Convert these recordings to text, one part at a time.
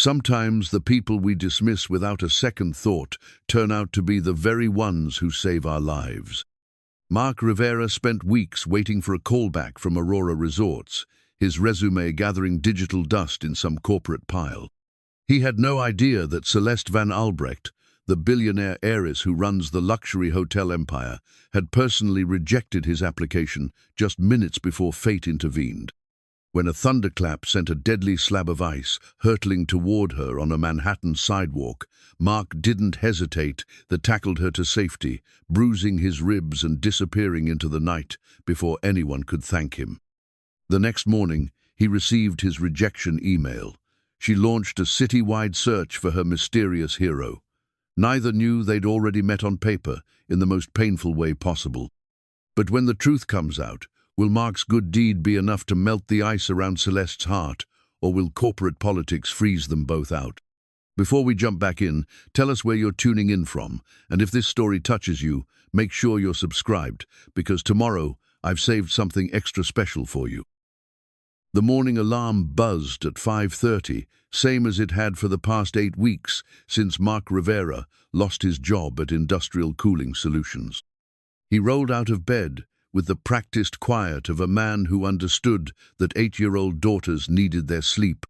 Sometimes the people we dismiss without a second thought turn out to be the very ones who save our lives. Marc Rivera spent weeks waiting for a callback from Aurora Resorts, his resume gathering digital dust in some corporate pile. He had no idea that Celeste Van Albrecht, the billionaire heiress who runs the luxury hotel empire, had personally rejected his application just minutes before fate intervened. When a thunderclap sent a deadly slab of ice hurtling toward her on a Manhattan sidewalk, Marc didn't hesitate, but tackled her to safety, bruising his ribs and disappearing into the night before anyone could thank him. The next morning, he received his rejection email. She launched a city-wide search for her mysterious hero. Neither knew they'd already met on paper in the most painful way possible. But when the truth comes out, will Marc's good deed be enough to melt the ice around Celeste's heart, or will corporate politics freeze them both out? Before we jump back in, tell us where you're tuning in from, and if this story touches you, make sure you're subscribed, because tomorrow I've saved something extra special for you. The morning alarm buzzed at 5:30, same as it had for the past 8 weeks since Marc Rivera lost his job at Industrial Cooling Solutions. He rolled out of bed with the practiced quiet of a man who understood that 8-year-old daughters needed their sleep,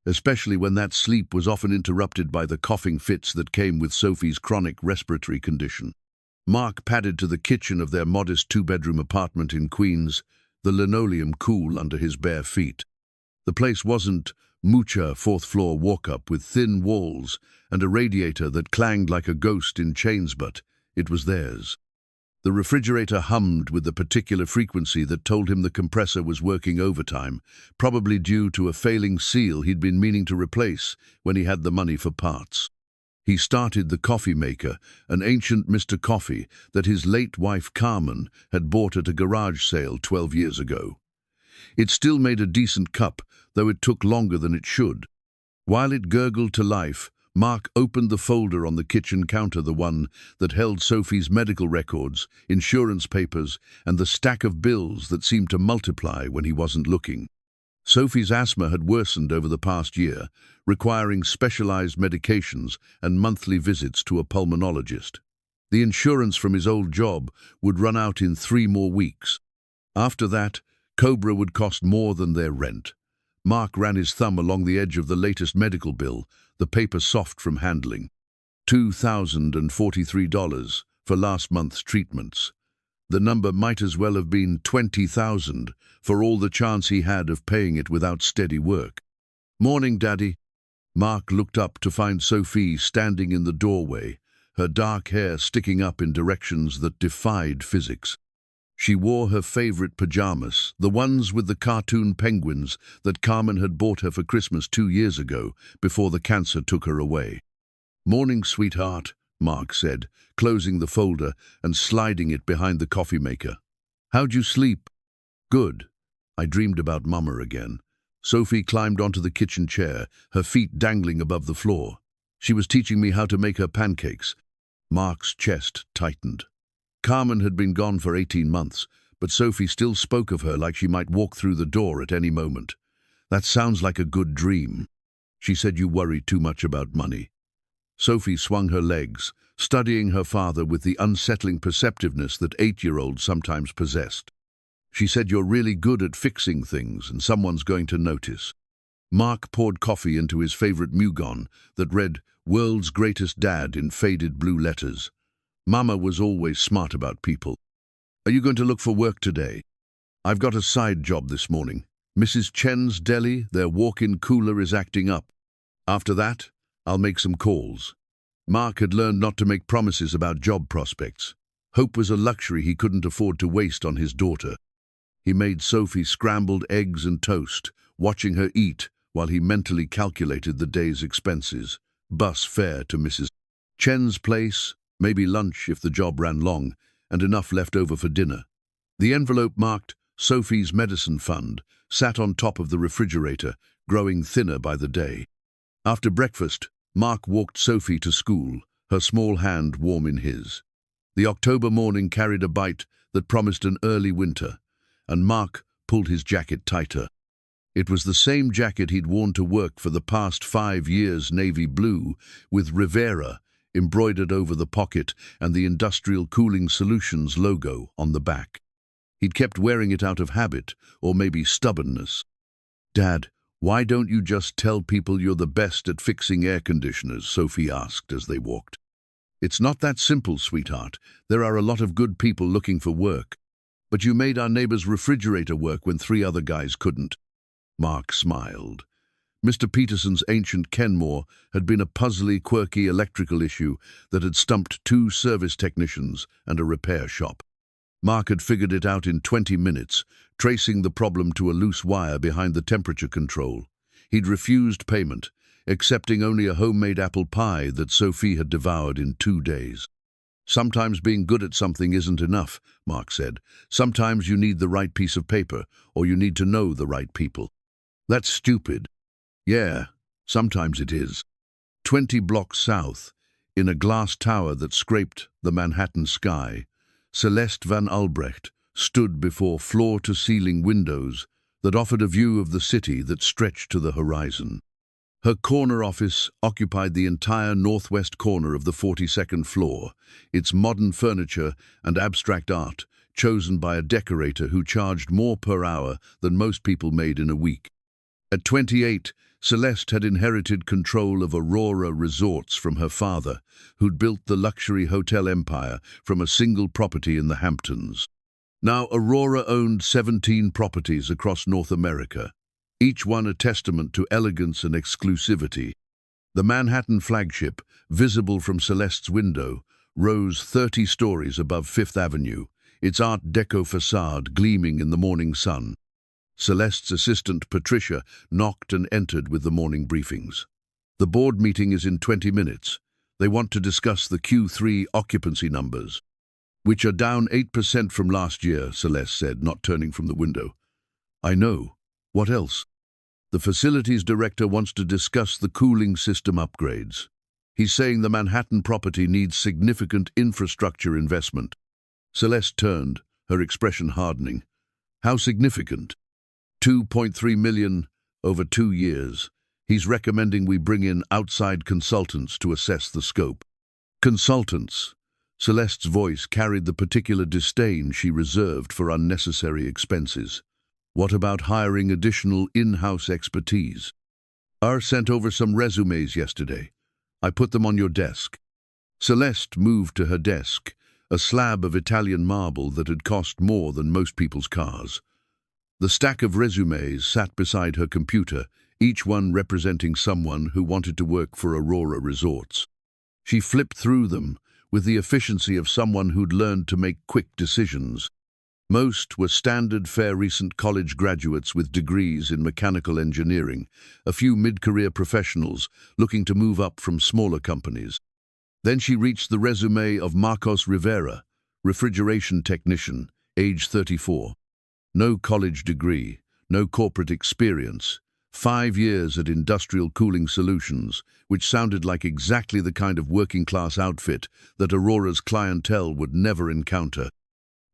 especially when that sleep was often interrupted by the coughing fits that came with Sophie's chronic respiratory condition. Marc padded to the kitchen of their modest 2-bedroom apartment in Queens, the linoleum cool under his bare feet. The place wasn't Moocher 4th-floor walk-up with thin walls and a radiator that clanged like a ghost in chains, but it was theirs. The refrigerator hummed with the particular frequency that told him the compressor was working overtime, probably due to a failing seal he'd been meaning to replace when he had the money for parts. He started the coffee maker, an ancient Mr. Coffee that his late wife Carmen had bought at a garage sale 12 years ago. It still made a decent cup, though it took longer than it should. While it gurgled to life, Marc opened the folder on the kitchen counter, the one that held Sophie's medical records, insurance papers, and the stack of bills that seemed to multiply when he wasn't looking. Sophie's asthma had worsened over the past year, requiring specialized medications and monthly visits to a pulmonologist. The insurance from his old job would run out in 3 more weeks. After that, Cobra would cost more than their rent. Marc ran his thumb along the edge of the latest medical bill, the paper soft from handling. $2,043 for last month's treatments. The number might as well have been 20,000 for all the chance he had of paying it without steady work. "Morning, Daddy." Marc looked up to find Sophie standing in the doorway, her dark hair sticking up in directions that defied physics. She wore her favorite pajamas, the ones with the cartoon penguins that Carmen had bought her for Christmas 2 years ago, before the cancer took her away. "Morning, sweetheart," Marc said, closing the folder and sliding it behind the coffee maker. "How'd you sleep?" "Good. I dreamed about Mama again." Sophie climbed onto the kitchen chair, her feet dangling above the floor. "She was teaching me how to make her pancakes." Marc's chest tightened. Carmen had been gone for 18 months, but Sophie still spoke of her like she might walk through the door at any moment. "That sounds like a good dream." "She said you worry too much about money." Sophie swung her legs, studying her father with the unsettling perceptiveness that 8-year-olds sometimes possessed. "She said you're really good at fixing things and someone's going to notice." Marc poured coffee into his favorite Mugon that read, "World's Greatest Dad" in faded blue letters. Mama was always smart about people. "Are you going to look for work today?" "I've got a side job this morning. Mrs. Chen's Deli, their walk-in cooler is acting up. After that, I'll make some calls." Marc had learned not to make promises about job prospects. Hope was a luxury he couldn't afford to waste on his daughter. He made Sophie scrambled eggs and toast, watching her eat while he mentally calculated the day's expenses. Bus fare to Mrs. Chen's place, maybe lunch if the job ran long, and enough left over for dinner. The envelope marked Sophie's medicine fund sat on top of the refrigerator, growing thinner by the day. After breakfast, Marc walked Sophie to school, her small hand warm in his. The October morning carried a bite that promised an early winter, and Marc pulled his jacket tighter. It was the same jacket he'd worn to work for the past 5 years, navy blue, with Rivera embroidered over the pocket and the Industrial Cooling Solutions logo on the back. He'd kept wearing it out of habit, or maybe stubbornness. "Dad, why don't you just tell people you're the best at fixing air conditioners?" Sophie asked as they walked. "It's not that simple, sweetheart. There are a lot of good people looking for work. But you made our neighbor's refrigerator work when 3 other guys couldn't." Mark smiled. Mr. Peterson's ancient Kenmore had been a puzzly, quirky electrical issue that had stumped 2 service technicians and a repair shop. Mark had figured it out in 20 minutes, tracing the problem to a loose wire behind the temperature control. He'd refused payment, accepting only a homemade apple pie that Sophie had devoured in 2 days. "Sometimes being good at something isn't enough," Mark said. "Sometimes you need the right piece of paper, or you need to know the right people." "That's stupid." "Yeah, sometimes it is." 20 blocks south, in a glass tower that scraped the Manhattan sky, Celeste Van Albrecht stood before floor-to-ceiling windows that offered a view of the city that stretched to the horizon. Her corner office occupied the entire northwest corner of the 42nd floor, its modern furniture and abstract art chosen by a decorator who charged more per hour than most people made in a week. At 28, Celeste had inherited control of Aurora Resorts from her father, who'd built the luxury hotel empire from a single property in the Hamptons. Now, Aurora owned 17 properties across North America, each one a testament to elegance and exclusivity. The Manhattan flagship, visible from Celeste's window, rose 30 stories above Fifth Avenue, its Art Deco facade gleaming in the morning sun. Celeste's assistant, Patricia, knocked and entered with the morning briefings. "The board meeting is in 20 minutes. They want to discuss the Q3 occupancy numbers, which are down 8% from last year," Celeste said, not turning from the window. "I know. What else?" "The facilities director wants to discuss the cooling system upgrades. He's saying the Manhattan property needs significant infrastructure investment." Celeste turned, her expression hardening. "How significant?" $2.3 million over 2 years. He's recommending we bring in outside consultants to assess the scope. "Consultants?" Celeste's voice carried the particular disdain she reserved for unnecessary expenses. "What about hiring additional in-house expertise?" "I sent over some resumes yesterday. I put them on your desk." Celeste moved to her desk, a slab of Italian marble that had cost more than most people's cars. The stack of resumes sat beside her computer, each one representing someone who wanted to work for Aurora Resorts. She flipped through them with the efficiency of someone who'd learned to make quick decisions. Most were standard fare recent college graduates with degrees in mechanical engineering, a few mid-career professionals looking to move up from smaller companies. Then she reached the resume of Marcos Rivera, refrigeration technician, age 34. No college degree, no corporate experience, 5 years at Industrial Cooling Solutions, which sounded like exactly the kind of working-class outfit that Aurora's clientele would never encounter.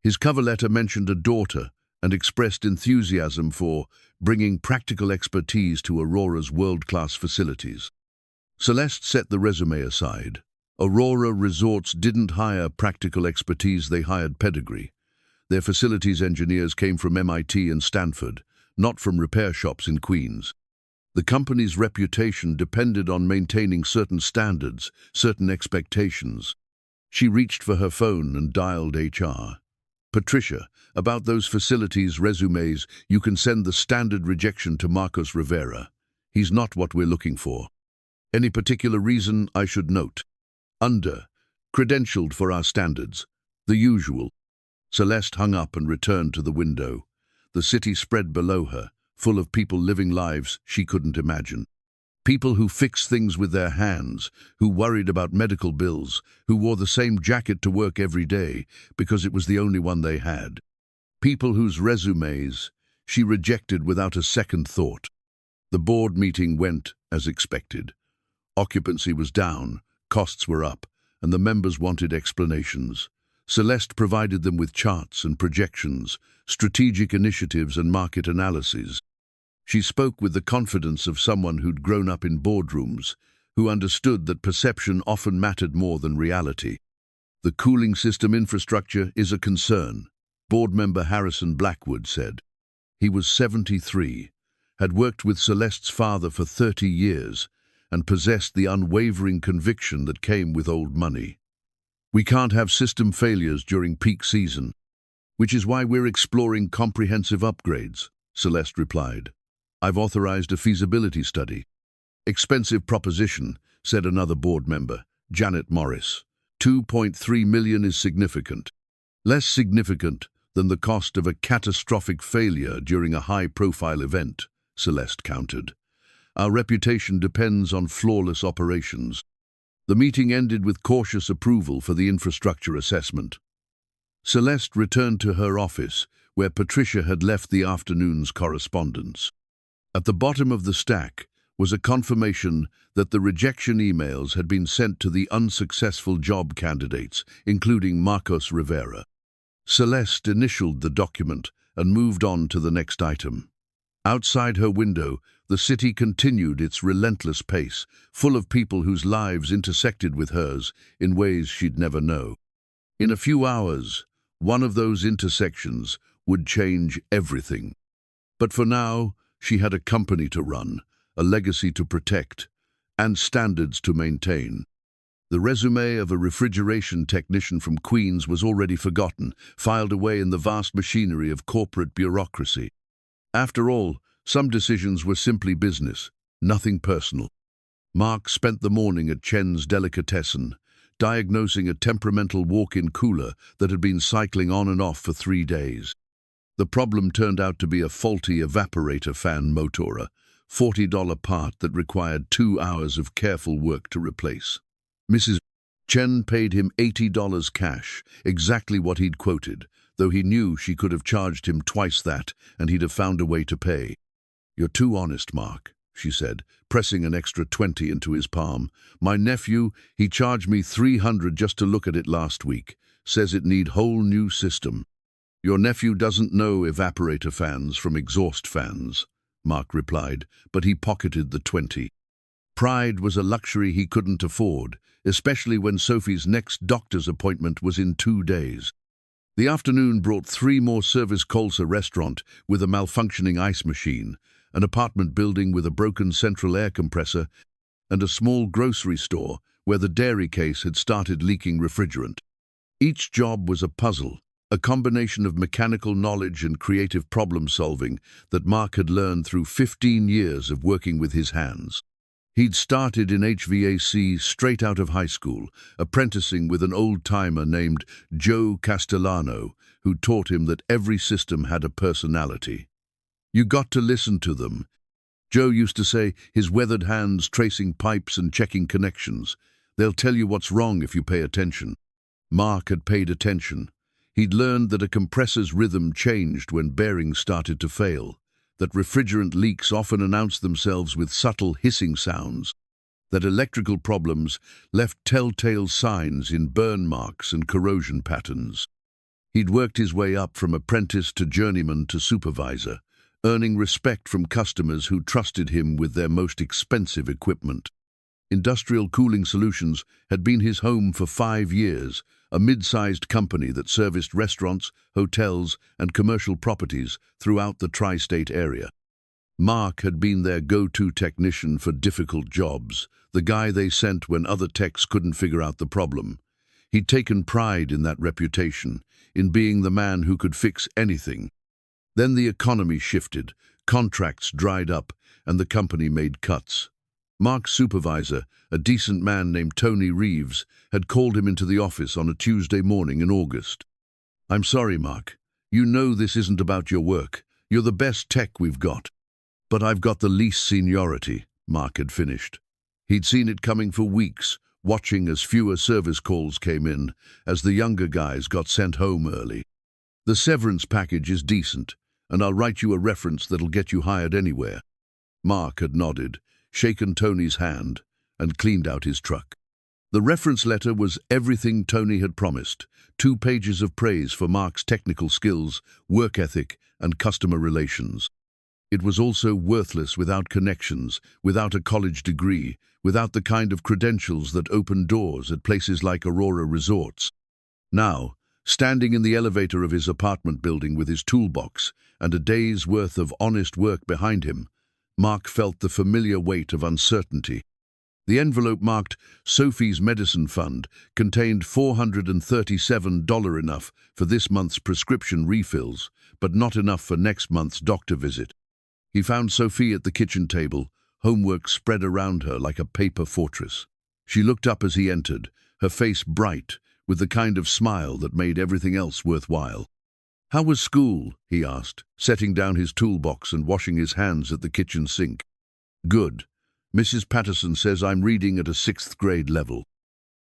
His cover letter mentioned a daughter and expressed enthusiasm for bringing practical expertise to Aurora's world-class facilities. Celeste set the resume aside. Aurora Resorts didn't hire practical expertise, they hired pedigree. Their facilities engineers came from MIT and Stanford, not from repair shops in Queens. The company's reputation depended on maintaining certain standards, certain expectations. She reached for her phone and dialed HR. "Patricia, about those facilities resumes, you can send the standard rejection to Marcos Rivera. He's not what we're looking for. Any particular reason I should note?" "Credentialed for our standards. The usual." Celeste hung up and returned to the window. The city spread below her, full of people living lives she couldn't imagine. People who fixed things with their hands, who worried about medical bills, who wore the same jacket to work every day because it was the only one they had. People whose resumes she rejected without a second thought. The board meeting went as expected. Occupancy was down, costs were up, and the members wanted explanations. Celeste provided them with charts and projections, strategic initiatives and market analyses. She spoke with the confidence of someone who'd grown up in boardrooms, who understood that perception often mattered more than reality. The cooling system infrastructure is a concern, board member Harrison Blackwood said. He was 73, had worked with Celeste's father for 30 years, and possessed the unwavering conviction that came with old money. We can't have system failures during peak season, which is why we're exploring comprehensive upgrades, Celeste replied. I've authorized a feasibility study. Expensive proposition, said another board member, Janet Morris. $2.3 million is significant. Less significant than the cost of a catastrophic failure during a high-profile event, Celeste countered. Our reputation depends on flawless operations. The meeting ended with cautious approval for the infrastructure assessment. Celeste returned to her office, where Patricia had left the afternoon's correspondence. At the bottom of the stack was a confirmation that the rejection emails had been sent to the unsuccessful job candidates, including Marc Rivera. Celeste initialed the document and moved on to the next item. Outside her window, the city continued its relentless pace, full of people whose lives intersected with hers in ways she'd never know. In a few hours, one of those intersections would change everything. But for now, she had a company to run, a legacy to protect, and standards to maintain. The resume of a refrigeration technician from Queens was already forgotten, filed away in the vast machinery of corporate bureaucracy. After all, some decisions were simply business, nothing personal. Marc spent the morning at Chen's Delicatessen, diagnosing a temperamental walk-in cooler that had been cycling on and off for 3 days. The problem turned out to be a faulty evaporator fan motor, a $40 part that required 2 hours of careful work to replace. Mrs. Chen paid him $80 cash, exactly what he'd quoted, though he knew she could have charged him twice that, and he'd have found a way to pay. You're too honest, Marc, she said, pressing an extra 20 into his palm. My nephew, he charged me $300 just to look at it last week. Says it need whole new system. Your nephew doesn't know evaporator fans from exhaust fans, Marc replied, but he pocketed the 20. Pride was a luxury he couldn't afford, especially when Sophie's next doctor's appointment was in 2 days. The afternoon brought 3 more service calls: a restaurant with a malfunctioning ice machine, an apartment building with a broken central air compressor, and a small grocery store where the dairy case had started leaking refrigerant. Each job was a puzzle, a combination of mechanical knowledge and creative problem-solving that Marc had learned through 15 years of working with his hands. He'd started in HVAC straight out of high school, apprenticing with an old-timer named Joe Castellano, who taught him that every system had a personality. You got to listen to them. Joe used to say, his weathered hands tracing pipes and checking connections. They'll tell you what's wrong if you pay attention. Marc had paid attention. He'd learned that a compressor's rhythm changed when bearings started to fail, that refrigerant leaks often announced themselves with subtle hissing sounds, that electrical problems left telltale signs in burn marks and corrosion patterns. He'd worked his way up from apprentice to journeyman to supervisor, earning respect from customers who trusted him with their most expensive equipment. Industrial Cooling Solutions had been his home for 5 years, a mid-sized company that serviced restaurants, hotels, and commercial properties throughout the tri-state area. Marc had been their go-to technician for difficult jobs, the guy they sent when other techs couldn't figure out the problem. He'd taken pride in that reputation, in being the man who could fix anything. Then the economy shifted, contracts dried up, and the company made cuts. Marc's supervisor, a decent man named Tony Reeves, had called him into the office on a Tuesday morning in August. I'm sorry, Marc. You know this isn't about your work. You're the best tech we've got. But I've got the least seniority, Marc had finished. He'd seen it coming for weeks, watching as fewer service calls came in, as the younger guys got sent home early. The severance package is decent, and I'll write you a reference that'll get you hired anywhere. Marc had nodded, shaken Tony's hand, and cleaned out his truck. The reference letter was everything Tony had promised, 2 pages of praise for Marc's technical skills, work ethic, and customer relations. It was also worthless without connections, without a college degree, without the kind of credentials that open doors at places like Aurora Resorts. Now, standing in the elevator of his apartment building with his toolbox and a day's worth of honest work behind him, Marc felt the familiar weight of uncertainty. The envelope marked Sophie's Medicine Fund contained $437 enough for this month's prescription refills, but not enough for next month's doctor visit. He found Sophie at the kitchen table, homework spread around her like a paper fortress. She looked up as he entered, her face bright, with the kind of smile that made everything else worthwhile. "How was school?" he asked, setting down his toolbox and washing his hands at the kitchen sink. "Good. Mrs. Patterson says I'm reading at a 6th grade level."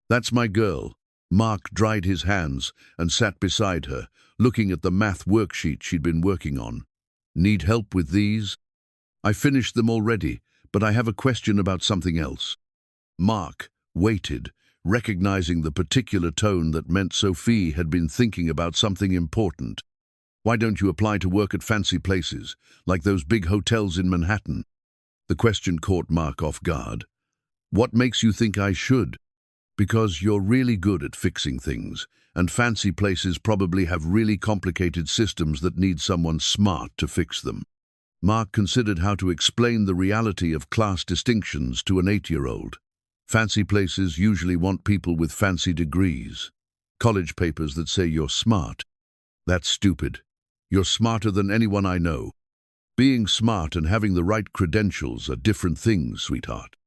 "That's my girl." Marc dried his hands and sat beside her, looking at the math worksheet she'd been working on. "Need help with these?" "I finished them already, but I have a question about something else." Marc waited, recognizing the particular tone that meant Sophie had been thinking about something important. "Why don't you apply to work at fancy places, like those big hotels in Manhattan?" The question caught Marc off guard. "What makes you think I should?" "Because you're really good at fixing things, and fancy places probably have really complicated systems that need someone smart to fix them." Marc considered how to explain the reality of class distinctions to an 8-year-old. Fancy places usually want people with fancy degrees, college papers that say you're smart. "That's stupid. You're smarter than anyone I know. Being smart and having the right credentials are different things, sweetheart."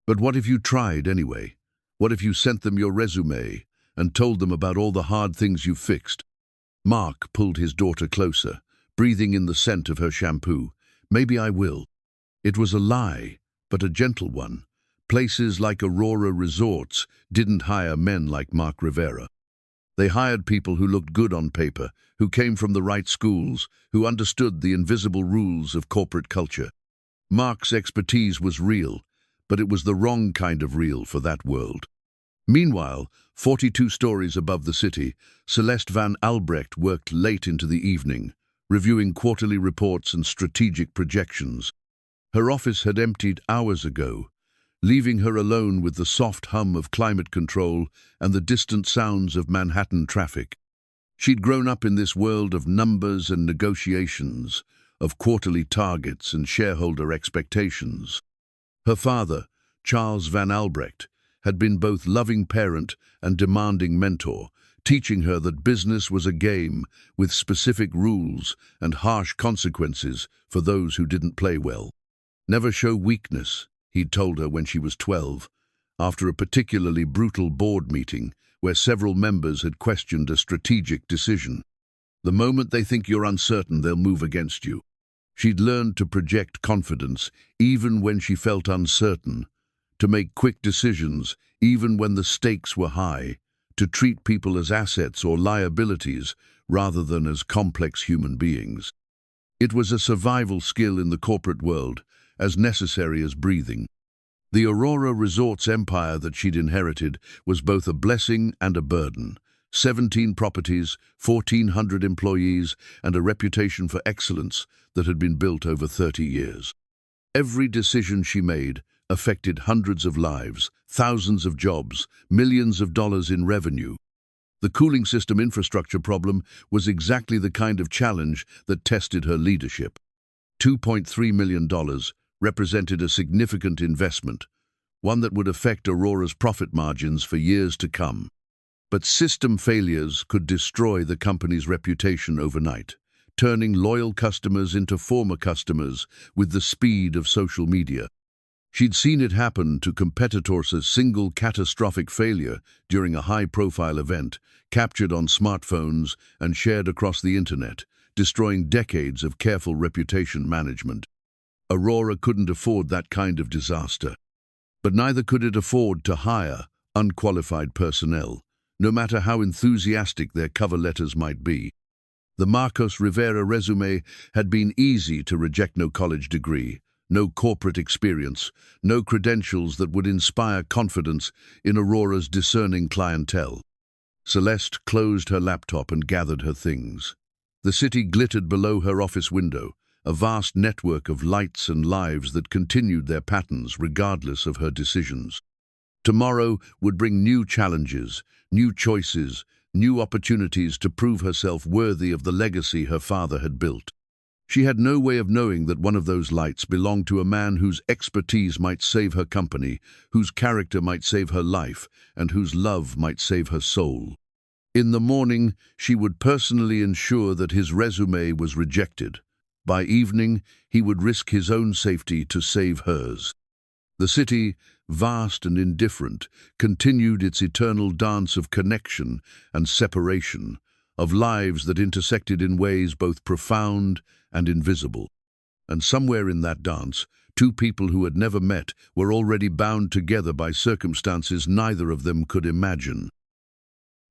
"But what if you tried anyway? What if you sent them your résumé and told them about all the hard things you've fixed?" Marc pulled his daughter closer, breathing in the scent of her shampoo. "Maybe I will." It was a lie, but a gentle one. Places like Aurora Resorts didn't hire men like Marc Rivera. They hired people who looked good on paper, who came from the right schools, who understood the invisible rules of corporate culture. Marc's expertise was real, but it was the wrong kind of real for that world. Meanwhile, 42 stories above the city, Celeste Van Albrecht worked late into the evening, reviewing quarterly reports and strategic projections. Her office had emptied hours ago, leaving her alone with the soft hum of climate control and the distant sounds of Manhattan traffic. She'd grown up in this world of numbers and negotiations, of quarterly targets and shareholder expectations. Her father, Charles Van Albrecht, had been both loving parent and demanding mentor, teaching her that business was a game with specific rules and harsh consequences for those who didn't play well. "Never show weakness," he'd told her when she was 12, after a particularly brutal board meeting where several members had questioned a strategic decision. "The moment they think you're uncertain, they'll move against you." She'd learned to project confidence even when she felt uncertain, to make quick decisions even when the stakes were high, to treat people as assets or liabilities rather than as complex human beings. It was a survival skill in the corporate world, as necessary as breathing. The Aurora Resorts empire that she'd inherited was both a blessing and a burden. 17 properties, 1,400 employees, and a reputation for excellence that had been built over 30 years. Every decision she made affected hundreds of lives, thousands of jobs, millions of dollars in revenue. The cooling system infrastructure problem was exactly the kind of challenge that tested her leadership. $2.3 million represented a significant investment, one that would affect Aurora's profit margins for years to come. But system failures could destroy the company's reputation overnight, turning loyal customers into former customers with the speed of social media. She'd seen it happen to competitors. A single catastrophic failure during a high-profile event, captured on smartphones and shared across the internet, destroying decades of careful reputation management. Aurora couldn't afford that kind of disaster. But neither could it afford to hire unqualified personnel, no matter how enthusiastic their cover letters might be. The Marc Rivera resume had been easy to reject: no college degree, no corporate experience, no credentials that would inspire confidence in Aurora's discerning clientele. Celeste closed her laptop and gathered her things. The city glittered below her office window, a vast network of lights and lives that continued their patterns regardless of her decisions. Tomorrow would bring new challenges, new choices, new opportunities to prove herself worthy of the legacy her father had built. She had no way of knowing that one of those lights belonged to a man whose expertise might save her company, whose character might save her life, and whose love might save her soul. In the morning, she would personally ensure that his résumé was rejected. By evening, he would risk his own safety to save hers. The city, vast and indifferent, continued its eternal dance of connection and separation, of lives that intersected in ways both profound and invisible. And somewhere in that dance, two people who had never met were already bound together by circumstances neither of them could imagine.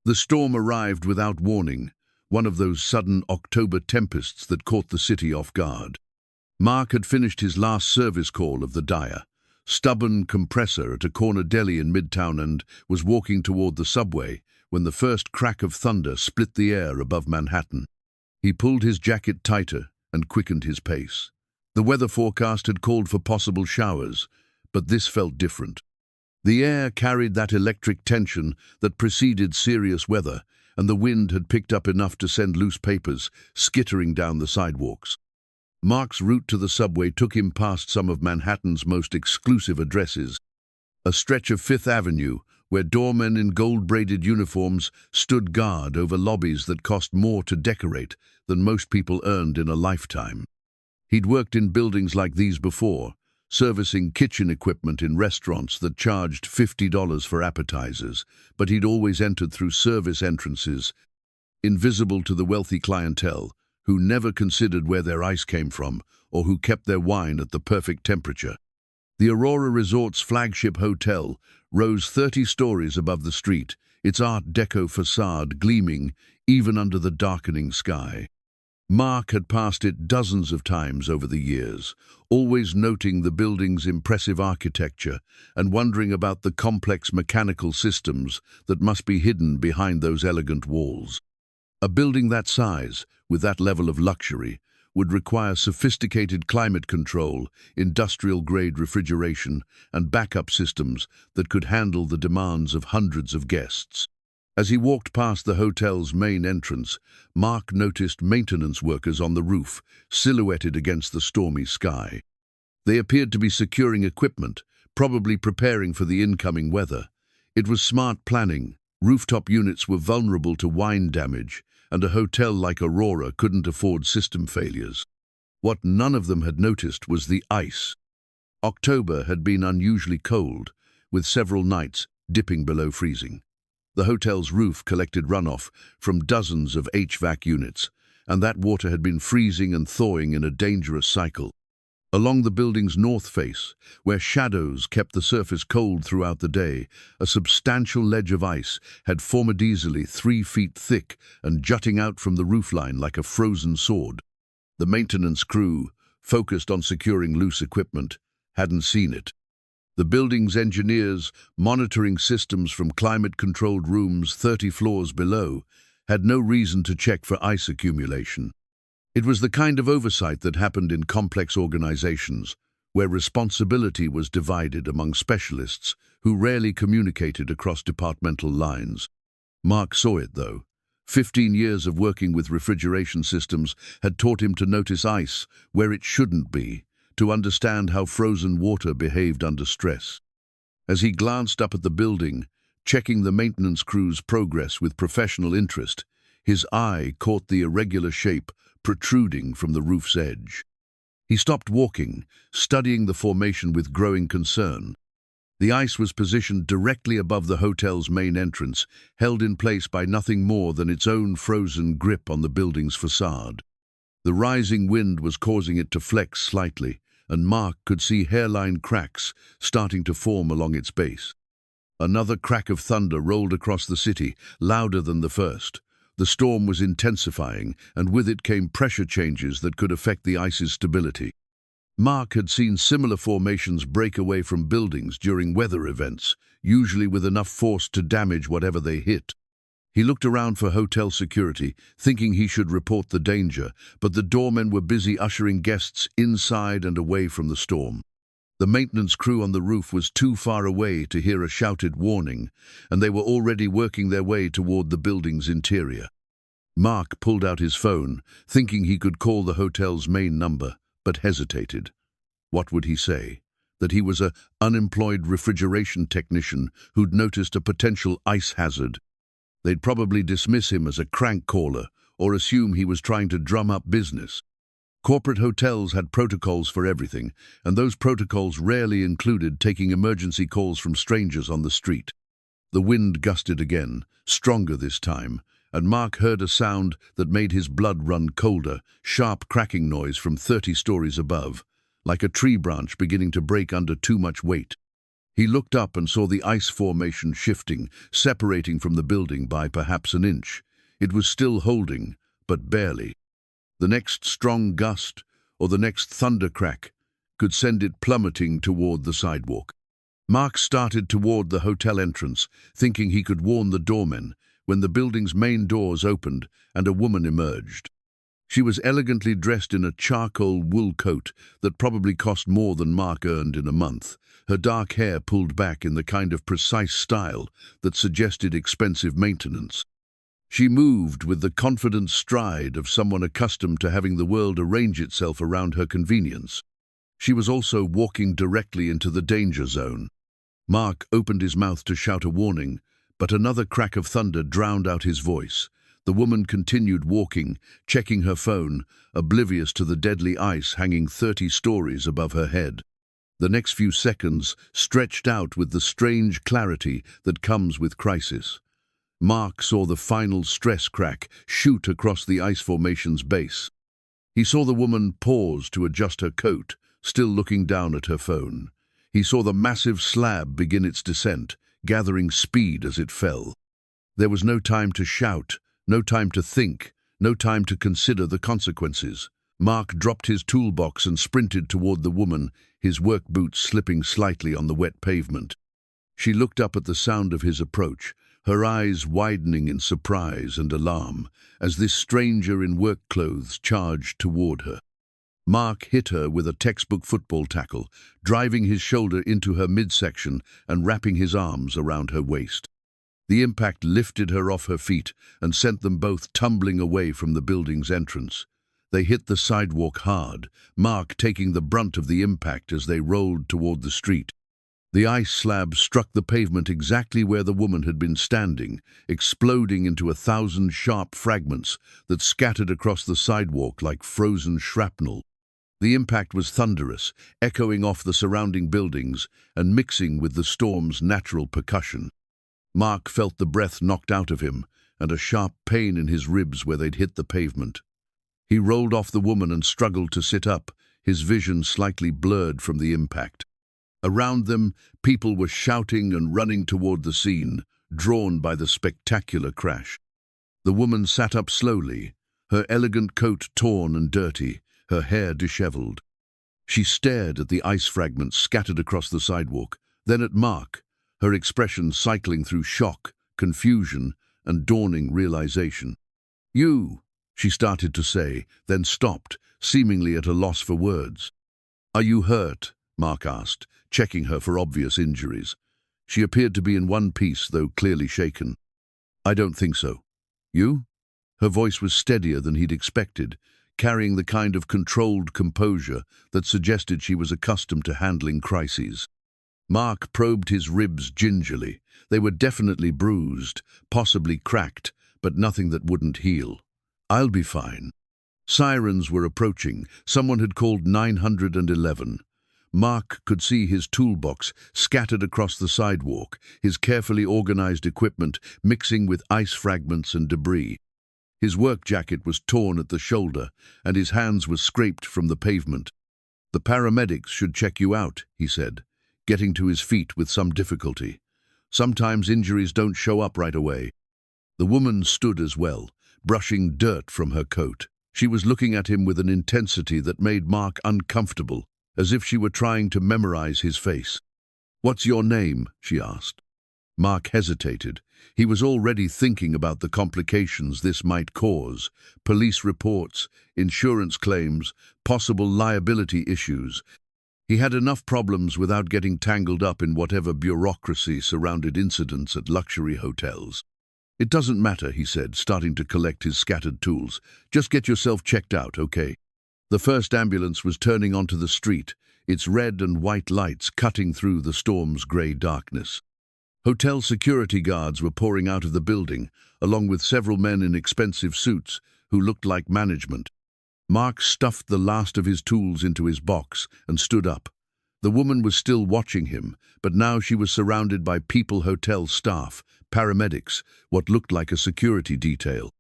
The storm arrived without warning, one of those sudden October tempests that caught the city off guard. Marc had finished his last service call of the dire, stubborn compressor at a corner deli in Midtown and was walking toward the subway when the first crack of thunder split the air above Manhattan. He pulled his jacket tighter and quickened his pace. The weather forecast had called for possible showers, but this felt different. The air carried that electric tension that preceded serious weather, and the wind had picked up enough to send loose papers skittering down the sidewalks. Marc's route to the subway took him past some of Manhattan's most exclusive addresses, a stretch of Fifth Avenue where doormen in gold-braided uniforms stood guard over lobbies that cost more to decorate than most people earned in a lifetime. He'd worked in buildings like these before, servicing kitchen equipment in restaurants that charged $50 for appetizers, but he'd always entered through service entrances, invisible to the wealthy clientele, who never considered where their ice came from or who kept their wine at the perfect temperature. The Aurora Resorts flagship hotel rose 30 stories above the street, its Art Deco facade gleaming even under the darkening sky. Marc had passed it dozens of times over the years, always noting the building's impressive architecture and wondering about the complex mechanical systems that must be hidden behind those elegant walls. A building that size, with that level of luxury, would require sophisticated climate control, industrial-grade refrigeration, and backup systems that could handle the demands of hundreds of guests. As he walked past the hotel's main entrance, Marc noticed maintenance workers on the roof, silhouetted against the stormy sky. They appeared to be securing equipment, probably preparing for the incoming weather. It was smart planning. Rooftop units were vulnerable to wind damage, and a hotel like Aurora couldn't afford system failures. What none of them had noticed was the ice. October had been unusually cold, with several nights dipping below freezing. The hotel's roof collected runoff from dozens of HVAC units, and that water had been freezing and thawing in a dangerous cycle. Along the building's north face, where shadows kept the surface cold throughout the day, a substantial ledge of ice had formed easily 3 feet thick and jutting out from the roofline like a frozen sword. The maintenance crew, focused on securing loose equipment, hadn't seen it. The building's engineers, monitoring systems from climate-controlled rooms 30 floors below, had no reason to check for ice accumulation. It was the kind of oversight that happened in complex organizations, where responsibility was divided among specialists who rarely communicated across departmental lines. Marc saw it, though. 15 years of working with refrigeration systems had taught him to notice ice where it shouldn't be, to understand how frozen water behaved under stress. As he glanced up at the building, checking the maintenance crew's progress with professional interest, his eye caught the irregular shape protruding from the roof's edge. He stopped walking, studying the formation with growing concern. The ice was positioned directly above the hotel's main entrance, held in place by nothing more than its own frozen grip on the building's facade. The rising wind was causing it to flex slightly, and Marc could see hairline cracks starting to form along its base. Another crack of thunder rolled across the city, louder than the first. The storm was intensifying, and with it came pressure changes that could affect the ice's stability. Marc had seen similar formations break away from buildings during weather events, usually with enough force to damage whatever they hit. He looked around for hotel security, thinking he should report the danger, but the doormen were busy ushering guests inside and away from the storm. The maintenance crew on the roof was too far away to hear a shouted warning, and they were already working their way toward the building's interior. Marc pulled out his phone, thinking he could call the hotel's main number, but hesitated. What would he say? That he was an unemployed refrigeration technician who'd noticed a potential ice hazard. They'd probably dismiss him as a crank caller or assume he was trying to drum up business. Corporate hotels had protocols for everything, and those protocols rarely included taking emergency calls from strangers on the street. The wind gusted again, stronger this time, and Marc heard a sound that made his blood run colder, sharp cracking noise from 30 stories above, like a tree branch beginning to break under too much weight. He looked up and saw the ice formation shifting, separating from the building by perhaps an inch. It was still holding, but barely. The next strong gust, or the next thunder crack, could send it plummeting toward the sidewalk. Marc started toward the hotel entrance, thinking he could warn the doormen, when the building's main doors opened and a woman emerged. She was elegantly dressed in a charcoal wool coat that probably cost more than Marc earned in a month, her dark hair pulled back in the kind of precise style that suggested expensive maintenance. She moved with the confident stride of someone accustomed to having the world arrange itself around her convenience. She was also walking directly into the danger zone. Marc opened his mouth to shout a warning, but another crack of thunder drowned out his voice. The woman continued walking, checking her phone, oblivious to the deadly ice hanging 30 stories above her head. The next few seconds stretched out with the strange clarity that comes with crisis. Marc saw the final stress crack shoot across the ice formation's base. He saw the woman pause to adjust her coat, still looking down at her phone. He saw the massive slab begin its descent, gathering speed as it fell. There was no time to shout, no time to think, no time to consider the consequences. Marc dropped his toolbox and sprinted toward the woman, his work boots slipping slightly on the wet pavement. She looked up at the sound of his approach, her eyes widening in surprise and alarm as this stranger in work clothes charged toward her. Marc hit her with a textbook football tackle, driving his shoulder into her midsection and wrapping his arms around her waist. The impact lifted her off her feet and sent them both tumbling away from the building's entrance. They hit the sidewalk hard, Marc taking the brunt of the impact as they rolled toward the street. The ice slab struck the pavement exactly where the woman had been standing, exploding into 1,000 sharp fragments that scattered across the sidewalk like frozen shrapnel. The impact was thunderous, echoing off the surrounding buildings and mixing with the storm's natural percussion. Marc felt the breath knocked out of him and a sharp pain in his ribs where they'd hit the pavement. He rolled off the woman and struggled to sit up, his vision slightly blurred from the impact. Around them, people were shouting and running toward the scene, drawn by the spectacular crash. The woman sat up slowly, her elegant coat torn and dirty, her hair disheveled. She stared at the ice fragments scattered across the sidewalk, then at Marc, her expression cycling through shock, confusion, and dawning realization. "You," she started to say, then stopped, seemingly at a loss for words. "Are you hurt?" Marc asked, checking her for obvious injuries. She appeared to be in one piece, though clearly shaken. "I don't think so. You?" Her voice was steadier than he'd expected, carrying the kind of controlled composure that suggested she was accustomed to handling crises. Marc probed his ribs gingerly. They were definitely bruised, possibly cracked, but nothing that wouldn't heal. "I'll be fine." Sirens were approaching. Someone had called 911. Marc could see his toolbox scattered across the sidewalk, his carefully organized equipment mixing with ice fragments and debris. His work jacket was torn at the shoulder, and his hands were scraped from the pavement. "The paramedics should check you out," he said, getting to his feet with some difficulty. "Sometimes injuries don't show up right away." The woman stood as well, brushing dirt from her coat. She was looking at him with an intensity that made Marc uncomfortable, as if she were trying to memorize his face. "What's your name?" she asked. Marc hesitated, He was already thinking about the complications this might cause: police reports, insurance claims, possible liability issues. He had enough problems without getting tangled up in whatever bureaucracy surrounded incidents at luxury hotels. "It doesn't matter," he said, starting to collect his scattered tools. "Just get yourself checked out, okay?" The first ambulance was turning onto the street, its red and white lights cutting through the storm's grey darkness. Hotel security guards were pouring out of the building, along with several men in expensive suits who looked like management. Marc stuffed the last of his tools into his box and stood up. The woman was still watching him, but now she was surrounded by people, hotel staff, paramedics, what looked like a security detail.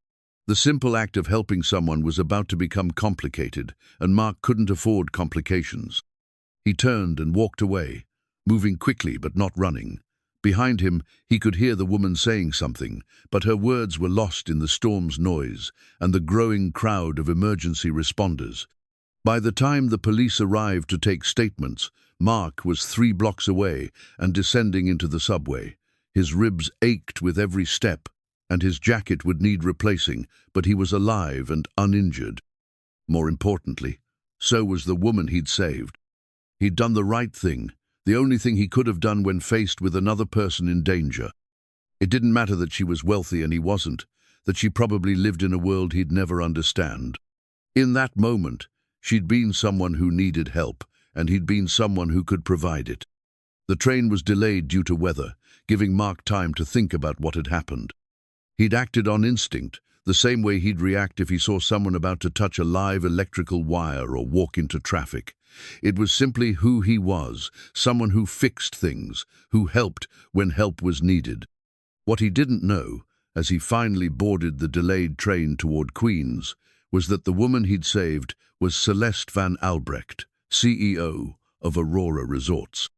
The simple act of helping someone was about to become complicated, and Marc couldn't afford complications. He turned and walked away, moving quickly but not running. Behind him, he could hear the woman saying something, but her words were lost in the storm's noise and the growing crowd of emergency responders. By the time the police arrived to take statements, Marc was 3 blocks away and descending into the subway. His ribs ached with every step, and his jacket would need replacing, but he was alive and uninjured. More importantly, so was the woman he'd saved. He'd done the right thing, the only thing he could have done when faced with another person in danger. It didn't matter that she was wealthy and he wasn't, that she probably lived in a world he'd never understand. In that moment, she'd been someone who needed help, and he'd been someone who could provide it. The train was delayed due to weather, giving Marc time to think about what had happened. He'd acted on instinct, the same way he'd react if he saw someone about to touch a live electrical wire or walk into traffic. It was simply who he was, someone who fixed things, who helped when help was needed. What he didn't know, as he finally boarded the delayed train toward Queens, was that the woman he'd saved was Celeste Van Albrecht, CEO of Aurora Resorts.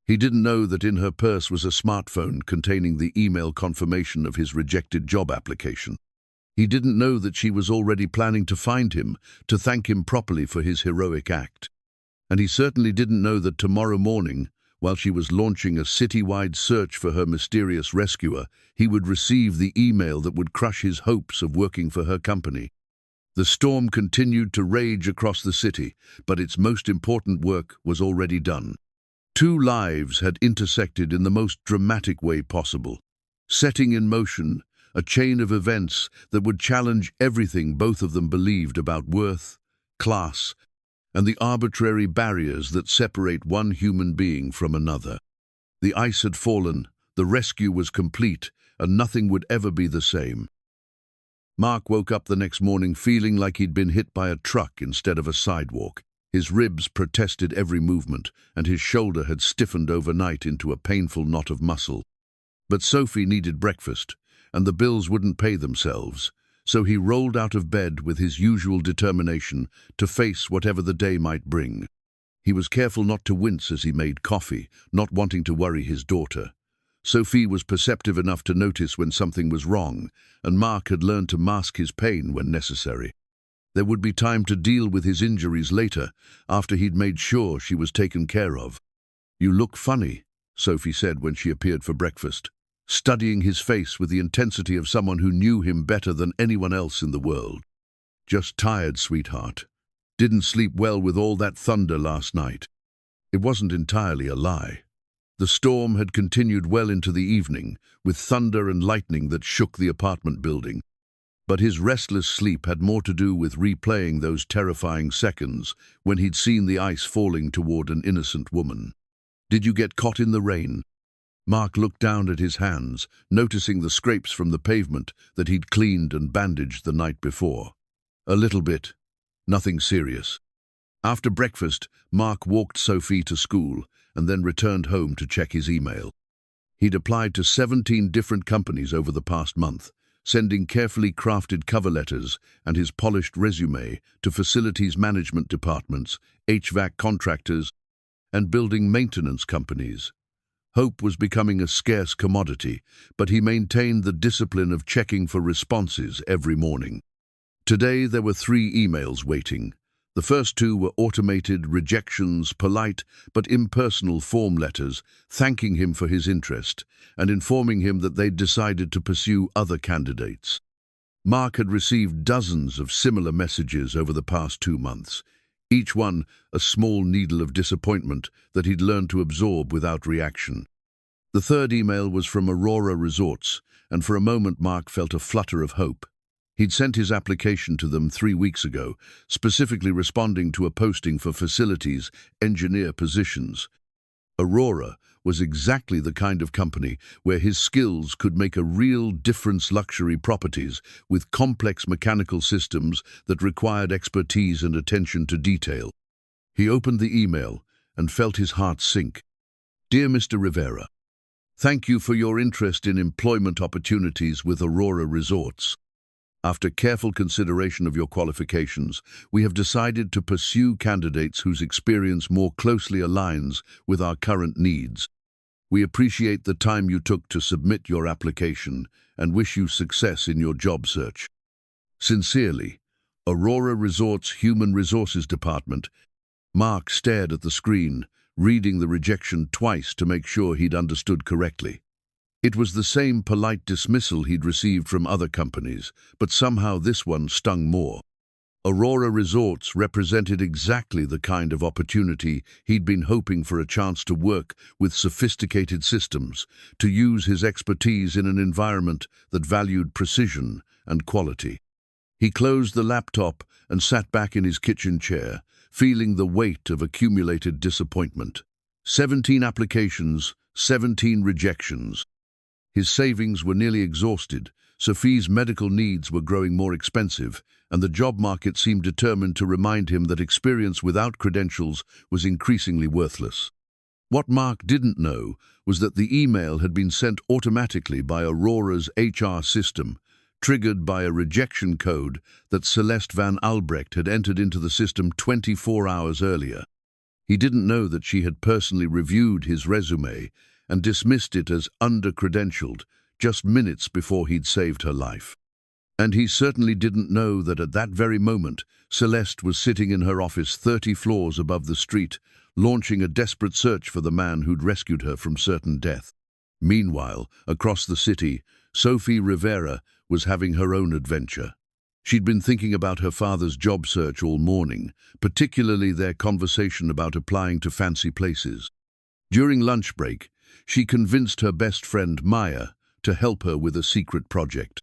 He didn't know that in her purse was a smartphone containing the email confirmation of his rejected job application. He didn't know that she was already planning to find him, to thank him properly for his heroic act. And he certainly didn't know that tomorrow morning, while she was launching a citywide search for her mysterious rescuer, he would receive the email that would crush his hopes of working for her company. The storm continued to rage across the city, but its most important work was already done. 2 lives had intersected in the most dramatic way possible, setting in motion a chain of events that would challenge everything both of them believed about worth, class, and the arbitrary barriers that separate one human being from another. The ice had fallen, the rescue was complete, and nothing would ever be the same. Marc woke up the next morning feeling like he'd been hit by a truck instead of a sidewalk. His ribs protested every movement, and his shoulder had stiffened overnight into a painful knot of muscle. But Sophie needed breakfast, and the bills wouldn't pay themselves, so he rolled out of bed with his usual determination to face whatever the day might bring. He was careful not to wince as he made coffee, not wanting to worry his daughter. Sophie was perceptive enough to notice when something was wrong, and Marc had learned to mask his pain when necessary. There would be time to deal with his injuries later, after he'd made sure she was taken care of. "You look funny," Sophie said when she appeared for breakfast, studying his face with the intensity of someone who knew him better than anyone else in the world. "Just tired, sweetheart. Didn't sleep well with all that thunder last night." It wasn't entirely a lie. The storm had continued well into the evening, with thunder and lightning that shook the apartment building. But his restless sleep had more to do with replaying those terrifying seconds when he'd seen the ice falling toward an innocent woman. "Did you get caught in the rain?" Marc looked down at his hands, noticing the scrapes from the pavement that he'd cleaned and bandaged the night before. "A little bit. Nothing serious." After breakfast, Marc walked Sophie to school and then returned home to check his email. He'd applied to 17 different companies over the past month, sending carefully crafted cover letters and his polished resume to facilities management departments, HVAC contractors, and building maintenance companies. Hope was becoming a scarce commodity, but he maintained the discipline of checking for responses every morning. Today there were 3 emails waiting. The first two were automated rejections, polite but impersonal form letters, thanking him for his interest and informing him that they'd decided to pursue other candidates. Marc had received dozens of similar messages over the past 2 months, each one a small needle of disappointment that he'd learned to absorb without reaction. The third email was from Aurora Resorts, and for a moment Marc felt a flutter of hope. He'd sent his application to them 3 weeks ago, specifically responding to a posting for facilities engineer positions. Aurora was exactly the kind of company where his skills could make a real difference. Luxury properties with complex mechanical systems that required expertise and attention to detail. He opened the email and felt his heart sink. Dear Mr. Rivera, thank you for your interest in employment opportunities with Aurora Resorts. After careful consideration of your qualifications, we have decided to pursue candidates whose experience more closely aligns with our current needs. We appreciate the time you took to submit your application and wish you success in your job search. Sincerely, Aurora Resorts Human Resources Department. Marc stared at the screen, reading the rejection twice to make sure he'd understood correctly. It was the same polite dismissal he'd received from other companies, but somehow this one stung more. Aurora Resorts represented exactly the kind of opportunity he'd been hoping for, a chance to work with sophisticated systems, to use his expertise in an environment that valued precision and quality. He closed the laptop and sat back in his kitchen chair, feeling the weight of accumulated disappointment. 17 applications, 17 rejections. His savings were nearly exhausted, Sophie's medical needs were growing more expensive, and the job market seemed determined to remind him that experience without credentials was increasingly worthless. What Marc didn't know was that the email had been sent automatically by Aurora's HR system, triggered by a rejection code that Celeste Van Albrecht had entered into the system 24 hours earlier. He didn't know that she had personally reviewed his resume and dismissed it as under-credentialed just minutes before he'd saved her life. And he certainly didn't know that at that very moment, Celeste was sitting in her office 30 floors above the street, launching a desperate search for the man who'd rescued her from certain death. Meanwhile, across the city, Sophie Rivera was having her own adventure. She'd been thinking about her father's job search all morning, particularly their conversation about applying to fancy places. During lunch break, she convinced her best friend Maya to help her with a secret project.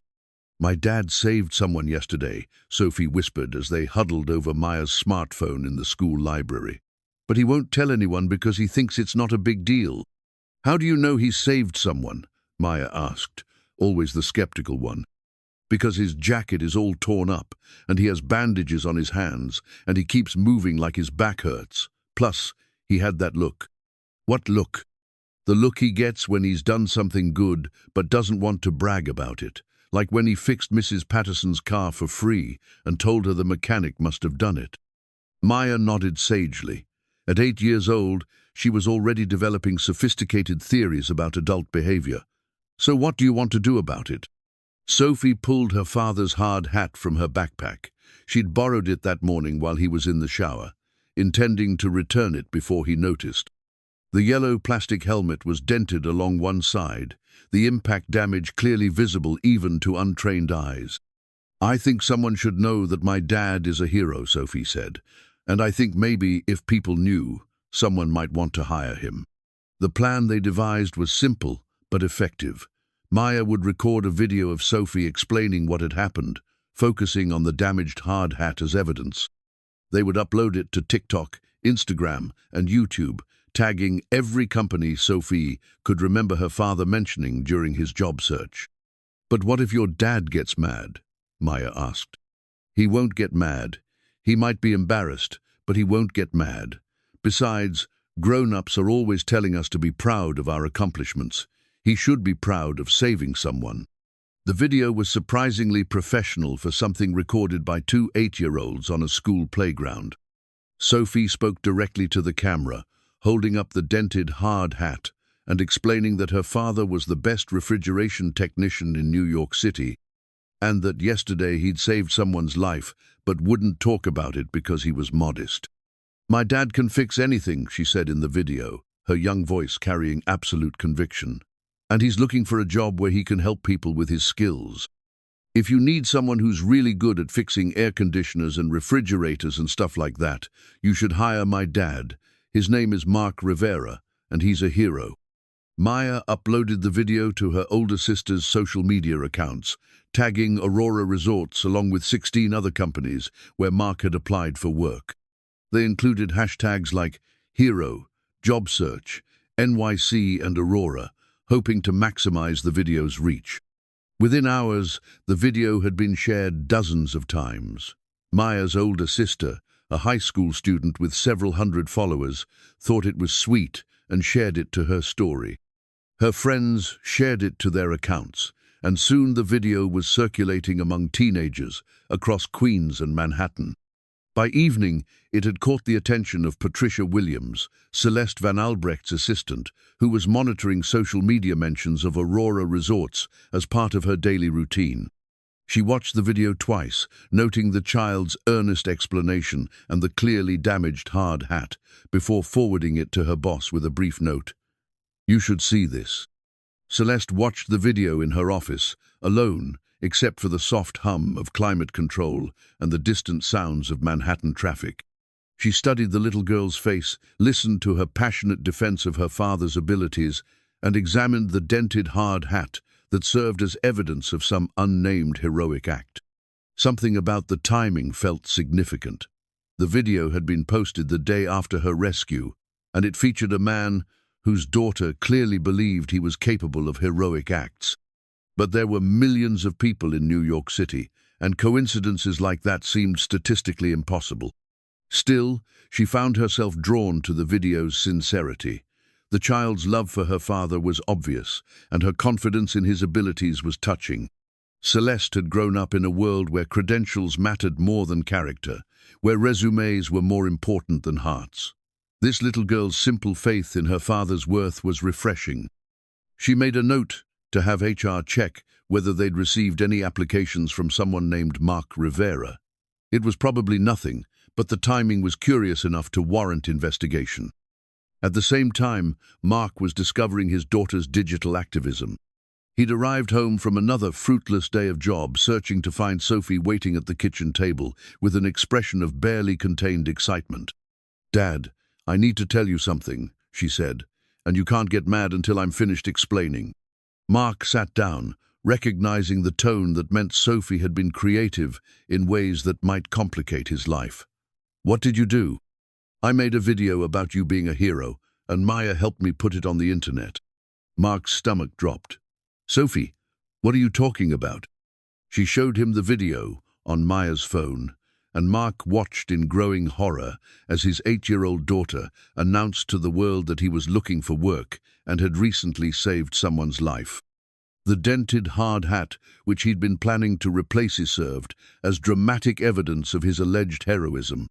"My dad saved someone yesterday," Sophie whispered as they huddled over Maya's smartphone in the school library. "But he won't tell anyone because he thinks it's not a big deal." "How do you know he saved someone?" Maya asked, always the skeptical one. "Because his jacket is all torn up, and he has bandages on his hands, and he keeps moving like his back hurts. Plus, he had that look." "What look?" "The look he gets when he's done something good but doesn't want to brag about it, like when he fixed Mrs. Patterson's car for free and told her the mechanic must have done it." Maya nodded sagely. At 8 years old, she was already developing sophisticated theories about adult behavior. "So what do you want to do about it?" Sophie pulled her father's hard hat from her backpack. She'd borrowed it that morning while he was in the shower, intending to return it before he noticed. The yellow plastic helmet was dented along one side, the impact damage clearly visible even to untrained eyes. "I think someone should know that my dad is a hero," Sophie said, "and I think maybe if people knew, someone might want to hire him." The plan they devised was simple but effective. Maya would record a video of Sophie explaining what had happened, focusing on the damaged hard hat as evidence. They would upload it to TikTok, Instagram, and YouTube, tagging every company Sophie could remember her father mentioning during his job search. "But what if your dad gets mad?" Maya asked. "He won't get mad. He might be embarrassed, but he won't get mad. Besides, grown-ups are always telling us to be proud of our accomplishments. He should be proud of saving someone." The video was surprisingly professional for something recorded by 2 8-year-olds on a school playground. Sophie spoke directly to the camera, holding up the dented hard hat and explaining that her father was the best refrigeration technician in New York City and that yesterday he'd saved someone's life but wouldn't talk about it because he was modest. "My dad can fix anything," she said in the video, her young voice carrying absolute conviction. "And he's looking for a job where he can help people with his skills. If you need someone who's really good at fixing air conditioners and refrigerators and stuff like that, you should hire my dad. His name is Marc Rivera, and he's a hero." Maya uploaded the video to her older sister's social media accounts, tagging Aurora Resorts along with 16 other companies where Marc had applied for work. They included hashtags like hero, job search, NYC and Aurora, hoping to maximize the video's reach. Within hours, the video had been shared dozens of times. Maya's older sister, a high school student with several hundred followers, thought it was sweet and shared it to her story. Her friends shared it to their accounts, and soon the video was circulating among teenagers across Queens and Manhattan. By evening, it had caught the attention of Patricia Williams, Celeste Van Albrecht's assistant, who was monitoring social media mentions of Aurora Resorts as part of her daily routine. She watched the video twice, noting the child's earnest explanation and the clearly damaged hard hat, before forwarding it to her boss with a brief note. "You should see this." Celeste watched the video in her office, alone, except for the soft hum of climate control and the distant sounds of Manhattan traffic. She studied the little girl's face, listened to her passionate defense of her father's abilities, and examined the dented hard hat that served as evidence of some unnamed heroic act. Something about the timing felt significant. The video had been posted the day after her rescue, and it featured a man whose daughter clearly believed he was capable of heroic acts. But there were millions of people in New York City, and coincidences like that seemed statistically impossible. Still, she found herself drawn to the video's sincerity. The child's love for her father was obvious, and her confidence in his abilities was touching. Celeste had grown up in a world where credentials mattered more than character, where resumes were more important than hearts. This little girl's simple faith in her father's worth was refreshing. She made a note to have HR check whether they'd received any applications from someone named Marc Rivera. It was probably nothing, but the timing was curious enough to warrant investigation. At the same time, Marc was discovering his daughter's digital activism. He'd arrived home from another fruitless day of job, searching to find Sophie waiting at the kitchen table with an expression of barely contained excitement. "Dad, I need to tell you something," she said, "and you can't get mad until I'm finished explaining." Marc sat down, recognizing the tone that meant Sophie had been creative in ways that might complicate his life. "What did you do?" "I made a video about you being a hero, and Maya helped me put it on the internet." Marc's stomach dropped. "Sophie, what are you talking about?" She showed him the video on Maya's phone, and Marc watched in growing horror as his 8-year-old daughter announced to the world that he was looking for work and had recently saved someone's life. The dented hard hat, which he'd been planning to replace, served as dramatic evidence of his alleged heroism.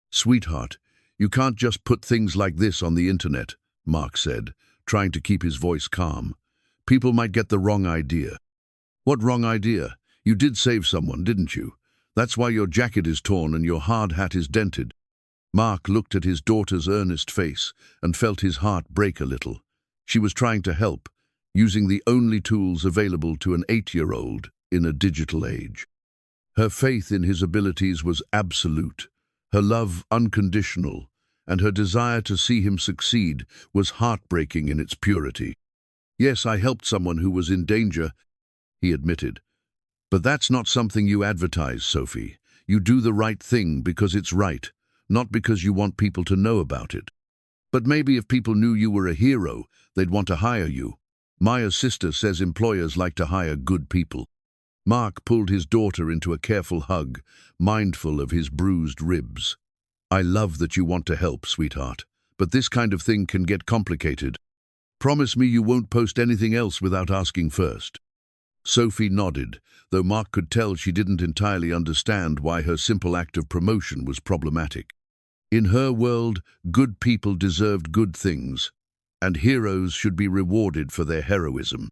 "Sweetheart, you can't just put things like this on the internet," Marc said, trying to keep his voice calm. "People might get the wrong idea." "What wrong idea? You did save someone, didn't you? That's why your jacket is torn and your hard hat is dented." Marc looked at his daughter's earnest face and felt his heart break a little. She was trying to help, using the only tools available to an 8-year-old in a digital age. Her faith in his abilities was absolute, her love unconditional, and her desire to see him succeed was heartbreaking in its purity. "Yes, I helped someone who was in danger," he admitted. "But that's not something you advertise, Sophie. You do the right thing because it's right, not because you want people to know about it. But maybe if people knew you were a hero, they'd want to hire you. Maya's sister says employers like to hire good people." Marc pulled his daughter into a careful hug, mindful of his bruised ribs. "I love that you want to help, sweetheart, but this kind of thing can get complicated. Promise me you won't post anything else without asking first." Sophie nodded, though Marc could tell she didn't entirely understand why her simple act of promotion was problematic. In her world, good people deserved good things, and heroes should be rewarded for their heroism.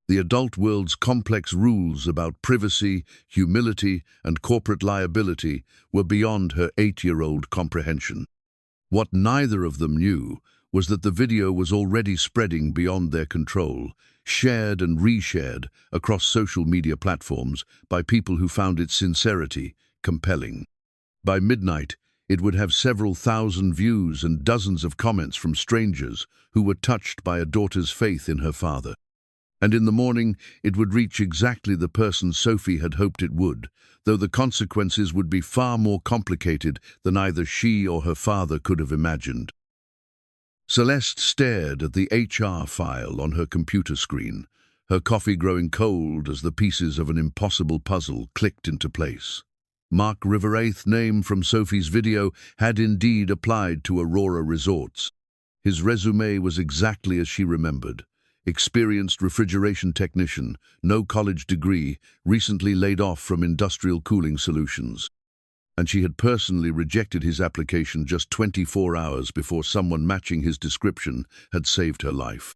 The adult world's complex rules about privacy, humility, and corporate liability were beyond her 8-year-old comprehension. What neither of them knew was that the video was already spreading beyond their control, shared and reshared across social media platforms by people who found its sincerity compelling. By midnight, it would have several thousand views and dozens of comments from strangers who were touched by a daughter's faith in her father. And in the morning, it would reach exactly the person Sophie had hoped it would, though the consequences would be far more complicated than either she or her father could have imagined. Celeste stared at the HR file on her computer screen, her coffee growing cold as the pieces of an impossible puzzle clicked into place. Marc Rivera's name from Sophie's video had indeed applied to Aurora Resorts. His resume was exactly as she remembered. Experienced refrigeration technician, no college degree, recently laid off from industrial cooling solutions. And she had personally rejected his application just 24 hours before someone matching his description had saved her life.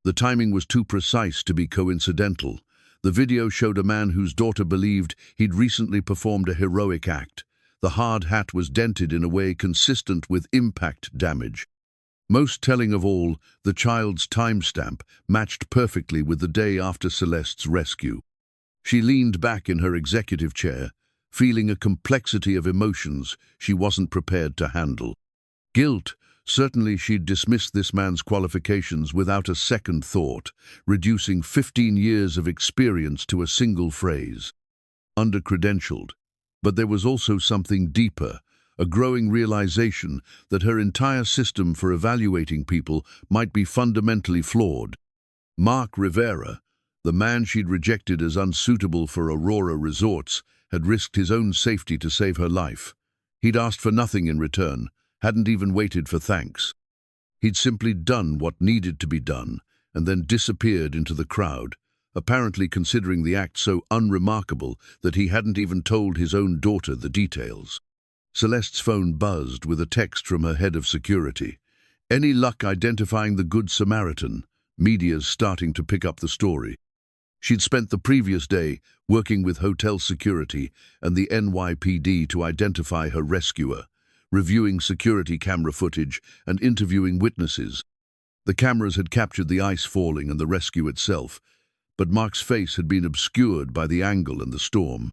The timing was too precise to be coincidental. The video showed a man whose daughter believed he'd recently performed a heroic act. The hard hat was dented in a way consistent with impact damage. Most telling of all, the child's timestamp matched perfectly with the day after Celeste's rescue. She leaned back in her executive chair, feeling a complexity of emotions she wasn't prepared to handle. Guilt. Certainly she'd dismissed this man's qualifications without a second thought, reducing 15 years of experience to a single phrase. Under-credentialed. But there was also something deeper, a growing realization that her entire system for evaluating people might be fundamentally flawed. Marc Rivera, the man she'd rejected as unsuitable for Aurora Resorts, had risked his own safety to save her life. He'd asked for nothing in return, hadn't even waited for thanks. He'd simply done what needed to be done, and then disappeared into the crowd, apparently considering the act so unremarkable that he hadn't even told his own daughter the details. Celeste's phone buzzed with a text from her head of security. Any luck identifying the Good Samaritan? Media's starting to pick up the story. She'd spent the previous day working with hotel security and the NYPD to identify her rescuer, reviewing security camera footage and interviewing witnesses. The cameras had captured the ice falling and the rescue itself, but Marc's face had been obscured by the angle and the storm.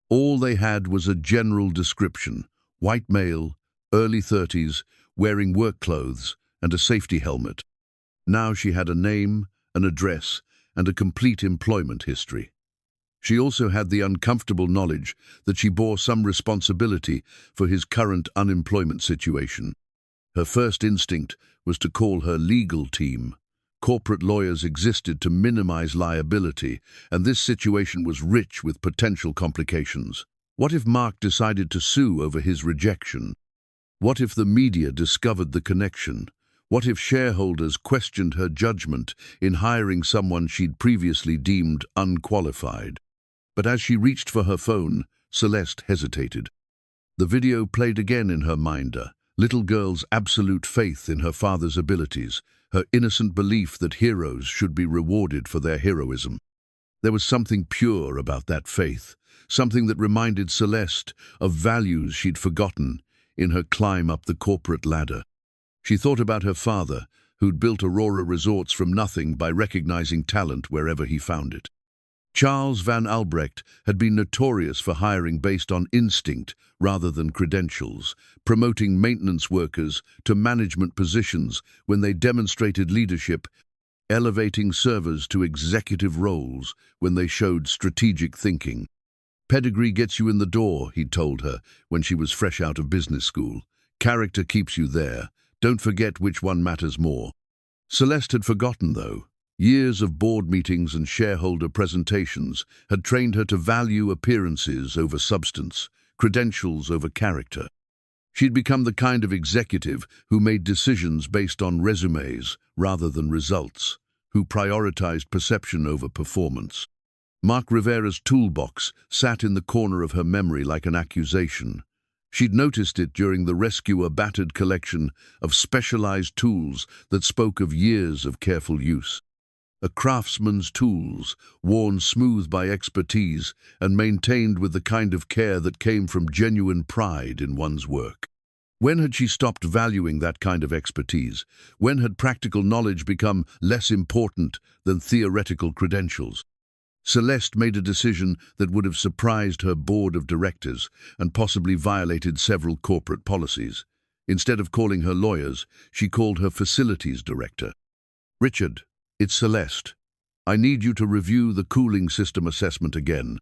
All they had was a general description: white male, early 30s, wearing work clothes and a safety helmet. Now she had a name, an address, and a complete employment history. She also had the uncomfortable knowledge that she bore some responsibility for his current unemployment situation. Her first instinct was to call her legal team. Corporate lawyers existed to minimize liability, and this situation was rich with potential complications. What if Marc decided to sue over his rejection? What if the media discovered the connection? What if shareholders questioned her judgment in hiring someone she'd previously deemed unqualified? But as she reached for her phone, Celeste hesitated. The video played again in her mind, a little girl's absolute faith in her father's abilities, her innocent belief that heroes should be rewarded for their heroism. There was something pure about that faith, something that reminded Celeste of values she'd forgotten in her climb up the corporate ladder. She thought about her father, who'd built Aurora Resorts from nothing by recognizing talent wherever he found it. Celeste Van Albrecht had been notorious for hiring based on instinct rather than credentials, promoting maintenance workers to management positions when they demonstrated leadership, elevating servers to executive roles when they showed strategic thinking. Pedigree gets you in the door, he'd told her when she was fresh out of business school. Character keeps you there. Don't forget which one matters more. Celeste had forgotten, though. Years of board meetings and shareholder presentations had trained her to value appearances over substance, credentials over character. She'd become the kind of executive who made decisions based on resumes rather than results, who prioritized perception over performance. Marc Rivera's toolbox sat in the corner of her memory like an accusation. She'd noticed it during the rescuer battered collection of specialized tools that spoke of years of careful use. A craftsman's tools, worn smooth by expertise and maintained with the kind of care that came from genuine pride in one's work. When had she stopped valuing that kind of expertise? When had practical knowledge become less important than theoretical credentials? Celeste made a decision that would have surprised her board of directors and possibly violated several corporate policies. Instead of calling her lawyers, she called her facilities director. "Richard, it's Celeste. I need you to review the cooling system assessment again.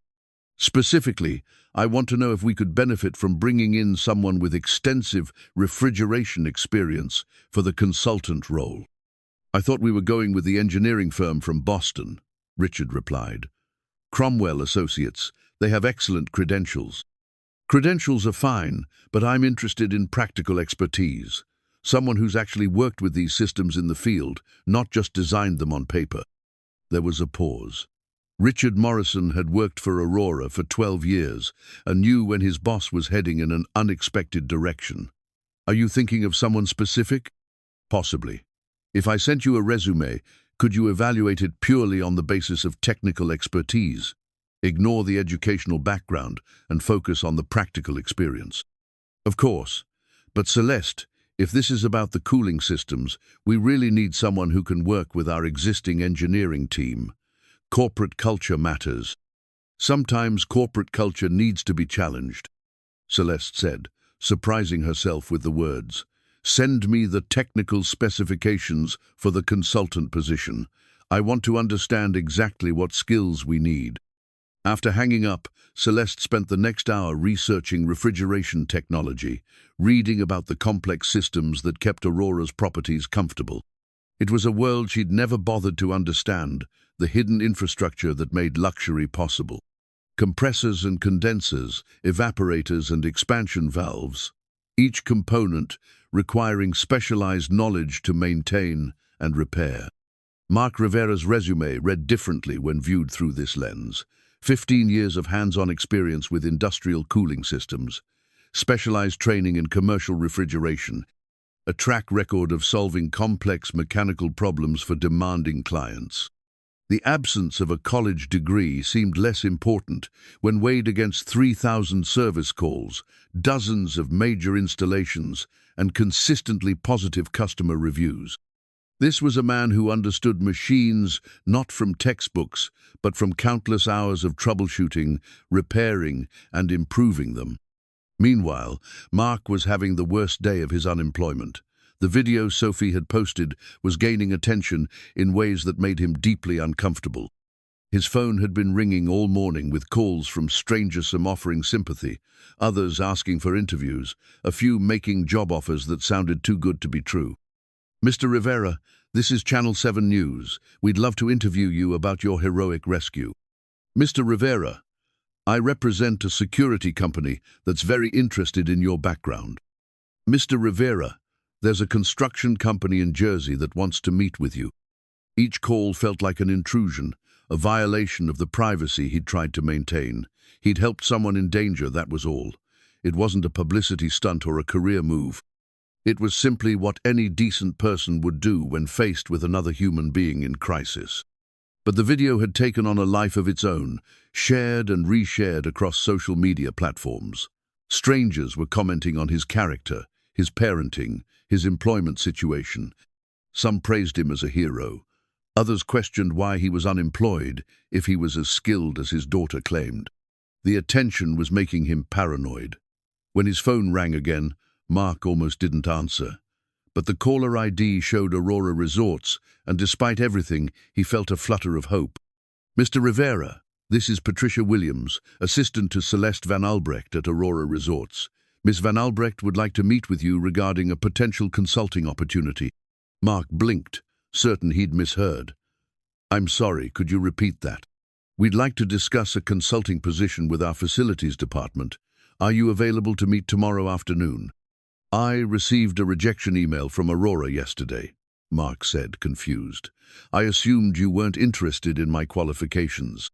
Specifically, I want to know if we could benefit from bringing in someone with extensive refrigeration experience for the consultant role." "I thought we were going with the engineering firm from Boston," Richard replied. "Cromwell Associates. They have excellent credentials." "Credentials are fine, but I'm interested in practical expertise. Someone who's actually worked with these systems in the field, not just designed them on paper." There was a pause. Richard Morrison had worked for Aurora for 12 years and knew when his boss was heading in an unexpected direction. "Are you thinking of someone specific?" "Possibly. If I sent you a resume, could you evaluate it purely on the basis of technical expertise? Ignore the educational background and focus on the practical experience." "Of course. But Celeste, if this is about the cooling systems, we really need someone who can work with our existing engineering team. Corporate culture matters." "Sometimes corporate culture needs to be challenged," Celeste said, surprising herself with the words. "Send me the technical specifications for the consultant position. I want to understand exactly what skills we need." After hanging up, Celeste spent the next hour researching refrigeration technology, reading about the complex systems that kept Aurora's properties comfortable. It was a world she'd never bothered to understand, the hidden infrastructure that made luxury possible. Compressors and condensers, evaporators and expansion valves, each component requiring specialized knowledge to maintain and repair. Marc Rivera's resume read differently when viewed through this lens. 15 years of hands-on experience with industrial cooling systems, specialized training in commercial refrigeration, a track record of solving complex mechanical problems for demanding clients. The absence of a college degree seemed less important when weighed against 3,000 service calls, dozens of major installations, and consistently positive customer reviews. This was a man who understood machines not from textbooks, but from countless hours of troubleshooting, repairing, and improving them. Meanwhile, Marc was having the worst day of his unemployment. The video Sophie had posted was gaining attention in ways that made him deeply uncomfortable. His phone had been ringing all morning with calls from strangers, some offering sympathy, others asking for interviews, a few making job offers that sounded too good to be true. "Mr. Rivera, this is Channel 7 News. We'd love to interview you about your heroic rescue." "Mr. Rivera, I represent a security company that's very interested in your background." "Mr. Rivera, there's a construction company in Jersey that wants to meet with you." Each call felt like an intrusion, a violation of the privacy he'd tried to maintain. He'd helped someone in danger, that was all. It wasn't a publicity stunt or a career move. It was simply what any decent person would do when faced with another human being in crisis. But the video had taken on a life of its own, shared and reshared across social media platforms. Strangers were commenting on his character, his parenting, his employment situation. Some praised him as a hero. Others questioned why he was unemployed if he was as skilled as his daughter claimed. The attention was making him paranoid. When his phone rang again, Marc almost didn't answer. But the caller ID showed Aurora Resorts, and despite everything, he felt a flutter of hope. "Mr. Rivera, this is Patricia Williams, assistant to Celeste Van Albrecht at Aurora Resorts. Miss Van Albrecht would like to meet with you regarding a potential consulting opportunity." Marc blinked, certain he'd misheard. "I'm sorry, could you repeat that?" "We'd like to discuss a consulting position with our facilities department. Are you available to meet tomorrow afternoon?" "I received a rejection email from Aurora yesterday," Marc said, confused. "I assumed you weren't interested in my qualifications."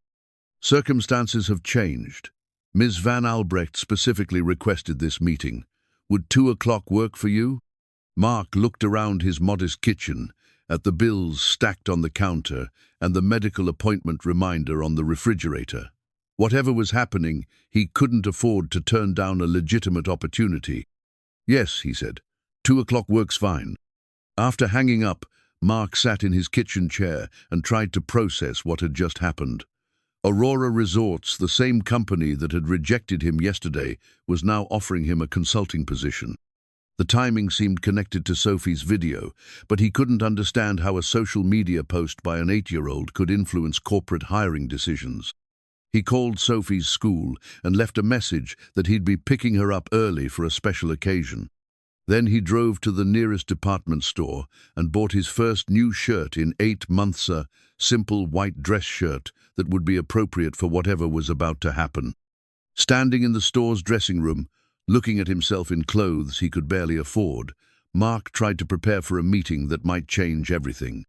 "Circumstances have changed. Ms. Van Albrecht specifically requested this meeting. Would 2 o'clock work for you?" Marc looked around his modest kitchen at the bills stacked on the counter and the medical appointment reminder on the refrigerator. Whatever was happening, he couldn't afford to turn down a legitimate opportunity. "Yes," he said. 2 o'clock works fine." After hanging up, Marc sat in his kitchen chair and tried to process what had just happened. Aurora Resorts, the same company that had rejected him yesterday, was now offering him a consulting position. The timing seemed connected to Sophie's video, but he couldn't understand how a social media post by an 8-year-old could influence corporate hiring decisions. He called Sophie's school and left a message that he'd be picking her up early for a special occasion. Then he drove to the nearest department store and bought his first new shirt in 8 months, a simple white dress shirt that would be appropriate for whatever was about to happen. Standing in the store's dressing room, looking at himself in clothes he could barely afford, Marc tried to prepare for a meeting that might change everything.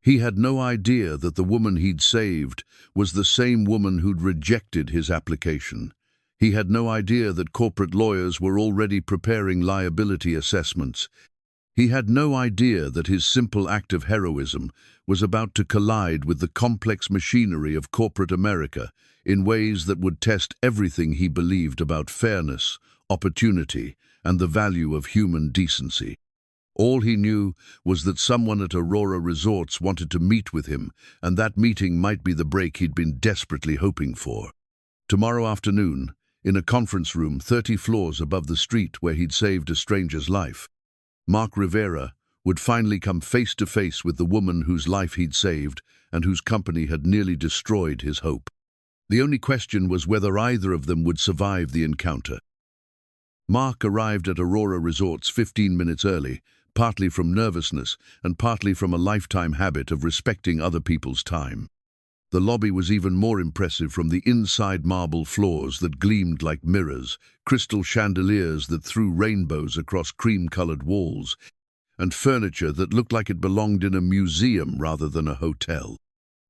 He had no idea that the woman he'd saved was the same woman who'd rejected his application. He had no idea that corporate lawyers were already preparing liability assessments. He had no idea that his simple act of heroism was about to collide with the complex machinery of corporate America in ways that would test everything he believed about fairness, opportunity, and the value of human decency. All he knew was that someone at Aurora Resorts wanted to meet with him, and that meeting might be the break he'd been desperately hoping for. Tomorrow afternoon, in a conference room 30 floors above the street where he'd saved a stranger's life, Marc Rivera would finally come face to face with the woman whose life he'd saved and whose company had nearly destroyed his hope. The only question was whether either of them would survive the encounter. Marc arrived at Aurora Resorts 15 minutes early, partly from nervousness and partly from a lifetime habit of respecting other people's time. The lobby was even more impressive from the inside marble floors that gleamed like mirrors, crystal chandeliers that threw rainbows across cream-colored walls, and furniture that looked like it belonged in a museum rather than a hotel.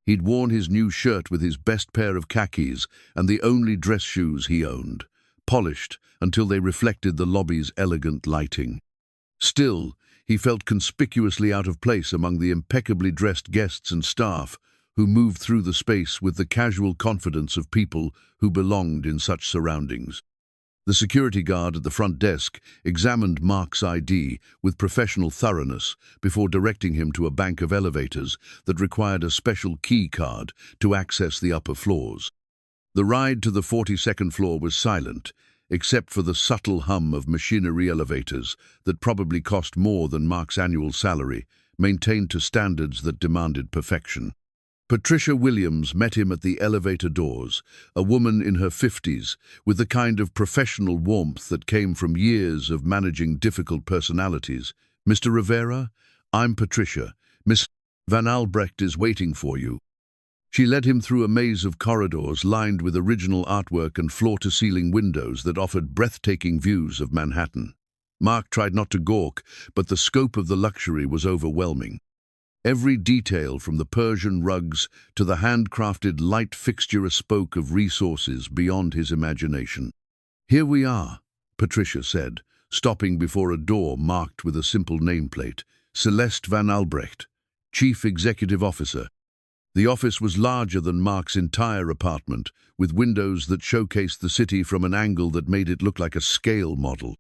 He'd worn his new shirt with his best pair of khakis and the only dress shoes he owned, polished until they reflected the lobby's elegant lighting. Still, he felt conspicuously out of place among the impeccably dressed guests and staff who moved through the space with the casual confidence of people who belonged in such surroundings. The security guard at the front desk examined Marc's ID with professional thoroughness before directing him to a bank of elevators that required a special key card to access the upper floors. The ride to the 42nd floor was silent, except for the subtle hum of machinery elevators that probably cost more than Marc's annual salary, maintained to standards that demanded perfection. Patricia Williams met him at the elevator doors, a woman in her 50s, with the kind of professional warmth that came from years of managing difficult personalities. "Mr. Rivera, I'm Patricia. Miss Van Albrecht is waiting for you." She led him through a maze of corridors lined with original artwork and floor-to-ceiling windows that offered breathtaking views of Manhattan. Marc tried not to gawk, but the scope of the luxury was overwhelming. Every detail, from the Persian rugs to the handcrafted light fixture, spoke of resources beyond his imagination. "Here we are," Patricia said, stopping before a door marked with a simple nameplate, "Celeste Van Albrecht, Chief Executive Officer." The office was larger than Marc's entire apartment, with windows that showcased the city from an angle that made it look like a scale model.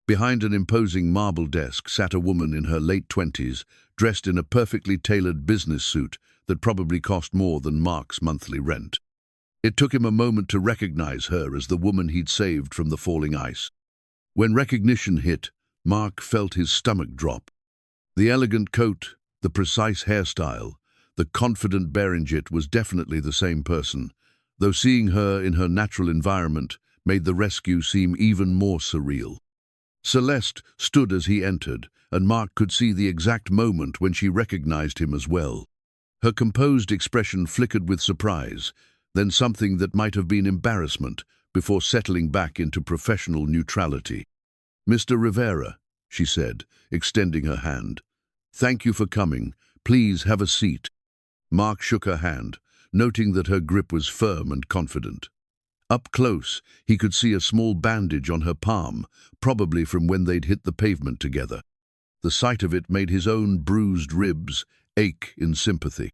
Behind an imposing marble desk sat a woman in her late 20s, dressed in a perfectly tailored business suit that probably cost more than Marc's monthly rent. It took him a moment to recognize her as the woman he'd saved from the falling ice. When recognition hit, Marc felt his stomach drop. The elegant coat, the precise hairstyle, the confident Berenjet was definitely the same person, though seeing her in her natural environment made the rescue seem even more surreal. Celeste stood as he entered, and Marc could see the exact moment when she recognized him as well. Her composed expression flickered with surprise, then something that might have been embarrassment, before settling back into professional neutrality. "Mr. Rivera," she said, extending her hand. "Thank you for coming. Please have a seat." Marc shook her hand, noting that her grip was firm and confident. Up close, he could see a small bandage on her palm, probably from when they'd hit the pavement together. The sight of it made his own bruised ribs ache in sympathy.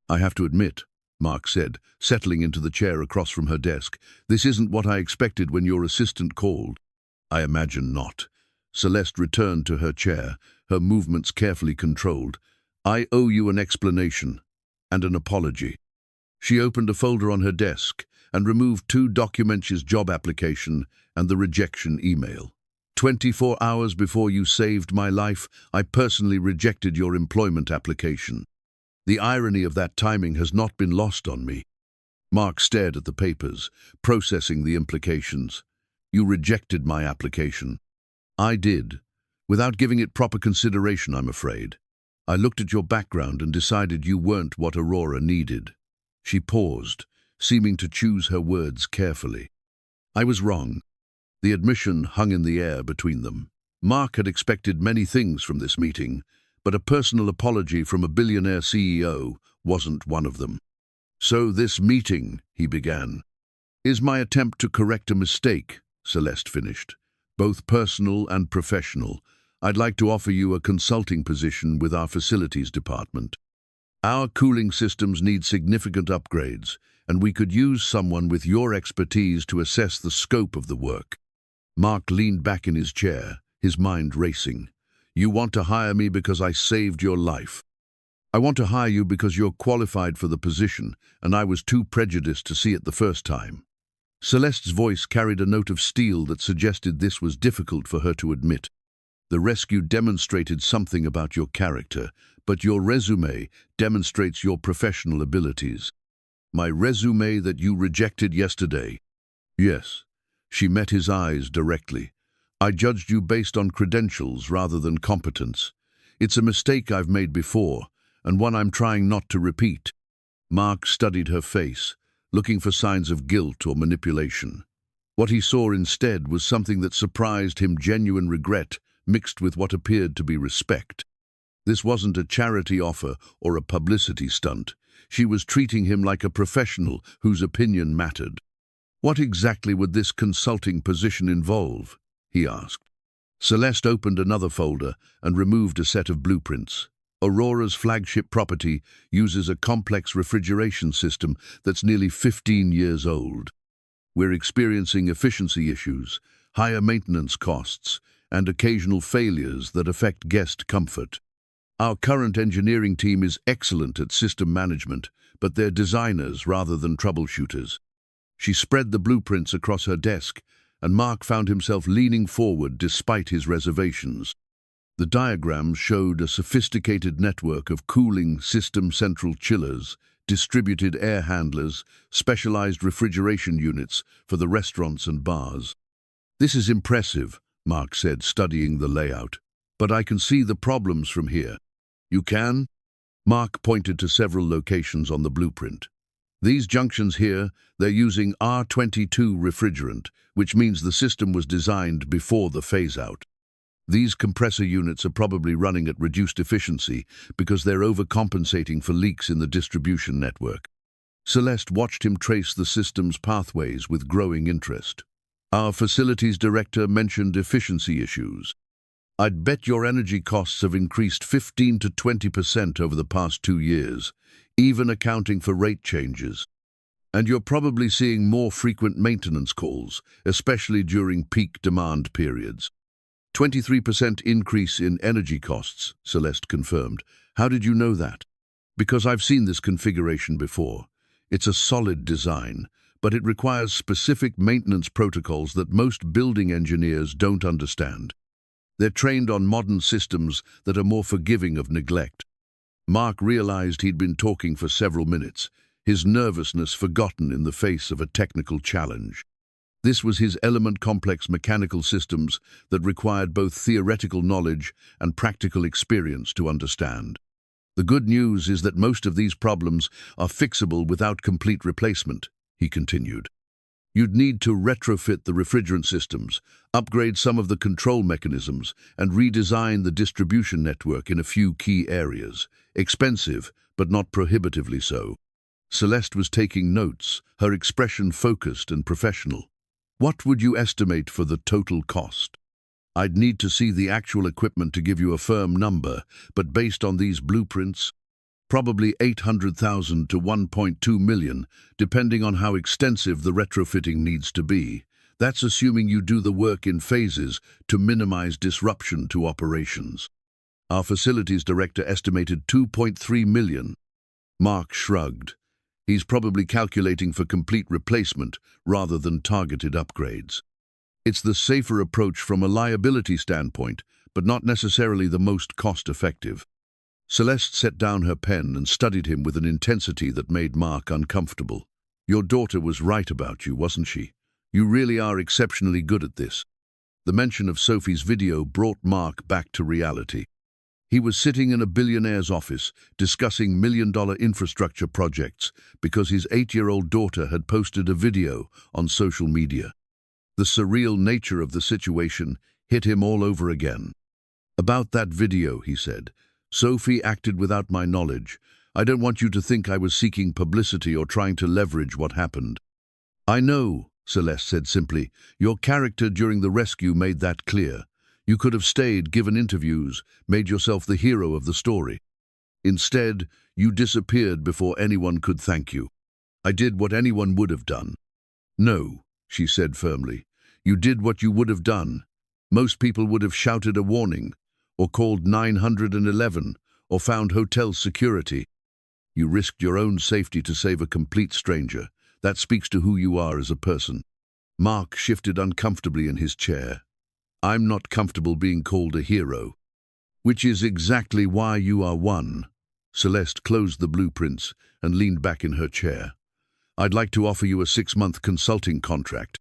"I have to admit," Marc said, settling into the chair across from her desk, "this isn't what I expected when your assistant called." "I imagine not." Celeste returned to her chair, her movements carefully controlled. "I owe you an explanation and an apology." She opened a folder on her desk and removed 2 documents: his job application and the rejection email. 24 hours before you saved my life, I personally rejected your employment application. The irony of that timing has not been lost on me." Marc stared at the papers, processing the implications. "You rejected my application." "I did, without giving it proper consideration, I'm afraid. I looked at your background and decided you weren't what Aurora needed." She paused, seeming to choose her words carefully. "I was wrong." The admission hung in the air between them. Marc had expected many things from this meeting, but a personal apology from a billionaire CEO wasn't one of them. "So this meeting," he began, "is my attempt to correct a mistake," Celeste finished, "both personal and professional. I'd like to offer you a consulting position with our facilities department. Our cooling systems need significant upgrades, and we could use someone with your expertise to assess the scope of the work." Marc leaned back in his chair, his mind racing. "You want to hire me because I saved your life." "I want to hire you because you're qualified for the position, and I was too prejudiced to see it the first time." Celeste's voice carried a note of steel that suggested this was difficult for her to admit. "The rescue demonstrated something about your character, but your résumé demonstrates your professional abilities." "My résumé that you rejected yesterday?" "Yes." She met his eyes directly. "I judged you based on credentials rather than competence. It's a mistake I've made before, and one I'm trying not to repeat." Marc studied her face, looking for signs of guilt or manipulation. What he saw instead was something that surprised him: genuine regret mixed with what appeared to be respect. This wasn't a charity offer or a publicity stunt. She was treating him like a professional whose opinion mattered. "What exactly would this consulting position involve?" he asked. Celeste opened another folder and removed a set of blueprints. Aurora's flagship property uses a complex refrigeration system that's nearly 15 years old. "We're experiencing efficiency issues, higher maintenance costs, and occasional failures that affect guest comfort. Our current engineering team is excellent at system management, but they're designers rather than troubleshooters." She spread the blueprints across her desk, and Marc found himself leaning forward despite his reservations. The diagrams showed a sophisticated network of cooling system central chillers, distributed air handlers, specialized refrigeration units for the restaurants and bars. "This is impressive," Marc said, studying the layout. "But I can see the problems from here." "You can?" Marc pointed to several locations on the blueprint. "These junctions here, they're using R22 refrigerant, which means the system was designed before the phase-out. These compressor units are probably running at reduced efficiency because they're overcompensating for leaks in the distribution network." Celeste watched him trace the system's pathways with growing interest. "Our facilities director mentioned efficiency issues. I'd bet your energy costs have increased 15 to 20% over the past 2 years, even accounting for rate changes. And you're probably seeing more frequent maintenance calls, especially during peak demand periods." 23% increase in energy costs, Celeste confirmed. "How did you know that?" "Because I've seen this configuration before. It's a solid design, but it requires specific maintenance protocols that most building engineers don't understand. They're trained on modern systems that are more forgiving of neglect." Marc realized he'd been talking for several minutes, his nervousness forgotten in the face of a technical challenge. This was his element-complex mechanical systems that required both theoretical knowledge and practical experience to understand. "The good news is that most of these problems are fixable without complete replacement," he continued. "You'd need to retrofit the refrigerant systems, upgrade some of the control mechanisms, and redesign the distribution network in a few key areas. Expensive, but not prohibitively so." Celeste was taking notes, her expression focused and professional. "What would you estimate for the total cost?" "I'd need to see the actual equipment to give you a firm number, but based on these blueprints..." probably 800,000 to 1.2 million, depending on how extensive the retrofitting needs to be. That's assuming you do the work in phases to minimize disruption to operations. Our facilities director estimated 2.3 million. Marc shrugged. He's probably calculating for complete replacement rather than targeted upgrades. It's the safer approach from a liability standpoint, but not necessarily the most cost-effective. Celeste set down her pen and studied him with an intensity that made Marc uncomfortable. Your daughter was right about you, wasn't she? You really are exceptionally good at this. The mention of Sophie's video brought Marc back to reality. He was sitting in a billionaire's office discussing million-dollar infrastructure projects because his 8-year-old daughter had posted a video on social media. The surreal nature of the situation hit him all over again. About that video, he said, Sophie acted without my knowledge. I don't want you to think I was seeking publicity or trying to leverage what happened. I know, Celeste said simply. Your character during the rescue made that clear. You could have stayed, given interviews, made yourself the hero of the story. Instead, you disappeared before anyone could thank you. I did what anyone would have done. No, she said firmly. You did what you would have done. Most people would have shouted a warning, or called 911, or found hotel security. You risked your own safety to save a complete stranger. That speaks to who you are as a person. Marc shifted uncomfortably in his chair. I'm not comfortable being called a hero. Which is exactly why you are one. Celeste closed the blueprints and leaned back in her chair. I'd like to offer you a 6-month consulting contract.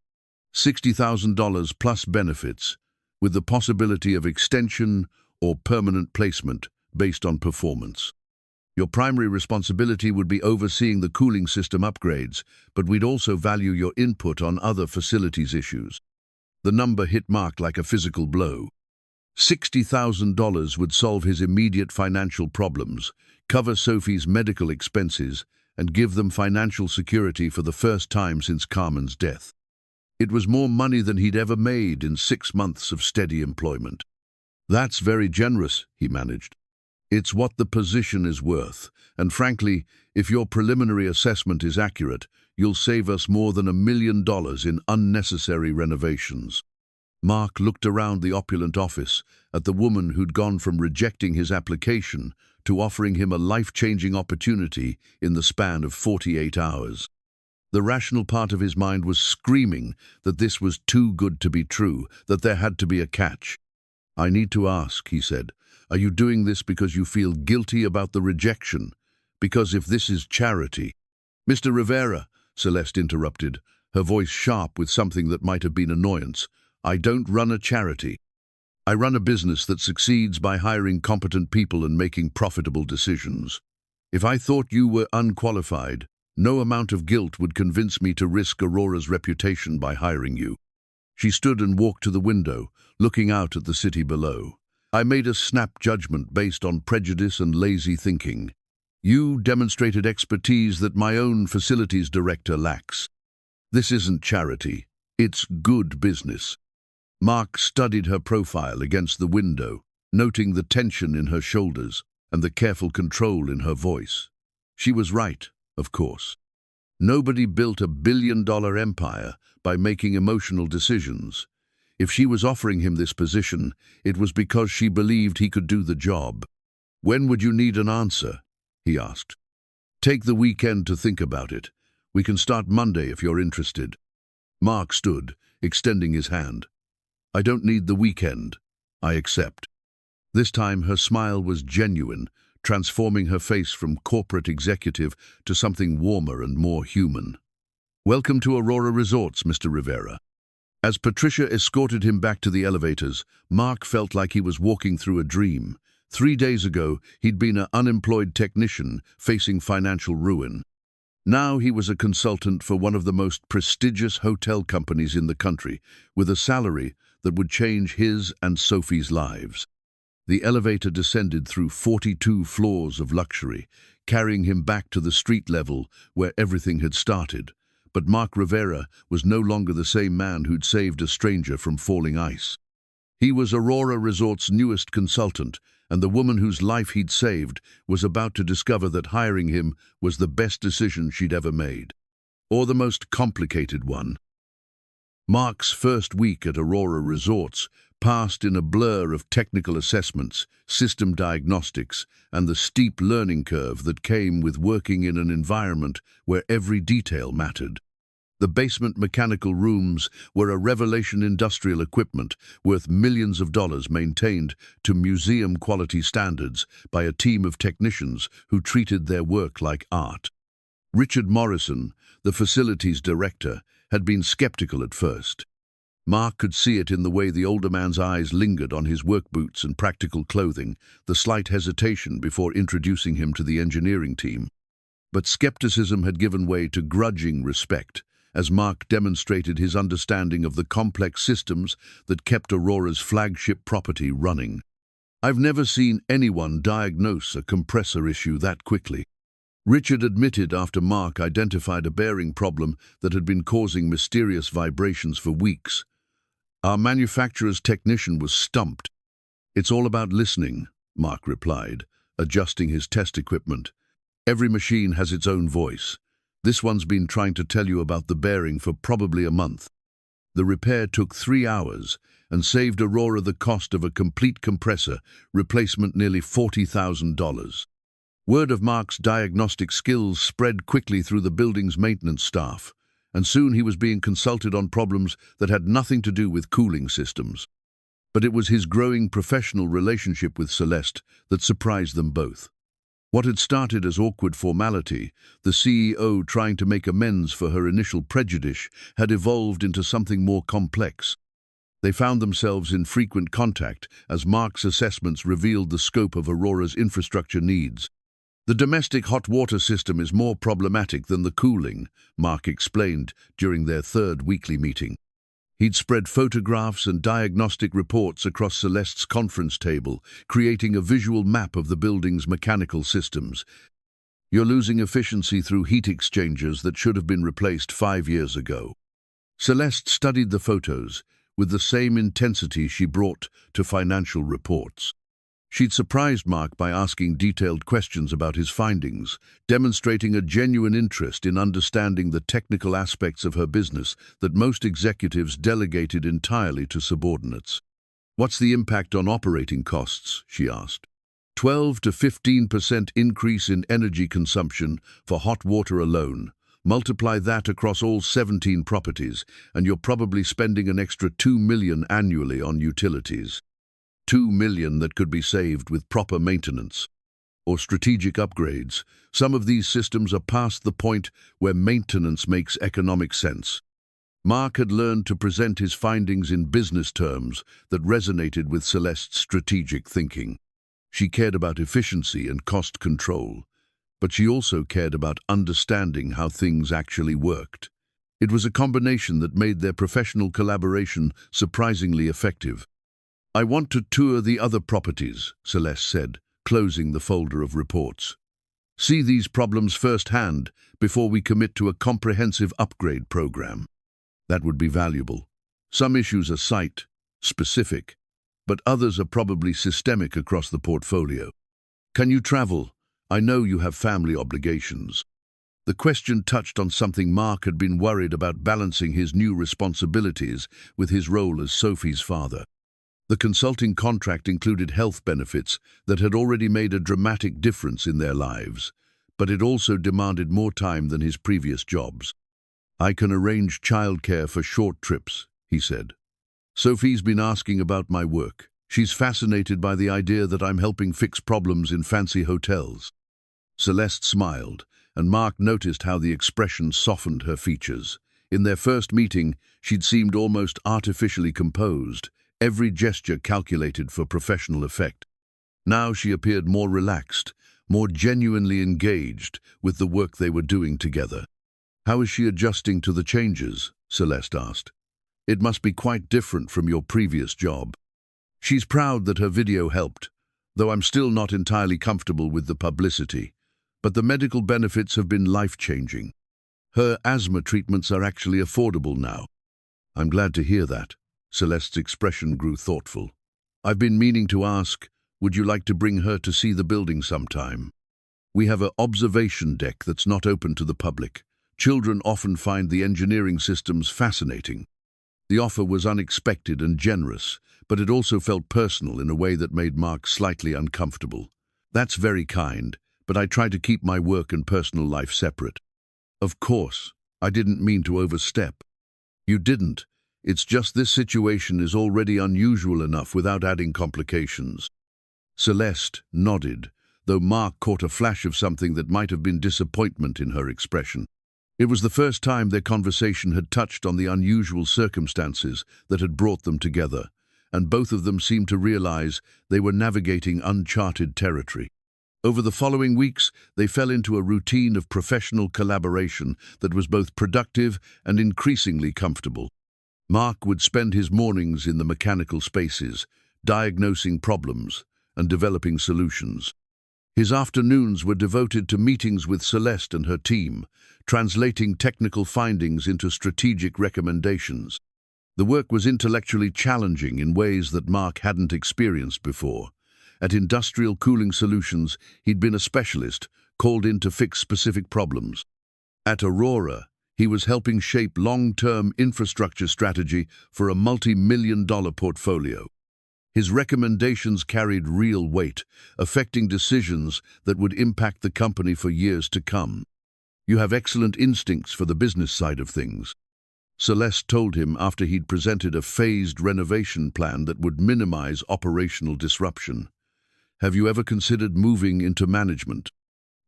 $60,000 plus benefits, with the possibility of extension or permanent placement based on performance. Your primary responsibility would be overseeing the cooling system upgrades, but we'd also value your input on other facilities issues. The number hit Marc like a physical blow. $60,000 would solve his immediate financial problems, cover Sophie's medical expenses, and give them financial security for the first time since Carmen's death. It was more money than he'd ever made in 6 months of steady employment. That's very generous, he managed. It's what the position is worth, and frankly, if your preliminary assessment is accurate, you'll save us more than $1 million in unnecessary renovations. Marc looked around the opulent office at the woman who'd gone from rejecting his application to offering him a life-changing opportunity in the span of 48 hours. The rational part of his mind was screaming that this was too good to be true, that there had to be a catch. I need to ask, he said, are you doing this because you feel guilty about the rejection? Because if this is charity... Mr. Rivera, Celeste interrupted, her voice sharp with something that might have been annoyance. I don't run a charity. I run a business that succeeds by hiring competent people and making profitable decisions. If I thought you were unqualified, no amount of guilt would convince me to risk Aurora's reputation by hiring you. She stood and walked to the window, looking out at the city below. I made a snap judgment based on prejudice and lazy thinking. You demonstrated expertise that my own facilities director lacks. This isn't charity, it's good business. Marc studied her profile against the window, noting the tension in her shoulders and the careful control in her voice. She was right, of course. Nobody built a billion-dollar empire by making emotional decisions. If she was offering him this position, it was because she believed he could do the job. When would you need an answer? He asked. Take the weekend to think about it. We can start Monday if you're interested. Marc stood, extending his hand. I don't need the weekend. I accept. This time her smile was genuine, transforming her face from corporate executive to something warmer and more human. Welcome to Aurora Resorts, Mr. Rivera. As Patricia escorted him back to the elevators, Marc felt like he was walking through a dream. 3 days ago, he'd been an unemployed technician facing financial ruin. Now he was a consultant for one of the most prestigious hotel companies in the country, with a salary that would change his and Sophie's lives. The elevator descended through 42 floors of luxury, carrying him back to the street level where everything had started. But Marc Rivera was no longer the same man who'd saved a stranger from falling ice. He was Aurora Resorts' newest consultant, and the woman whose life he'd saved was about to discover that hiring him was the best decision she'd ever made. Or the most complicated one. Marc's first week at Aurora Resorts passed in a blur of technical assessments, system diagnostics, and the steep learning curve that came with working in an environment where every detail mattered. The basement mechanical rooms were a revelation industrial equipment worth millions of dollars maintained to museum-quality standards by a team of technicians who treated their work like art. Richard Morrison, the facilities director, had been skeptical at first. Marc could see it in the way the older man's eyes lingered on his work boots and practical clothing, the slight hesitation before introducing him to the engineering team. But skepticism had given way to grudging respect, as Marc demonstrated his understanding of the complex systems that kept Aurora's flagship property running. "I've never seen anyone diagnose a compressor issue that quickly," Richard admitted after Marc identified a bearing problem that had been causing mysterious vibrations for weeks. "Our manufacturer's technician was stumped." "It's all about listening," Marc replied, adjusting his test equipment. "Every machine has its own voice. This one's been trying to tell you about the bearing for probably a month." The repair took 3 hours and saved Aurora the cost of a complete compressor replacement, nearly $40,000. Word of Marc's diagnostic skills spread quickly through the building's maintenance staff, and soon he was being consulted on problems that had nothing to do with cooling systems. But it was his growing professional relationship with Celeste that surprised them both. What had started as awkward formality, the CEO trying to make amends for her initial prejudice, had evolved into something more complex. They found themselves in frequent contact as Marc's assessments revealed the scope of Aurora's infrastructure needs. "The domestic hot water system is more problematic than the cooling," Marc explained during their third weekly meeting. He'd spread photographs and diagnostic reports across Celeste's conference table, creating a visual map of the building's mechanical systems. "You're losing efficiency through heat exchangers that should have been replaced 5 years ago." Celeste studied the photos with the same intensity she brought to financial reports. She'd surprised Marc by asking detailed questions about his findings, demonstrating a genuine interest in understanding the technical aspects of her business that most executives delegated entirely to subordinates. "What's the impact on operating costs?" she asked. 12 to 15% increase in energy consumption for hot water alone. Multiply that across all 17 properties, and you're probably spending an extra $2 million annually on utilities. $2 million that could be saved with proper maintenance or strategic upgrades. Some of these systems are past the point where maintenance makes economic sense. Marc had learned to present his findings in business terms that resonated with Celeste's strategic thinking. She cared about efficiency and cost control, but she also cared about understanding how things actually worked. It was a combination that made their professional collaboration surprisingly effective. "I want to tour the other properties," Celeste said, closing the folder of reports. "See these problems firsthand before we commit to a comprehensive upgrade program." That would be valuable. Some issues are site-specific, but others are probably systemic across the portfolio. "Can you travel? I know you have family obligations." The question touched on something Marc had been worried about, balancing his new responsibilities with his role as Sophie's father. The consulting contract included health benefits that had already made a dramatic difference in their lives, but it also demanded more time than his previous jobs. "I can arrange childcare for short trips," he said. "Sophie's been asking about my work. She's fascinated by the idea that I'm helping fix problems in fancy hotels." Celeste smiled, and Marc noticed how the expression softened her features. In their first meeting, she'd seemed almost artificially composed, every gesture calculated for professional effect. Now she appeared more relaxed, more genuinely engaged with the work they were doing together. "How is she adjusting to the changes?" Celeste asked. "It must be quite different from your previous job." "She's proud that her video helped, though I'm still not entirely comfortable with the publicity. But the medical benefits have been life-changing. Her asthma treatments are actually affordable now." "I'm glad to hear that." Celeste's expression grew thoughtful. "I've been meaning to ask, Would you like to bring her to see the building sometime? We have an observation deck that's not open to the public. Children often find the engineering systems fascinating. The offer was unexpected and generous, but it also felt personal in a way that made Marc slightly uncomfortable. That's very kind, but I try to keep my work and personal life separate. Of course, I didn't mean to overstep. You didn't. It's just this situation is already unusual enough without adding complications. Celeste nodded, though Marc caught a flash of something that might have been disappointment in her expression. It was the first time their conversation had touched on the unusual circumstances that had brought them together, and both of them seemed to realize they were navigating uncharted territory. Over the following weeks, they fell into a routine of professional collaboration that was both productive and increasingly comfortable. Marc would spend his mornings in the mechanical spaces, diagnosing problems and developing solutions. His afternoons were devoted to meetings with Celeste and her team, translating technical findings into strategic recommendations. The work was intellectually challenging in ways that Marc hadn't experienced before. At Industrial Cooling Solutions, he'd been a specialist, called in to fix specific problems. At Aurora, he was helping shape long-term infrastructure strategy for a multi-million-dollar portfolio. His recommendations carried real weight, affecting decisions that would impact the company for years to come. You have excellent instincts for the business side of things, Celeste told him after he'd presented a phased renovation plan that would minimize operational disruption. Have you ever considered moving into management?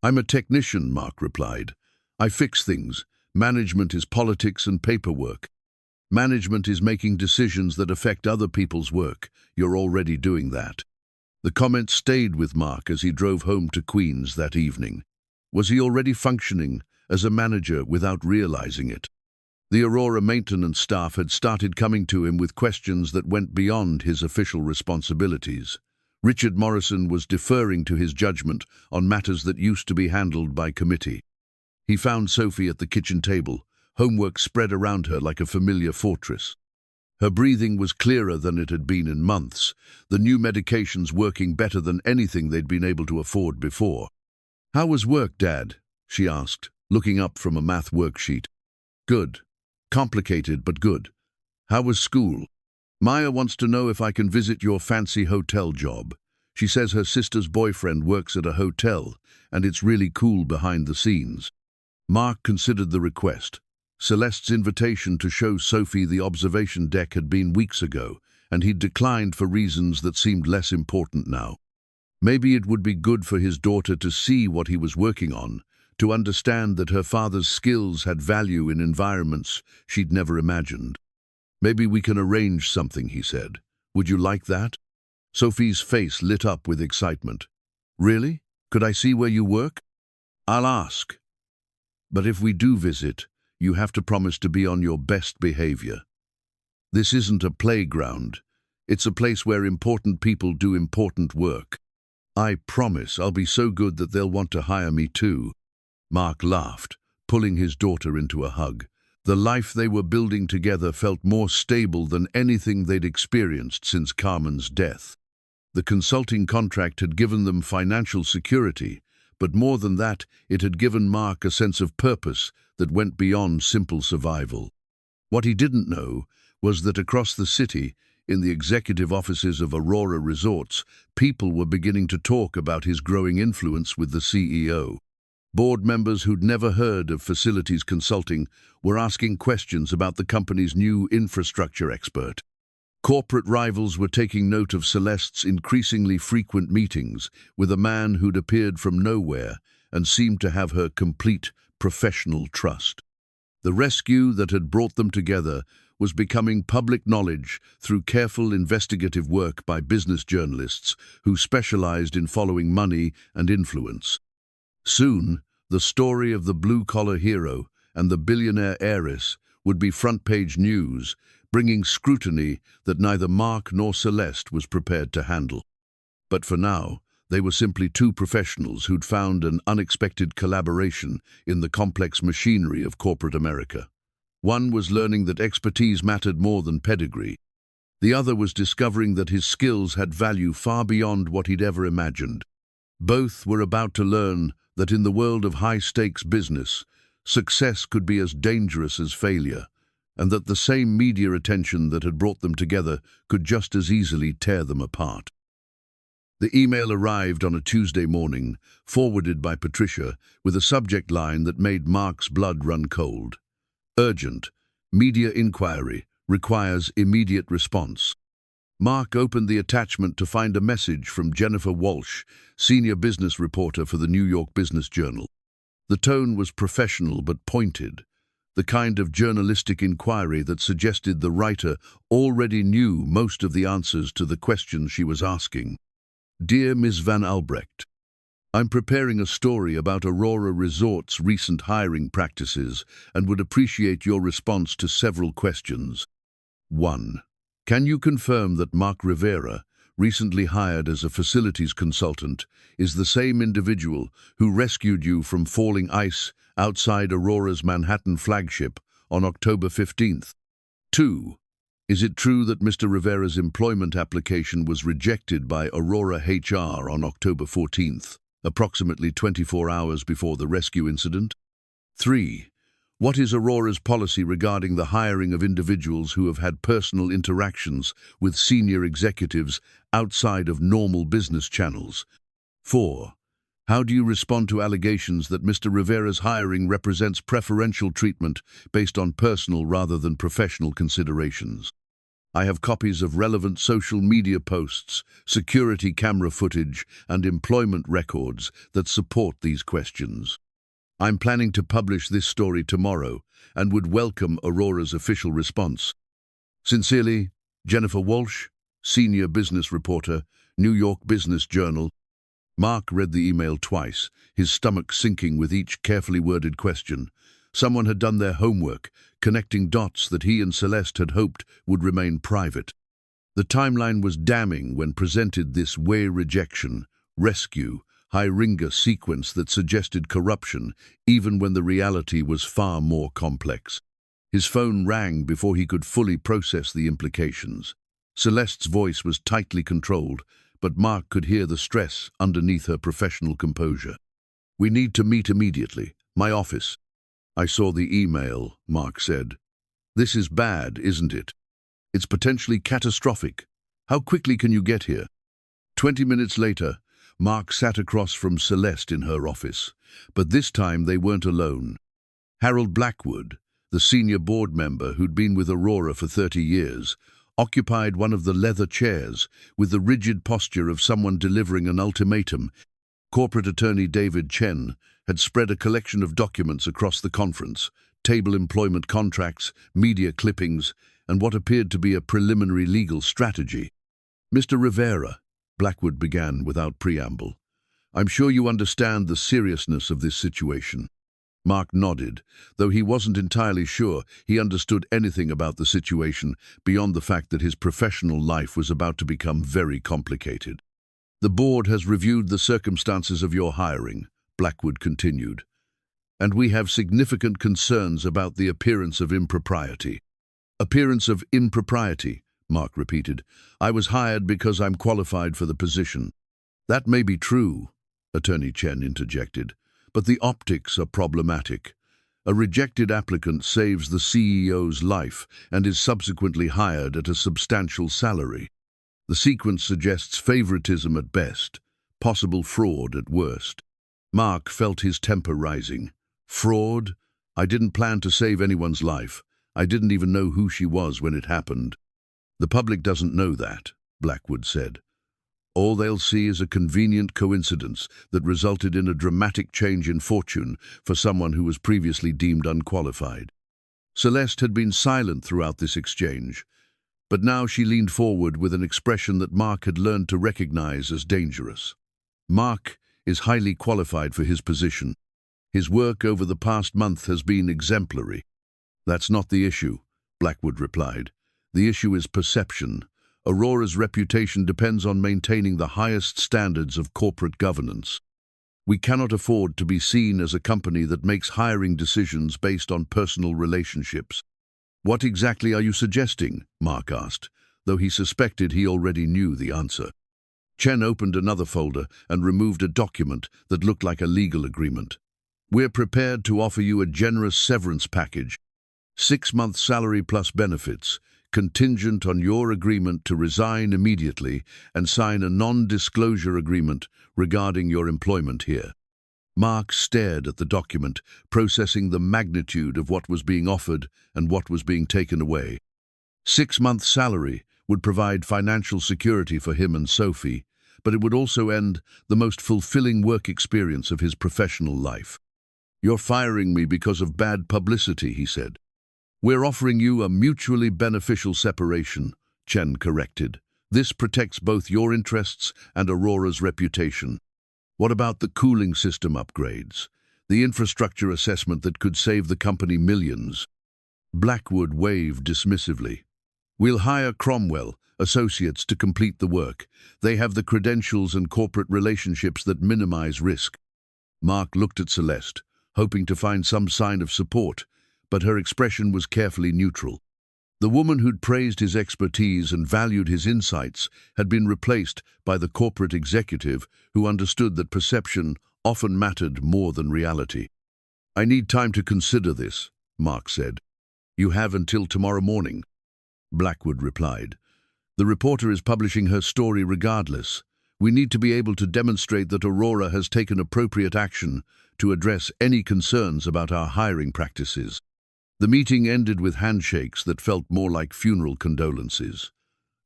I'm a technician, Marc replied. I fix things. Management is politics and paperwork. Management is making decisions that affect other people's work. You're already doing that. The comment stayed with Marc as he drove home to Queens that evening. Was he already functioning as a manager without realizing it? The Aurora maintenance staff had started coming to him with questions that went beyond his official responsibilities. Richard Morrison was deferring to his judgment on matters that used to be handled by committee. He found Sophie at the kitchen table, homework spread around her like a familiar fortress. Her breathing was clearer than it had been in months, the new medications working better than anything they'd been able to afford before. How was work, Dad? She asked, looking up from a math worksheet. Good. Complicated, but good. How was school? Maya wants to know if I can visit your fancy hotel job. She says her sister's boyfriend works at a hotel, and it's really cool behind the scenes. Marc considered the request. Celeste's invitation to show Sophie the observation deck had been weeks ago, and he'd declined for reasons that seemed less important now. Maybe it would be good for his daughter to see what he was working on, to understand that her father's skills had value in environments she'd never imagined. Maybe we can arrange something, he said. Would you like that? Sophie's face lit up with excitement. Really? Could I see where you work? I'll ask. But if we do visit, you have to promise to be on your best behavior. This isn't a playground. It's a place where important people do important work. I promise I'll be so good that they'll want to hire me too. Marc laughed, pulling his daughter into a hug. The life they were building together felt more stable than anything they'd experienced since Carmen's death. The consulting contract had given them financial security, but more than that, it had given Marc a sense of purpose that went beyond simple survival. What he didn't know was that across the city, in the executive offices of Aurora Resorts, people were beginning to talk about his growing influence with the CEO. Board members who'd never heard of facilities consulting were asking questions about the company's new infrastructure expert. Corporate rivals were taking note of Celeste's increasingly frequent meetings with a man who'd appeared from nowhere and seemed to have her complete professional trust. The rescue that had brought them together was becoming public knowledge through careful investigative work by business journalists who specialized in following money and influence. Soon, the story of the blue-collar hero and the billionaire heiress would be front-page news, bringing scrutiny that neither Marc nor Celeste was prepared to handle. But for now, they were simply two professionals who'd found an unexpected collaboration in the complex machinery of corporate America. One was learning that expertise mattered more than pedigree. The other was discovering that his skills had value far beyond what he'd ever imagined. Both were about to learn that in the world of high-stakes business, success could be as dangerous as failure, and that the same media attention that had brought them together could just as easily tear them apart. The email arrived on a Tuesday morning, forwarded by Patricia, with a subject line that made Marc's blood run cold. Urgent. Media inquiry. Requires immediate response. Marc opened the attachment to find a message from Jennifer Walsh, senior business reporter for the New York Business Journal. The tone was professional but pointed, the kind of journalistic inquiry that suggested the writer already knew most of the answers to the questions she was asking. Dear Ms. Van Albrecht, I'm preparing a story about Aurora Resorts' recent hiring practices and would appreciate your response to several questions. 1. Can you confirm that Marc Rivera, recently hired as a facilities consultant, is the same individual who rescued you from falling ice outside Aurora's Manhattan flagship on October 15th? 2. Is it true that Mr. Rivera's employment application was rejected by Aurora HR on October 14th, approximately 24 hours before the rescue incident? 3. What is Aurora's policy regarding the hiring of individuals who have had personal interactions with senior executives outside of normal business channels? 4. How do you respond to allegations that Mr. Rivera's hiring represents preferential treatment based on personal rather than professional considerations? I have copies of relevant social media posts, security camera footage, and employment records that support these questions. I'm planning to publish this story tomorrow and would welcome Aurora's official response. Sincerely, Jennifer Walsh, Senior Business Reporter, New York Business Journal. Marc read the email twice, his stomach sinking with each carefully worded question. Someone had done their homework, connecting dots that he and Celeste had hoped would remain private. The timeline was damning when presented this rejection, rescue, high-ringer sequence that suggested corruption, even when the reality was far more complex. His phone rang before he could fully process the implications. Celeste's voice was tightly controlled, but Marc could hear the stress underneath her professional composure. We need to meet immediately. My office. I saw the email, Marc said. This is bad, isn't it? It's potentially catastrophic. How quickly can you get here? 20 minutes later, Marc sat across from Celeste in her office, but this time they weren't alone. Harold Blackwood, the senior board member who'd been with Aurora for 30 years, occupied one of the leather chairs with the rigid posture of someone delivering an ultimatum. Corporate attorney David Chen had spread a collection of documents across the conference, table employment contracts, media clippings, and what appeared to be a preliminary legal strategy. Mr. Rivera, Blackwood began without preamble, I'm sure you understand the seriousness of this situation. Marc nodded, though he wasn't entirely sure he understood anything about the situation beyond the fact that his professional life was about to become very complicated. The board has reviewed the circumstances of your hiring, Blackwood continued, and we have significant concerns about the appearance of impropriety. Appearance of impropriety, Marc repeated. I was hired because I'm qualified for the position. That may be true, Attorney Chen interjected, but the optics are problematic. A rejected applicant saves the CEO's life and is subsequently hired at a substantial salary. The sequence suggests favoritism at best, possible fraud at worst. Marc felt his temper rising. Fraud? I didn't plan to save anyone's life. I didn't even know who she was when it happened. The public doesn't know that, Blackwood said. All they'll see is a convenient coincidence that resulted in a dramatic change in fortune for someone who was previously deemed unqualified. Celeste had been silent throughout this exchange, but now she leaned forward with an expression that Marc had learned to recognize as dangerous. Marc is highly qualified for his position. His work over the past month has been exemplary. That's not the issue, Blackwood replied. The issue is perception. Aurora's reputation depends on maintaining the highest standards of corporate governance. We cannot afford to be seen as a company that makes hiring decisions based on personal relationships. What exactly are you suggesting? Marc asked. though he suspected he already knew the answer. Chen opened another folder and removed a document that looked like a legal agreement. "We're prepared to offer you a generous severance package, 6-month salary plus benefits, contingent on your agreement to resign immediately and sign a non-disclosure agreement regarding your employment here." Marc stared at the document, processing the magnitude of what was being offered and what was being taken away. 6-month salary would provide financial security for him and Sophie, but it would also end the most fulfilling work experience of his professional life. "You're firing me because of bad publicity," he said. "We're offering you a mutually beneficial separation," Chen corrected. "This protects both your interests and Aurora's reputation." "What about the cooling system upgrades? The infrastructure assessment that could save the company millions?" Blackwood waved dismissively. "We'll hire Cromwell Associates to complete the work. They have the credentials and corporate relationships that minimize risk." Marc looked at Celeste, hoping to find some sign of support, but her expression was carefully neutral. The woman who'd praised his expertise and valued his insights had been replaced by the corporate executive who understood that perception often mattered more than reality. "I need time to consider this," Marc said. "You have until tomorrow morning," Blackwood replied. "The reporter is publishing her story regardless. We need to be able to demonstrate that Aurora has taken appropriate action to address any concerns about our hiring practices." The meeting ended with handshakes that felt more like funeral condolences.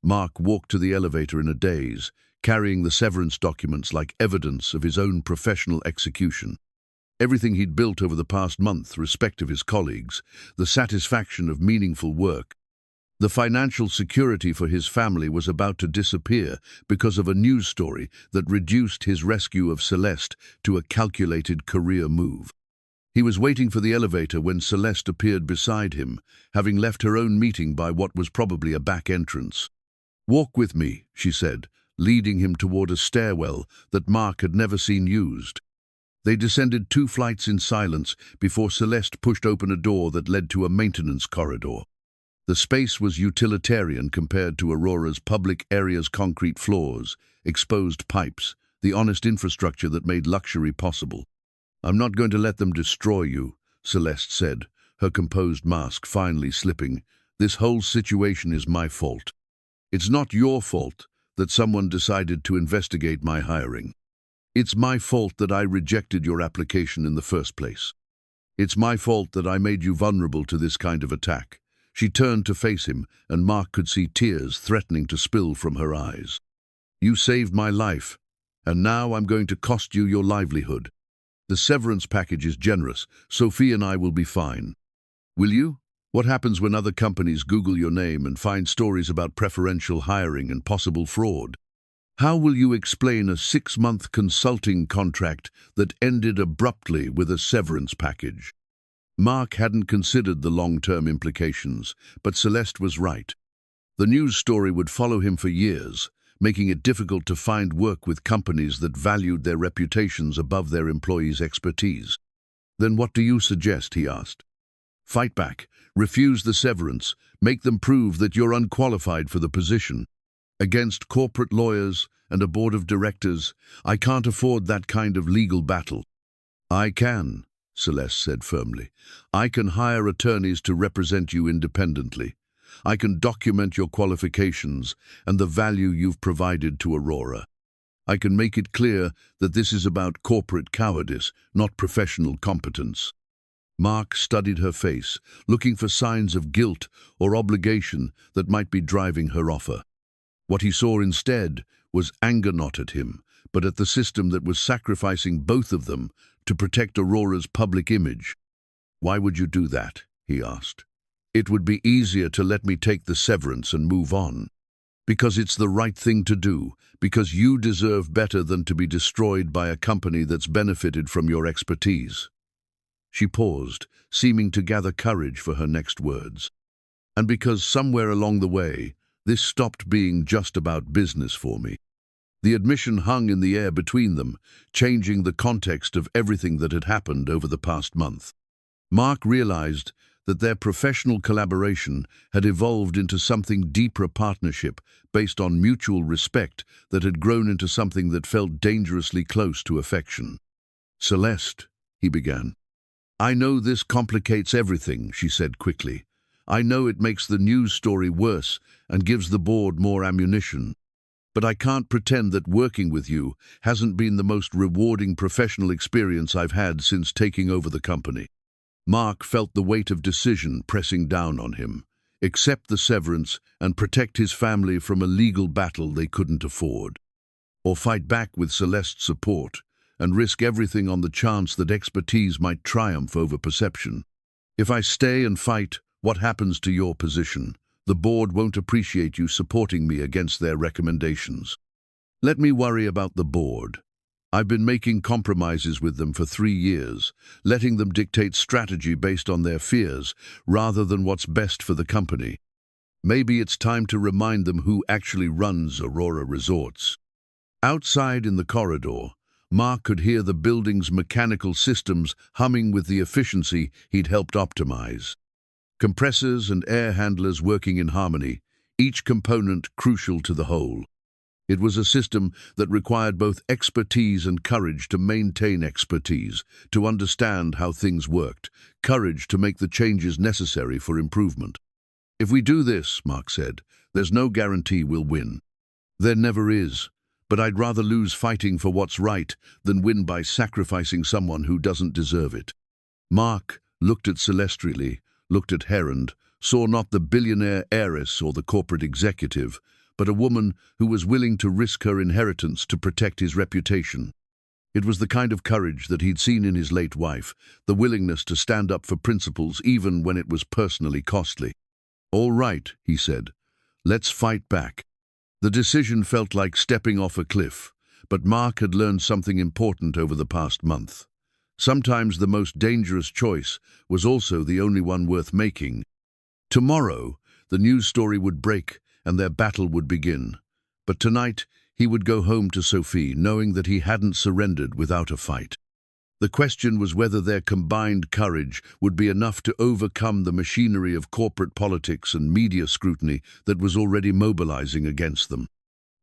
Marc walked to the elevator in a daze, carrying the severance documents like evidence of his own professional execution. Everything he'd built over the past month, respect of his colleagues, the satisfaction of meaningful work, the financial security for his family was about to disappear because of a news story that reduced his rescue of Celeste to a calculated career move. He was waiting for the elevator when Celeste appeared beside him, having left her own meeting by what was probably a back entrance. "Walk with me," she said, leading him toward a stairwell that Marc had never seen used. They descended 2 flights in silence before Celeste pushed open a door that led to a maintenance corridor. The space was utilitarian compared to Aurora's public area's concrete floors, exposed pipes, the honest infrastructure that made luxury possible. "I'm not going to let them destroy you," Celeste said, her composed mask finally slipping. "This whole situation is my fault. It's not your fault that someone decided to investigate my hiring. It's my fault that I rejected your application in the first place. It's my fault that I made you vulnerable to this kind of attack." She turned to face him, and Marc could see tears threatening to spill from her eyes. "You saved my life, and now I'm going to cost you your livelihood. The severance package is generous. Sophie and I will be fine. Will you? What happens when other companies Google your name and find stories about preferential hiring and possible fraud? How will you explain a 6-month consulting contract that ended abruptly with a severance package?" Marc hadn't considered the long-term implications, but Celeste was right. The news story would follow him for years, making it difficult to find work with companies that valued their reputations above their employees' expertise. "Then what do you suggest?" he asked. "Fight back, refuse the severance, make them prove that you're unqualified for the position. Against corporate lawyers and a board of directors, I can't afford that kind of legal battle." "I can," Celeste said firmly. "I can hire attorneys to represent you independently. I can document your qualifications and the value you've provided to Aurora. I can make it clear that this is about corporate cowardice, not professional competence." Marc studied her face, looking for signs of guilt or obligation that might be driving her offer. What he saw instead was anger, not at him, but at the system that was sacrificing both of them to protect Aurora's public image. "Why would you do that?" he asked. "It would be easier to let me take the severance and move on. Because it's the right thing to do, because you deserve better than to be destroyed by a company that's benefited from your expertise." She paused, seeming to gather courage for her next words. "And because somewhere along the way, this stopped being just about business for me." The admission hung in the air between them, changing the context of everything that had happened over the past month. Marc realized that their professional collaboration had evolved into something deeper, a partnership based on mutual respect that had grown into something that felt dangerously close to affection. "Celeste," he began. "I know this complicates everything," she said quickly. "I know it makes the news story worse and gives the board more ammunition. But I can't pretend that working with you hasn't been the most rewarding professional experience I've had since taking over the company." Marc felt the weight of decision pressing down on him. Accept the severance and protect his family from a legal battle they couldn't afford. Or fight back with Celeste's support and risk everything on the chance that expertise might triumph over perception. "If I stay and fight, what happens to your position? The board won't appreciate you supporting me against their recommendations." "Let me worry about the board. I've been making compromises with them for 3 years, letting them dictate strategy based on their fears rather than what's best for the company. Maybe it's time to remind them who actually runs Aurora Resorts." Outside in the corridor, Marc could hear the building's mechanical systems humming with the efficiency he'd helped optimize. Compressors and air handlers working in harmony, each component crucial to the whole. It was a system that required both expertise and courage to maintain expertise, to understand how things worked, courage to make the changes necessary for improvement. "If we do this," Marc said, "there's no guarantee we'll win." "There never is, but I'd rather lose fighting for what's right than win by sacrificing someone who doesn't deserve it." Marc looked at Celeste, looked at Herond, saw not the billionaire heiress or the corporate executive, but a woman who was willing to risk her inheritance to protect his reputation. It was the kind of courage that he'd seen in his late wife, the willingness to stand up for principles even when it was personally costly. "All right," he said, "let's fight back." The decision felt like stepping off a cliff, but Marc had learned something important over the past month. Sometimes the most dangerous choice was also the only one worth making. Tomorrow, the news story would break and their battle would begin. But tonight, he would go home to Sophie, knowing that he hadn't surrendered without a fight. The question was whether their combined courage would be enough to overcome the machinery of corporate politics and media scrutiny that was already mobilizing against them.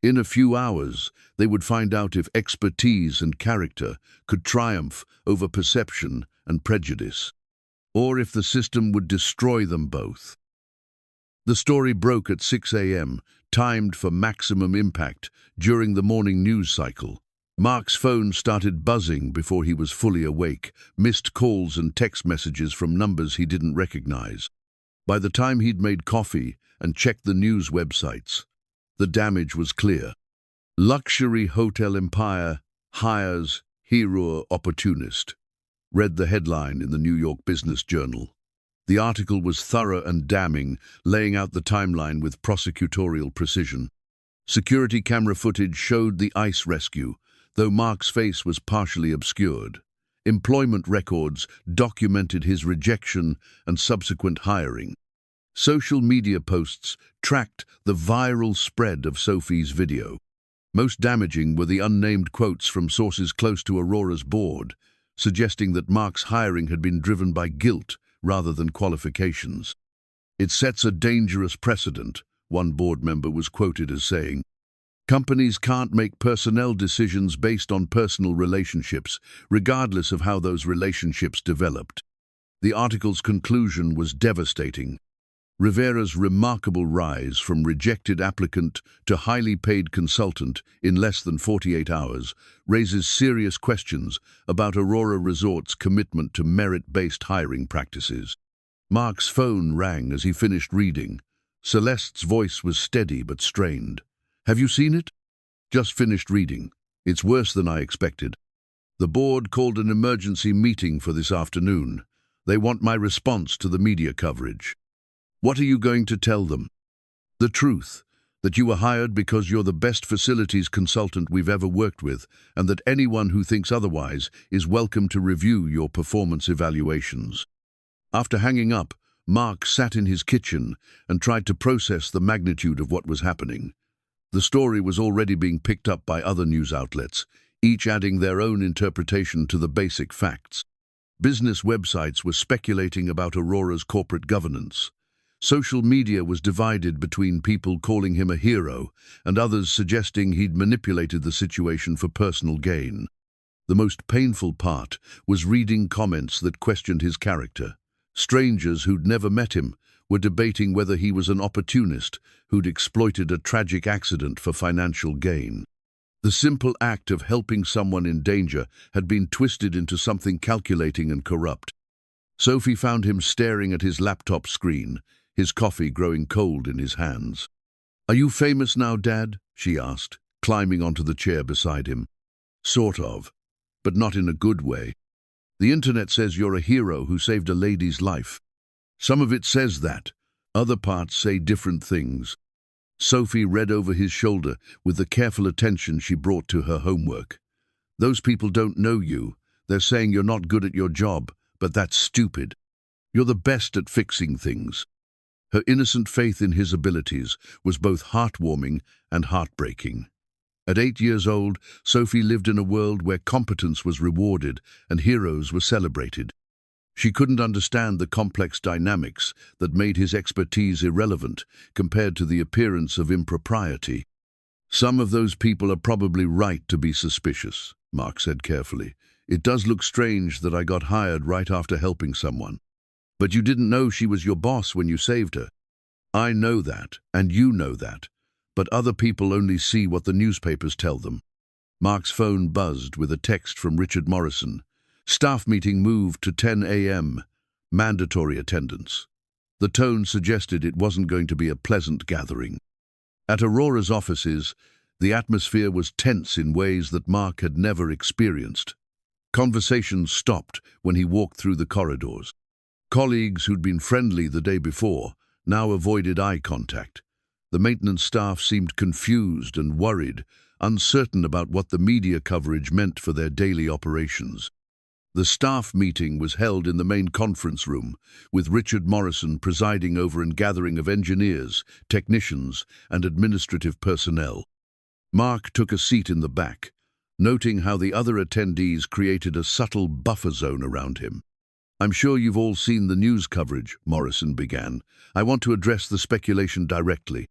In a few hours, they would find out if expertise and character could triumph over perception and prejudice, or if the system would destroy them both. The story broke at 6 a.m., timed for maximum impact during the morning news cycle. Marc's phone started buzzing before he was fully awake, missed calls and text messages from numbers he didn't recognize. By the time he'd made coffee and checked the news websites, the damage was clear. "Luxury Hotel Empire hires hero opportunist," read the headline in the New York Business Journal. The article was thorough and damning, laying out the timeline with prosecutorial precision. Security camera footage showed the ice rescue, though Marc's face was partially obscured. Employment records documented his rejection and subsequent hiring. Social media posts tracked the viral spread of Sophie's video. Most damaging were the unnamed quotes from sources close to Aurora's board, suggesting that Marc's hiring had been driven by guilt rather than qualifications. "It sets a dangerous precedent," one board member was quoted as saying. "Companies can't make personnel decisions based on personal relationships, regardless of how those relationships developed." The article's conclusion was devastating. Rivera's remarkable rise from rejected applicant to highly paid consultant in less than 48 hours raises serious questions about Aurora Resorts' commitment to merit-based hiring practices. Marc's phone rang as he finished reading. Celeste's voice was steady but strained. "Have you seen it?" "Just finished reading. It's worse than I expected. The board called an emergency meeting for this afternoon. They want my response to the media coverage." "What are you going to tell them?" "The truth, that you were hired because you're the best facilities consultant we've ever worked with, and that anyone who thinks otherwise is welcome to review your performance evaluations." After hanging up, Marc sat in his kitchen and tried to process the magnitude of what was happening. The story was already being picked up by other news outlets, each adding their own interpretation to the basic facts. Business websites were speculating about Aurora's corporate governance. Social media was divided between people calling him a hero and others suggesting he'd manipulated the situation for personal gain. The most painful part was reading comments that questioned his character. Strangers who'd never met him were debating whether he was an opportunist who'd exploited a tragic accident for financial gain. The simple act of helping someone in danger had been twisted into something calculating and corrupt. Sophie found him staring at his laptop screen, his coffee growing cold in his hands. "Are you famous now, Dad?" she asked, climbing onto the chair beside him. "Sort of, but not in a good way. The internet says you're a hero who saved a lady's life. Some of it says that, other parts say different things." Sophie read over his shoulder with the careful attention she brought to her homework. "Those people don't know you. They're saying you're not good at your job, but that's stupid. You're the best at fixing things." Her innocent faith in his abilities was both heartwarming and heartbreaking. At 8 years old, Sophie lived in a world where competence was rewarded and heroes were celebrated. She couldn't understand the complex dynamics that made his expertise irrelevant compared to the appearance of impropriety. "Some of those people are probably right to be suspicious," Marc said carefully. "It does look strange that I got hired right after helping someone. But you didn't know she was your boss when you saved her." "I know that, and you know that. But other people only see what the newspapers tell them." Mark's phone buzzed with a text from Richard Morrison. "Staff meeting moved to 10 a.m. Mandatory attendance." The tone suggested it wasn't going to be a pleasant gathering. At Aurora's offices, the atmosphere was tense in ways that Marc had never experienced. Conversations stopped when he walked through the corridors. Colleagues who'd been friendly the day before now avoided eye contact. The maintenance staff seemed confused and worried, uncertain about what the media coverage meant for their daily operations. The staff meeting was held in the main conference room, with Richard Morrison presiding over a gathering of engineers, technicians, and administrative personnel. Marc took a seat in the back, noting how the other attendees created a subtle buffer zone around him. "I'm sure you've all seen the news coverage," Morrison began. "I want to address the speculation directly.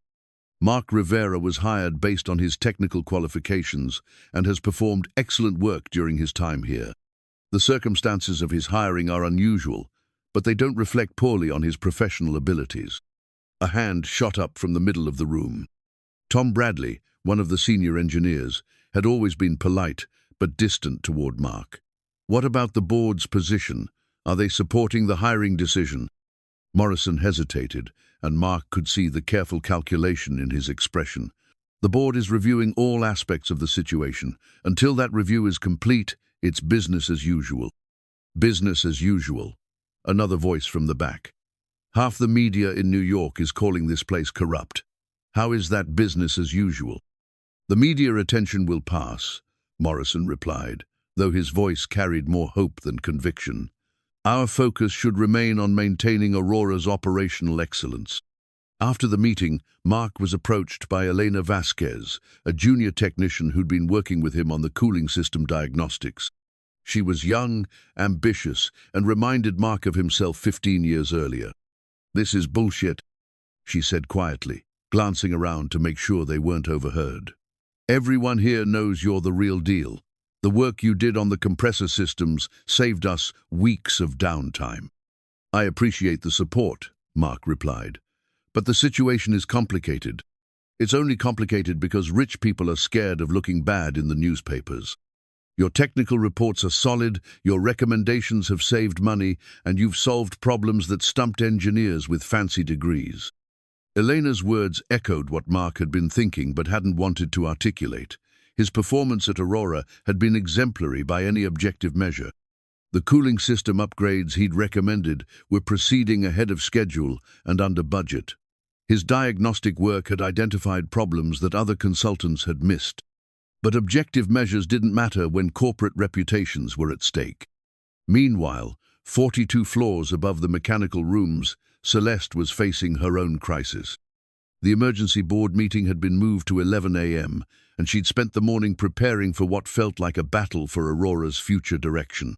Marc Rivera was hired based on his technical qualifications and has performed excellent work during his time here. The circumstances of his hiring are unusual, but they don't reflect poorly on his professional abilities." A hand shot up from the middle of the room. Tom Bradley, one of the senior engineers, had always been polite but distant toward Marc. "What about the board's position? Are they supporting the hiring decision?" Morrison hesitated, and Marc could see the careful calculation in his expression. "The board is reviewing all aspects of the situation. Until that review is complete, it's business as usual." "Business as usual," another voice from the back. "Half the media in New York is calling this place corrupt. How is that business as usual?" "The media attention will pass," Morrison replied, though his voice carried more hope than conviction. "Our focus should remain on maintaining Aurora's operational excellence." After the meeting, Marc was approached by Elena Vasquez, a junior technician who'd been working with him on the cooling system diagnostics. She was young, ambitious, and reminded Marc of himself 15 years earlier. "This is bullshit," she said quietly, glancing around to make sure they weren't overheard. "Everyone here knows you're the real deal. The work you did on the compressor systems saved us weeks of downtime." "I appreciate the support," Marc replied. "But the situation is complicated. It's only complicated because rich people are scared of looking bad in the newspapers. Your technical reports are solid, your recommendations have saved money, and you've solved problems that stumped engineers with fancy degrees." Elena's words echoed what Marc had been thinking but hadn't wanted to articulate. His performance at Aurora had been exemplary by any objective measure. The cooling system upgrades he'd recommended were proceeding ahead of schedule and under budget. His diagnostic work had identified problems that other consultants had missed. But objective measures didn't matter when corporate reputations were at stake. Meanwhile, 42 floors above the mechanical rooms, Celeste was facing her own crisis. The emergency board meeting had been moved to 11 a.m., and she'd spent the morning preparing for what felt like a battle for Aurora's future direction.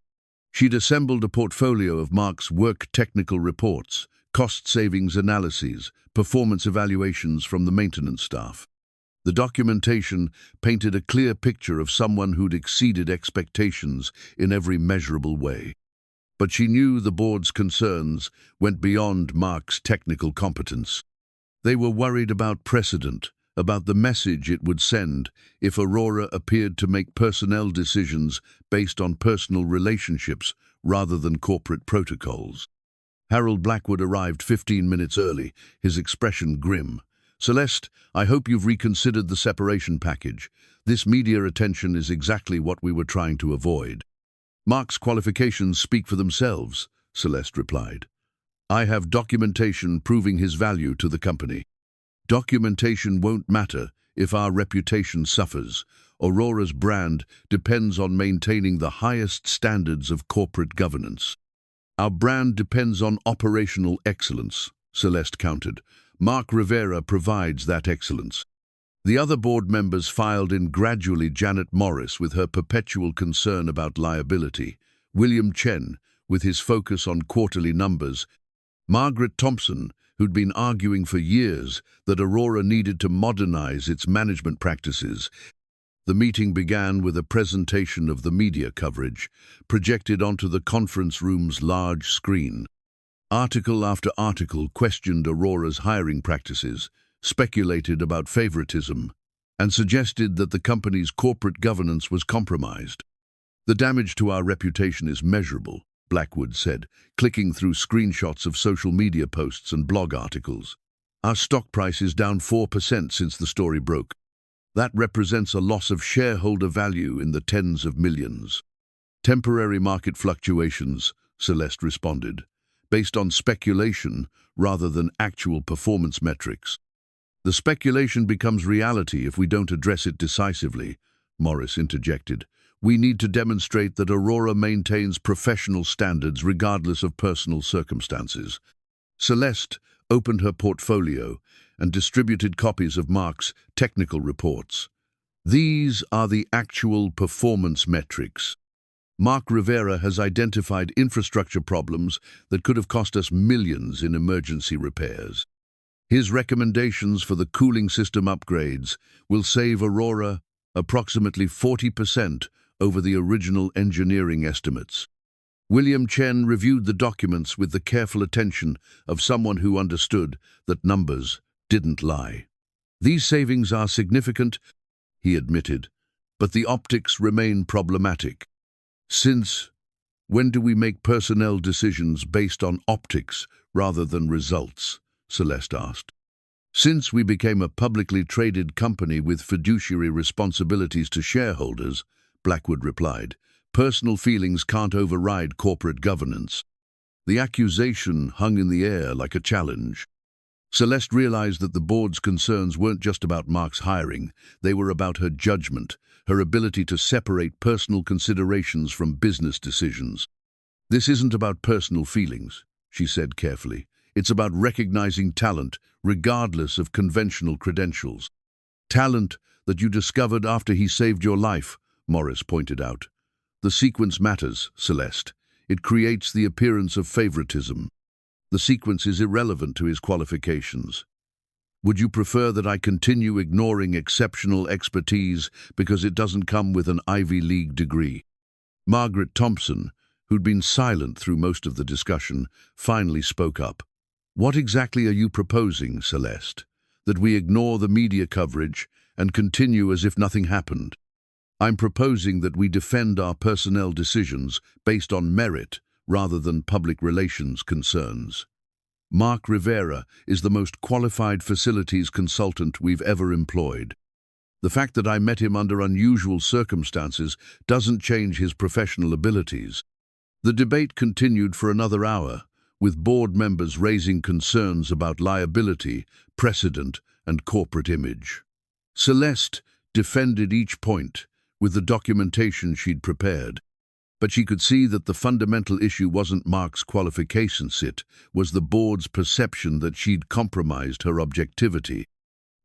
She'd assembled a portfolio of Marc's work technical reports, cost savings analyses, performance evaluations from the maintenance staff. The documentation painted a clear picture of someone who'd exceeded expectations in every measurable way. But she knew the board's concerns went beyond Marc's technical competence. They were worried about precedent, about the message it would send if Aurora appeared to make personnel decisions based on personal relationships rather than corporate protocols. Harold Blackwood arrived 15 minutes early, his expression grim. "Celeste, I hope you've reconsidered the separation package. This media attention is exactly what we were trying to avoid." "Marc's qualifications speak for themselves," Celeste replied. "I have documentation proving his value to the company." "Documentation won't matter if our reputation suffers. Aurora's brand depends on maintaining the highest standards of corporate governance." "Our brand depends on operational excellence," Celeste countered. "Marc Rivera provides that excellence." The other board members filed in gradually. Janet Morris, with her perpetual concern about liability, William Chen, with his focus on quarterly numbers, Margaret Thompson, who'd been arguing for years that Aurora needed to modernize its management practices. The meeting began with a presentation of the media coverage, projected onto the conference room's large screen. Article after article questioned Aurora's hiring practices, speculated about favoritism, and suggested that the company's corporate governance was compromised. "The damage to our reputation is measurable," Blackwood said, clicking through screenshots of social media posts and blog articles. "Our stock price is down 4% since the story broke. That represents a loss of shareholder value in the tens of millions." "Temporary market fluctuations," Celeste responded, "based on speculation rather than actual performance metrics." "The speculation becomes reality if we don't address it decisively," Morris interjected. "We need to demonstrate that Aurora maintains professional standards regardless of personal circumstances." Celeste opened her portfolio and distributed copies of Marc's technical reports. "These are the actual performance metrics. Marc Rivera has identified infrastructure problems that could have cost us millions in emergency repairs. His recommendations for the cooling system upgrades will save Aurora approximately 40% over the original engineering estimates." William Chen reviewed the documents with the careful attention of someone who understood that numbers didn't lie. "These savings are significant," he admitted, "but the optics remain problematic." "Since when do we make personnel decisions based on optics rather than results?" Celeste asked. "Since we became a publicly traded company with fiduciary responsibilities to shareholders," Blackwood replied. "Personal feelings can't override corporate governance." The accusation hung in the air like a challenge. Celeste realized that the board's concerns weren't just about Marc's hiring, they were about her judgment, her ability to separate personal considerations from business decisions. "This isn't about personal feelings," she said carefully. "It's about recognizing talent, regardless of conventional credentials." "Talent that you discovered after he saved your life," Morris pointed out. "The sequence matters, Celeste. It creates the appearance of favoritism. The sequence is irrelevant to his qualifications. Would you prefer that I continue ignoring exceptional expertise because it doesn't come with an Ivy League degree?" Margaret Thompson, who'd been silent through most of the discussion, finally spoke up. "What exactly are you proposing, Celeste? That we ignore the media coverage and continue as if nothing happened?" "I'm proposing that we defend our personnel decisions based on merit rather than public relations concerns. Marc Rivera is the most qualified facilities consultant we've ever employed. The fact that I met him under unusual circumstances doesn't change his professional abilities." The debate continued for another hour, with board members raising concerns about liability, precedent, and corporate image. Celeste defended each point with the documentation she'd prepared, but she could see that the fundamental issue wasn't Marc's qualifications, it was the board's perception that she'd compromised her objectivity.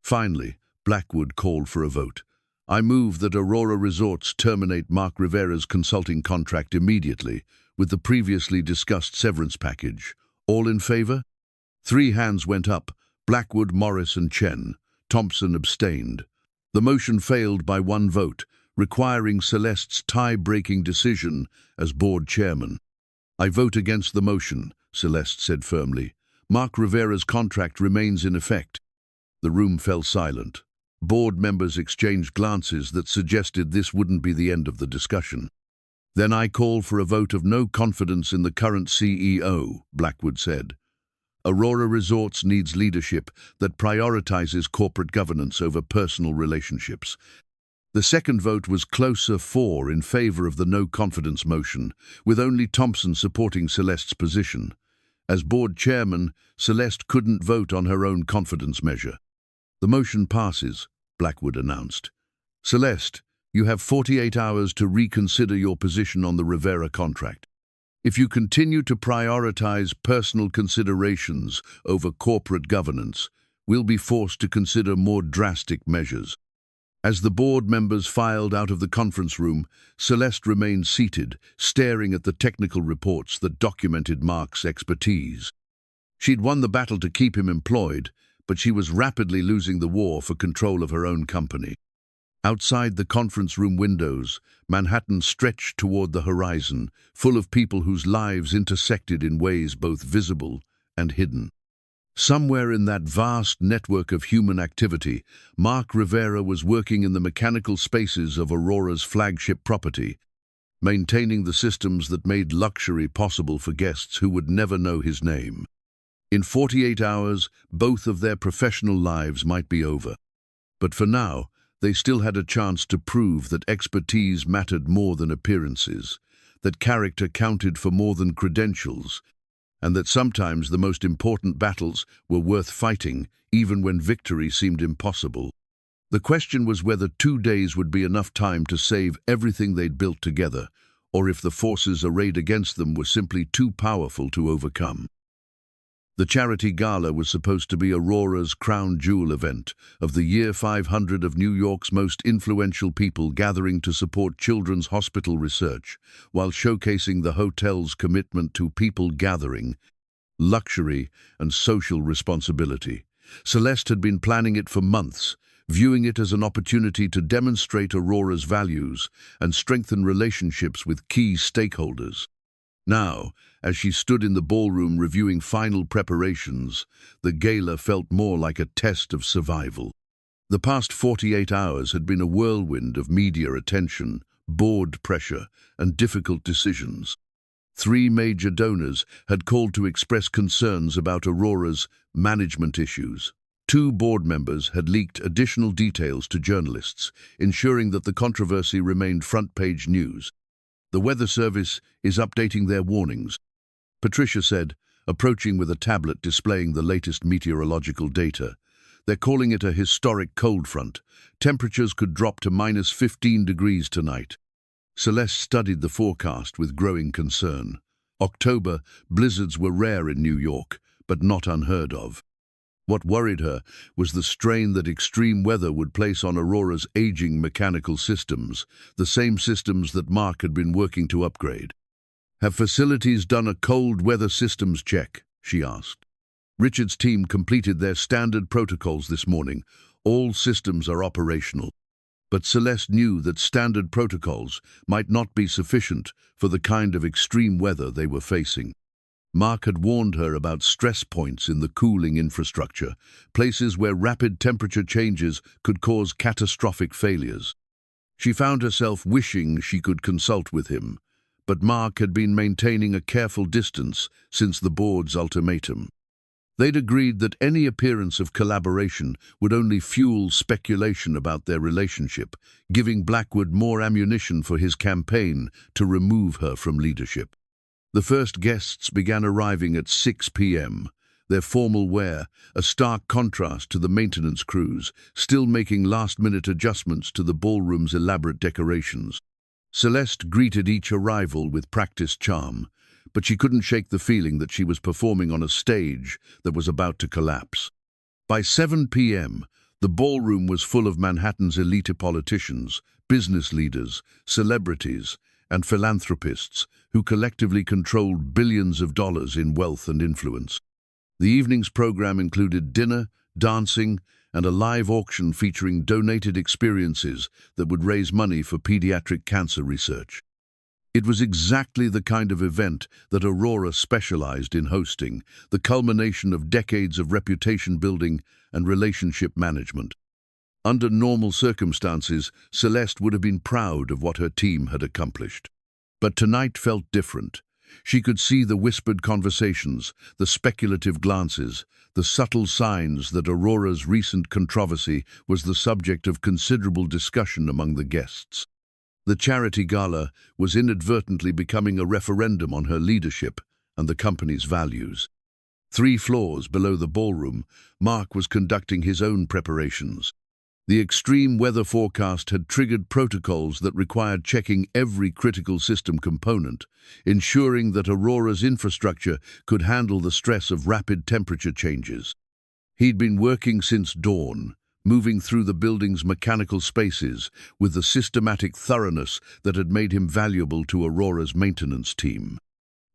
Finally, Blackwood called for a vote. I move that Aurora Resorts terminate Marc Rivera's consulting contract immediately with the previously discussed severance package. All in favor? 3 hands went up: Blackwood, Morris, and Chen. Thompson abstained. The motion failed by 1 vote, requiring Celeste's tie-breaking decision as board chairman. I vote against the motion, Celeste said firmly. Marc Rivera's contract remains in effect. The room fell silent. Board members exchanged glances that suggested this wouldn't be the end of the discussion. Then I call for a vote of no confidence in the current CEO, Blackwood said. Aurora Resorts needs leadership that prioritizes corporate governance over personal relationships. The second vote was closer, 4 in favor of the no-confidence motion, with only Thompson supporting Celeste's position. As board chairman, Celeste couldn't vote on her own confidence measure. The motion passes, Blackwood announced. Celeste, you have 48 hours to reconsider your position on the Rivera contract. If you continue to prioritize personal considerations over corporate governance, we'll be forced to consider more drastic measures. As the board members filed out of the conference room, Celeste remained seated, staring at the technical reports that documented Marc's expertise. She'd won the battle to keep him employed, but she was rapidly losing the war for control of her own company. Outside the conference room windows, Manhattan stretched toward the horizon, full of people whose lives intersected in ways both visible and hidden. Somewhere in that vast network of human activity, Marc Rivera was working in the mechanical spaces of Aurora's flagship property, maintaining the systems that made luxury possible for guests who would never know his name. In 48 hours, both of their professional lives might be over. But for now, they still had a chance to prove that expertise mattered more than appearances, that character counted for more than credentials, and that sometimes the most important battles were worth fighting, even when victory seemed impossible. The question was whether 2 days would be enough time to save everything they'd built together, or if the forces arrayed against them were simply too powerful to overcome. The charity gala was supposed to be Aurora's crown jewel event of the year, 500 of New York's most influential people gathering to support children's hospital research, while showcasing the hotel's commitment to people gathering, luxury, and social responsibility. Celeste had been planning it for months, viewing it as an opportunity to demonstrate Aurora's values and strengthen relationships with key stakeholders. Now, as she stood in the ballroom reviewing final preparations, the gala felt more like a test of survival. The past 48 hours had been a whirlwind of media attention, board pressure, and difficult decisions. 3 major donors had called to express concerns about Aurora's management issues. 2 board members had leaked additional details to journalists, ensuring that the controversy remained front-page news. The Weather Service is updating their warnings, Patricia said, approaching with a tablet displaying the latest meteorological data. They're calling it a historic cold front. Temperatures could drop to -15 degrees tonight. Celeste studied the forecast with growing concern. October, blizzards were rare in New York, but not unheard of. What worried her was the strain that extreme weather would place on Aurora's aging mechanical systems, the same systems that Marc had been working to upgrade. Have facilities done a cold weather systems check? She asked. Richard's team completed their standard protocols this morning. All systems are operational. But Celeste knew that standard protocols might not be sufficient for the kind of extreme weather they were facing. Marc had warned her about stress points in the cooling infrastructure, places where rapid temperature changes could cause catastrophic failures. She found herself wishing she could consult with him, but Marc had been maintaining a careful distance since the board's ultimatum. They'd agreed that any appearance of collaboration would only fuel speculation about their relationship, giving Blackwood more ammunition for his campaign to remove her from leadership. The first guests began arriving at 6 p.m., their formal wear a stark contrast to the maintenance crews, still making last-minute adjustments to the ballroom's elaborate decorations. Celeste greeted each arrival with practiced charm, but she couldn't shake the feeling that she was performing on a stage that was about to collapse. By 7 p.m., The ballroom was full of Manhattan's elite politicians, business leaders, celebrities, and philanthropists who collectively controlled billions of dollars in wealth and influence. The evening's program included dinner, dancing, and a live auction featuring donated experiences that would raise money for pediatric cancer research. It was exactly the kind of event that Aurora specialized in hosting, the culmination of decades of reputation building and relationship management. Under normal circumstances, Celeste would have been proud of what her team had accomplished. But tonight felt different. She could see the whispered conversations, the speculative glances, the subtle signs that Aurora's recent controversy was the subject of considerable discussion among the guests. The charity gala was inadvertently becoming a referendum on her leadership and the company's values. 3 floors below the ballroom, Marc was conducting his own preparations. The extreme weather forecast had triggered protocols that required checking every critical system component, ensuring that Aurora's infrastructure could handle the stress of rapid temperature changes. He'd been working since dawn, moving through the building's mechanical spaces with the systematic thoroughness that had made him valuable to Aurora's maintenance team.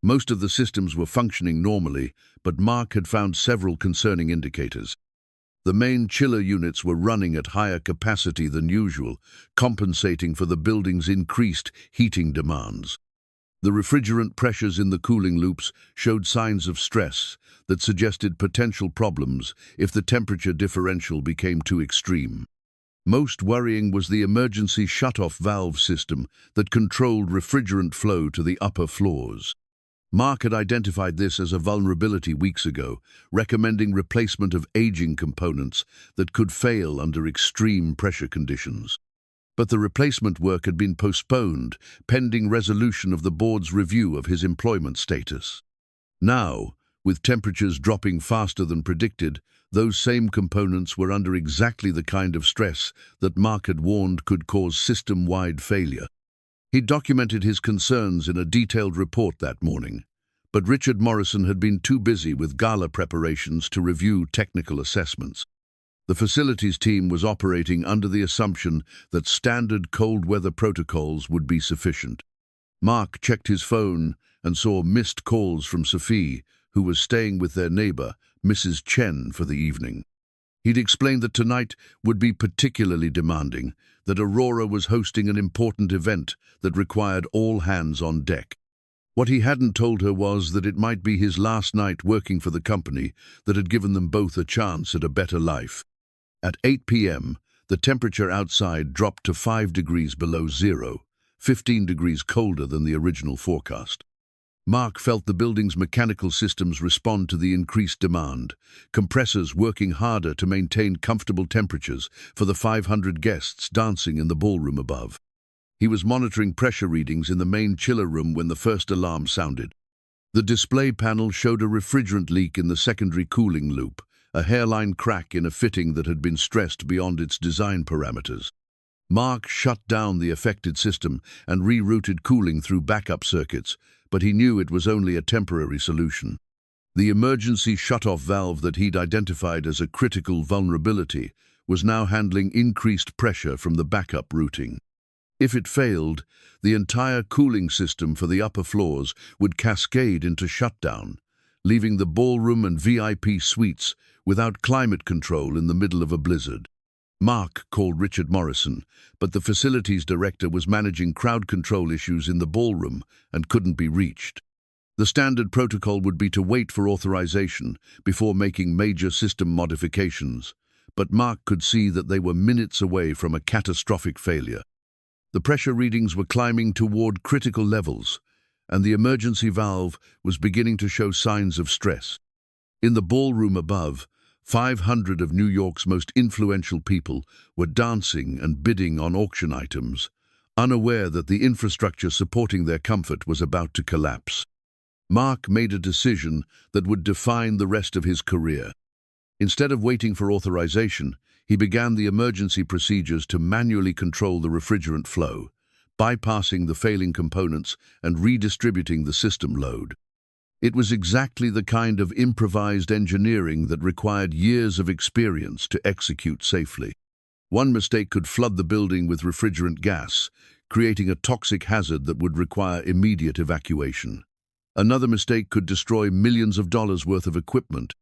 Most of the systems were functioning normally, but Marc had found several concerning indicators. The main chiller units were running at higher capacity than usual, compensating for the building's increased heating demands. The refrigerant pressures in the cooling loops showed signs of stress that suggested potential problems if the temperature differential became too extreme. Most worrying was the emergency shutoff valve system that controlled refrigerant flow to the upper floors. Marc had identified this as a vulnerability weeks ago, recommending replacement of aging components that could fail under extreme pressure conditions. But the replacement work had been postponed, pending resolution of the board's review of his employment status. Now, with temperatures dropping faster than predicted, those same components were under exactly the kind of stress that Marc had warned could cause system-wide failure. He documented his concerns in a detailed report that morning, but Richard Morrison had been too busy with gala preparations to review technical assessments. The facilities team was operating under the assumption that standard cold weather protocols would be sufficient. Marc checked his phone and saw missed calls from Sophie, who was staying with their neighbor, Mrs. Chen, for the evening. He'd explained that tonight would be particularly demanding, that Aurora was hosting an important event that required all hands on deck. What he hadn't told her was that it might be his last night working for the company that had given them both a chance at a better life. At 8 p.m., the temperature outside dropped to 5 degrees below zero, 15 degrees colder than the original forecast. Marc felt the building's mechanical systems respond to the increased demand, compressors working harder to maintain comfortable temperatures for the 500 guests dancing in the ballroom above. He was monitoring pressure readings in the main chiller room when the first alarm sounded. The display panel showed a refrigerant leak in the secondary cooling loop, a hairline crack in a fitting that had been stressed beyond its design parameters. Marc shut down the affected system and rerouted cooling through backup circuits, but he knew it was only a temporary solution. The emergency shutoff valve that he'd identified as a critical vulnerability was now handling increased pressure from the backup routing. If it failed, the entire cooling system for the upper floors would cascade into shutdown, leaving the ballroom and VIP suites without climate control in the middle of a blizzard. Marc called Richard Morrison, but the facilities director was managing crowd control issues in the ballroom and couldn't be reached. The standard protocol would be to wait for authorization before making major system modifications, but Marc could see that they were minutes away from a catastrophic failure. The pressure readings were climbing toward critical levels, and the emergency valve was beginning to show signs of stress. In the ballroom above, 500 of New York's most influential people were dancing and bidding on auction items, unaware that the infrastructure supporting their comfort was about to collapse. Marc made a decision that would define the rest of his career. Instead of waiting for authorization, he began the emergency procedures to manually control the refrigerant flow, bypassing the failing components and redistributing the system load. It was exactly the kind of improvised engineering that required years of experience to execute safely. One mistake could flood the building with refrigerant gas, creating a toxic hazard that would require immediate evacuation. Another mistake could destroy millions of dollars worth of equipment.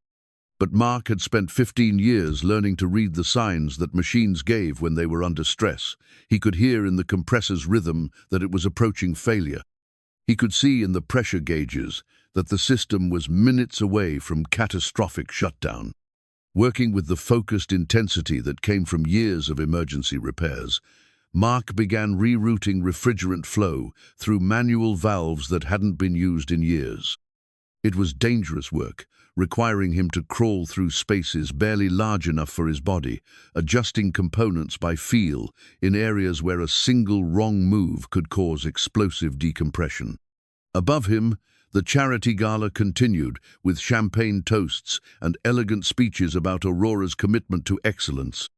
But Marc had spent 15 years learning to read the signs that machines gave when they were under stress. He could hear in the compressor's rhythm that it was approaching failure. He could see in the pressure gauges that the system was minutes away from catastrophic shutdown. Working with the focused intensity that came from years of emergency repairs, Marc began rerouting refrigerant flow through manual valves that hadn't been used in years. It was dangerous work, requiring him to crawl through spaces barely large enough for his body, adjusting components by feel in areas where a single wrong move could cause explosive decompression. Above him, the charity gala continued with champagne toasts and elegant speeches about Aurora's commitment to excellence.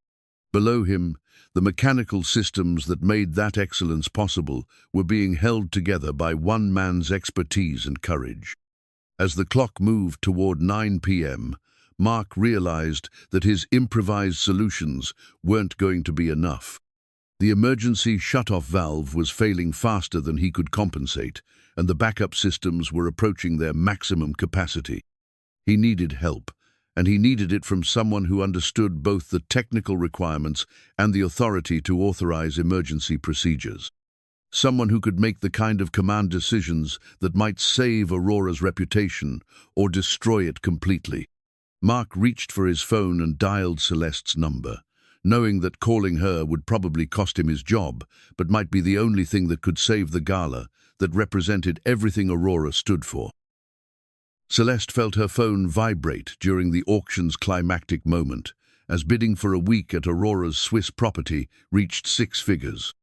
Below him, the mechanical systems that made that excellence possible were being held together by one man's expertise and courage. As the clock moved toward 9 p.m., Marc realized that his improvised solutions weren't going to be enough. The emergency shut-off valve was failing faster than he could compensate, and the backup systems were approaching their maximum capacity. He needed help, and he needed it from someone who understood both the technical requirements and the authority to authorize emergency procedures. Someone who could make the kind of command decisions that might save Aurora's reputation or destroy it completely. Marc reached for his phone and dialed Celeste's number, knowing that calling her would probably cost him his job, but might be the only thing that could save the gala that represented everything Aurora stood for. Celeste felt her phone vibrate during the auction's climactic moment, as bidding for a week at Aurora's Swiss property reached 6 figures.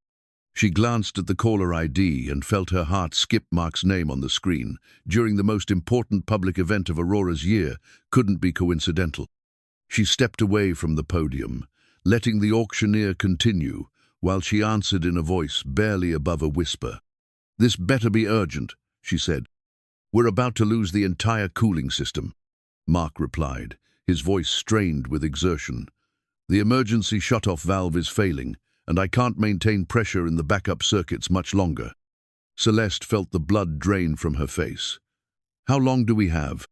She glanced at the caller ID and felt her heart skip. Marc's name on the screen during the most important public event of Aurora's year couldn't be coincidental. She stepped away from the podium, letting the auctioneer continue, while she answered in a voice barely above a whisper. "This better be urgent," she said. "We're about to lose the entire cooling system," Marc replied, his voice strained with exertion. "The emergency shut-off valve is failing, and I can't maintain pressure in the backup circuits much longer." Celeste felt the blood drain from her face. "How long do we have?"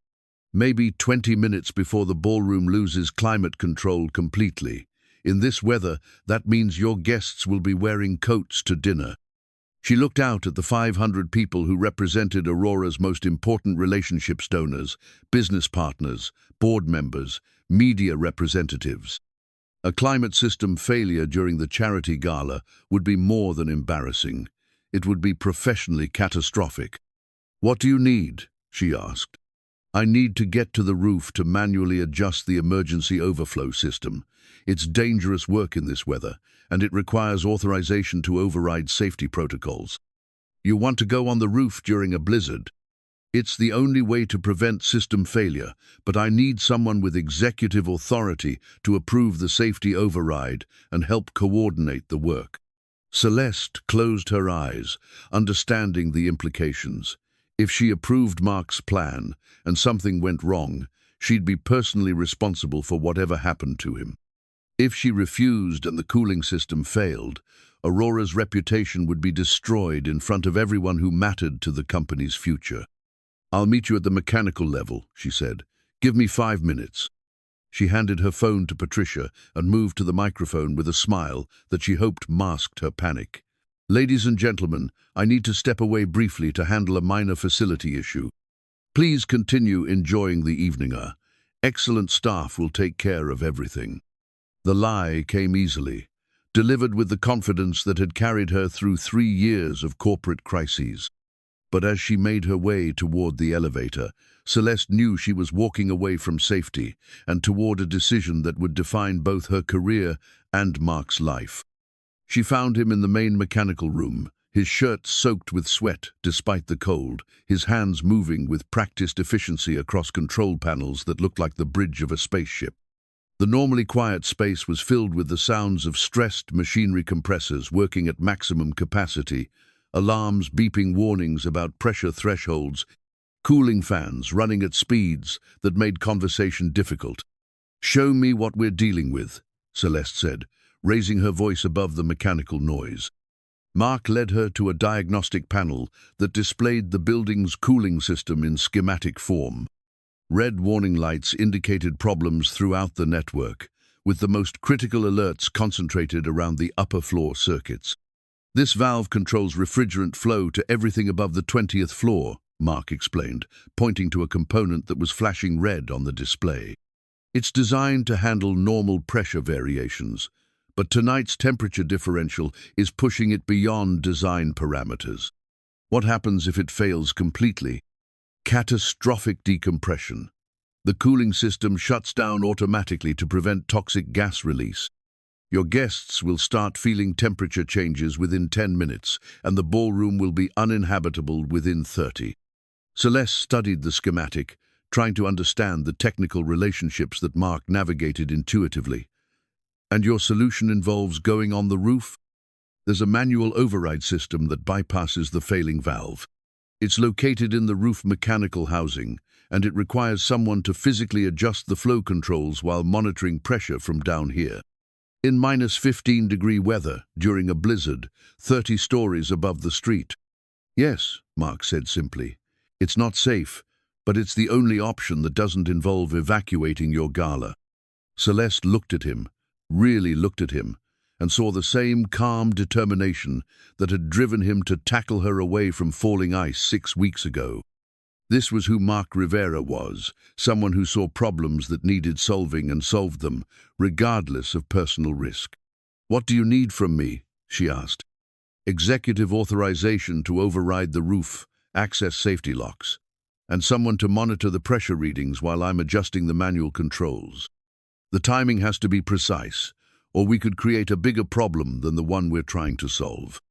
"Maybe 20 minutes before the ballroom loses climate control completely. In this weather, that means your guests will be wearing coats to dinner." She looked out at the 500 people who represented Aurora's most important relationships: donors, business partners, board members, media representatives. A climate system failure during the charity gala would be more than embarrassing. It would be professionally catastrophic. "What do you need?" she asked. "I need to get to the roof to manually adjust the emergency overflow system. It's dangerous work in this weather, and it requires authorization to override safety protocols." "You want to go on the roof during a blizzard?" "It's the only way to prevent system failure, but I need someone with executive authority to approve the safety override and help coordinate the work." Celeste closed her eyes, understanding the implications. If she approved Marc's plan and something went wrong, she'd be personally responsible for whatever happened to him. If she refused and the cooling system failed, Aurora's reputation would be destroyed in front of everyone who mattered to the company's future. "I'll meet you at the mechanical level," she said. "Give me 5 minutes." She handed her phone to Patricia and moved to the microphone with a smile that she hoped masked her panic. "Ladies and gentlemen, I need to step away briefly to handle a minor facility issue. Please continue enjoying the evening. Excellent staff will take care of everything." The lie came easily, delivered with the confidence that had carried her through 3 years of corporate crises. But as she made her way toward the elevator, Celeste knew she was walking away from safety and toward a decision that would define both her career and Marc's life. She found him in the main mechanical room, his shirt soaked with sweat despite the cold, his hands moving with practiced efficiency across control panels that looked like the bridge of a spaceship. The normally quiet space was filled with the sounds of stressed machinery compressors working at maximum capacity, alarms beeping warnings about pressure thresholds. cooling fans running at speeds that made conversation difficult. "Show me what we're dealing with," Celeste said, raising her voice above the mechanical noise. Marc led her to a diagnostic panel that displayed the building's cooling system in schematic form. Red warning lights indicated problems throughout the network, with the most critical alerts concentrated around the upper floor circuits. "This valve controls refrigerant flow to everything above the 20th floor, Marc explained, pointing to a component that was flashing red on the display. "It's designed to handle normal pressure variations, but tonight's temperature differential is pushing it beyond design parameters. What happens if it fails completely? Catastrophic decompression. The cooling system shuts down automatically to prevent toxic gas release. Your guests will start feeling temperature changes within 10 minutes, and the ballroom will be uninhabitable within 30. Celeste studied the schematic, trying to understand the technical relationships that Marc navigated intuitively. "And your solution involves going on the roof?" "There's a manual override system that bypasses the failing valve. It's located in the roof mechanical housing, and it requires someone to physically adjust the flow controls while monitoring pressure from down here. In -15-degree weather, during a blizzard, 30 stories above the street." "Yes," Marc said simply. "It's not safe, but it's the only option that doesn't involve evacuating your gala." Celeste looked at him, really looked at him, and saw the same calm determination that had driven him to tackle her away from falling ice 6 weeks ago. This was who Marc Rivera was, someone who saw problems that needed solving and solved them, regardless of personal risk. "What do you need from me?" she asked. "Executive authorization to override the roof, access safety locks, and someone to monitor the pressure readings while I'm adjusting the manual controls. The timing has to be precise, or we could create a bigger problem than the one we're trying to solve."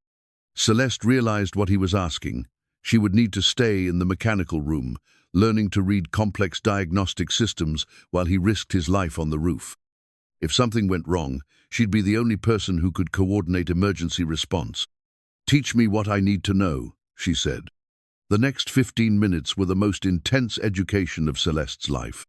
Celeste realized what he was asking. She would need to stay in the mechanical room, learning to read complex diagnostic systems while he risked his life on the roof. If something went wrong, she'd be the only person who could coordinate emergency response. "Teach me what I need to know," she said. The next 15 minutes were the most intense education of Celeste's life.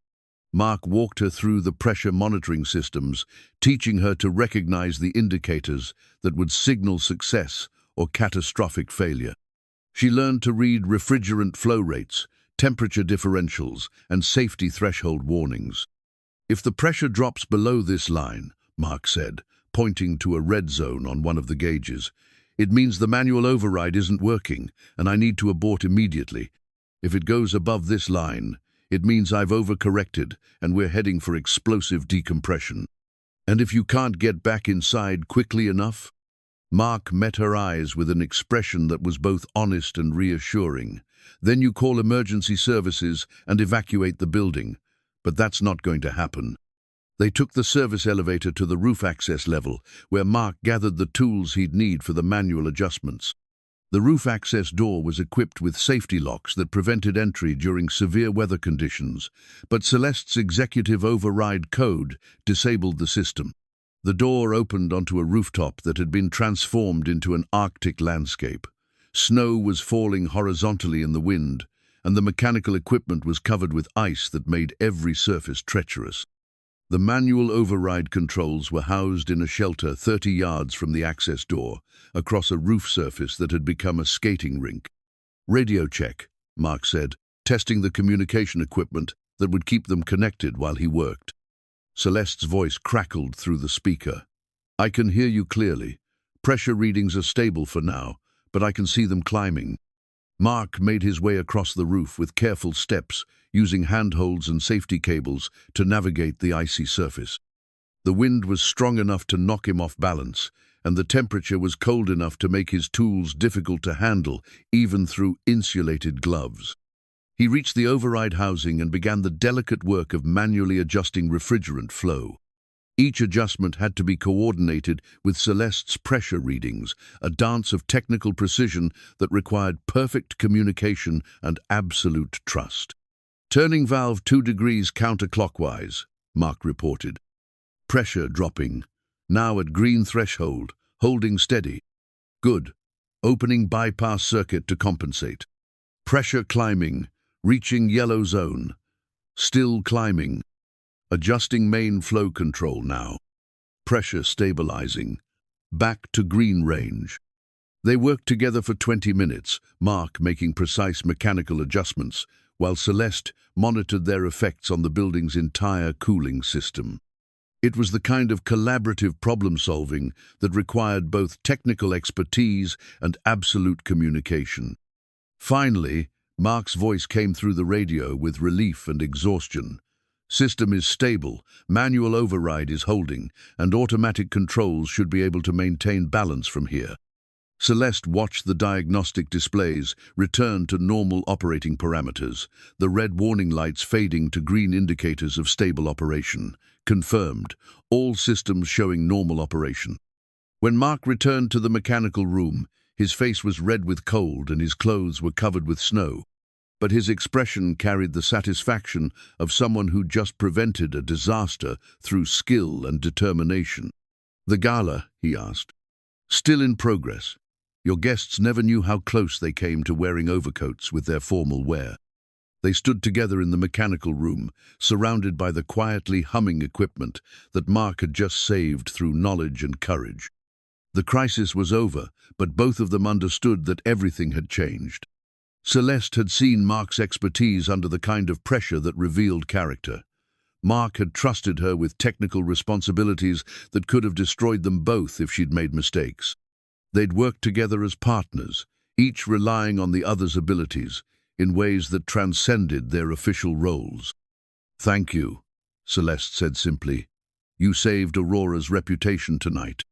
Marc walked her through the pressure monitoring systems, teaching her to recognize the indicators that would signal success or catastrophic failure. She learned to read refrigerant flow rates, temperature differentials, and safety threshold warnings. "If the pressure drops below this line," Marc said, pointing to a red zone on one of the gauges, "it means the manual override isn't working, and I need to abort immediately. If it goes above this line, it means I've overcorrected and we're heading for explosive decompression. And if you can't get back inside quickly enough?" Marc met her eyes with an expression that was both honest and reassuring. "Then you call emergency services and evacuate the building. But that's not going to happen." They took the service elevator to the roof access level, where Marc gathered the tools he'd need for the manual adjustments. The roof access door was equipped with safety locks that prevented entry during severe weather conditions, but Celeste's executive override code disabled the system. The door opened onto a rooftop that had been transformed into an Arctic landscape. Snow was falling horizontally in the wind, and the mechanical equipment was covered with ice that made every surface treacherous. The manual override controls were housed in a shelter 30 yards from the access door, across a roof surface that had become a skating rink. "Radio check," Marc said, testing the communication equipment that would keep them connected while he worked. Celeste's voice crackled through the speaker. "I can hear you clearly. Pressure readings are stable for now, but I can see them climbing." Marc made his way across the roof with careful steps, using handholds and safety cables to navigate the icy surface. The wind was strong enough to knock him off balance, and the temperature was cold enough to make his tools difficult to handle, even through insulated gloves. He reached the override housing and began the delicate work of manually adjusting refrigerant flow. Each adjustment had to be coordinated with Celeste's pressure readings, a dance of technical precision that required perfect communication and absolute trust. "Turning valve 2 degrees counterclockwise," Marc reported. "Pressure dropping. Now at green threshold, holding steady. Good. Opening bypass circuit to compensate. Pressure climbing. reaching yellow zone, still climbing, adjusting main flow control now, pressure stabilizing, back to green range. They worked together for 20 minutes, Marc making precise mechanical adjustments, while Celeste monitored their effects on the building's entire cooling system. It was the kind of collaborative problem-solving that required both technical expertise and absolute communication. Finally, Marc's voice came through the radio with relief and exhaustion. System is stable, manual override is holding, and automatic controls should be able to maintain balance from here. Celeste watched the diagnostic displays return to normal operating parameters, the red warning lights fading to green indicators of stable operation. Confirmed, all systems showing normal operation. When Marc returned to the mechanical room, his face was red with cold and his clothes were covered with snow. But his expression carried the satisfaction of someone who just prevented a disaster through skill and determination. "The gala," he asked. "Still in progress. Your guests never knew how close they came to wearing overcoats with their formal wear." They stood together in the mechanical room, surrounded by the quietly humming equipment that Marc had just saved through knowledge and courage. The crisis was over, but both of them understood that everything had changed. Celeste had seen Marc's expertise under the kind of pressure that revealed character. Marc had trusted her with technical responsibilities that could have destroyed them both if she'd made mistakes. They'd worked together as partners, each relying on the other's abilities, in ways that transcended their official roles. "Thank you," Celeste said simply. "You saved Aurora's reputation tonight."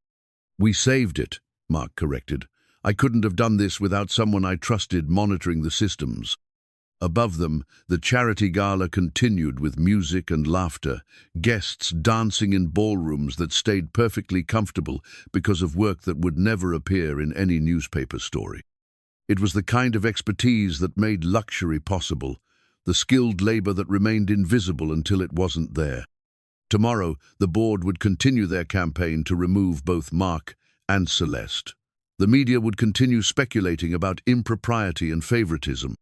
"We saved it," Marc corrected. "I couldn't have done this without someone I trusted monitoring the systems." Above them, the charity gala continued with music and laughter, guests dancing in ballrooms that stayed perfectly comfortable because of work that would never appear in any newspaper story. It was the kind of expertise that made luxury possible, the skilled labor that remained invisible until it wasn't there. Tomorrow, the board would continue their campaign to remove both Marc and Celeste. The media would continue speculating about impropriety and favoritism.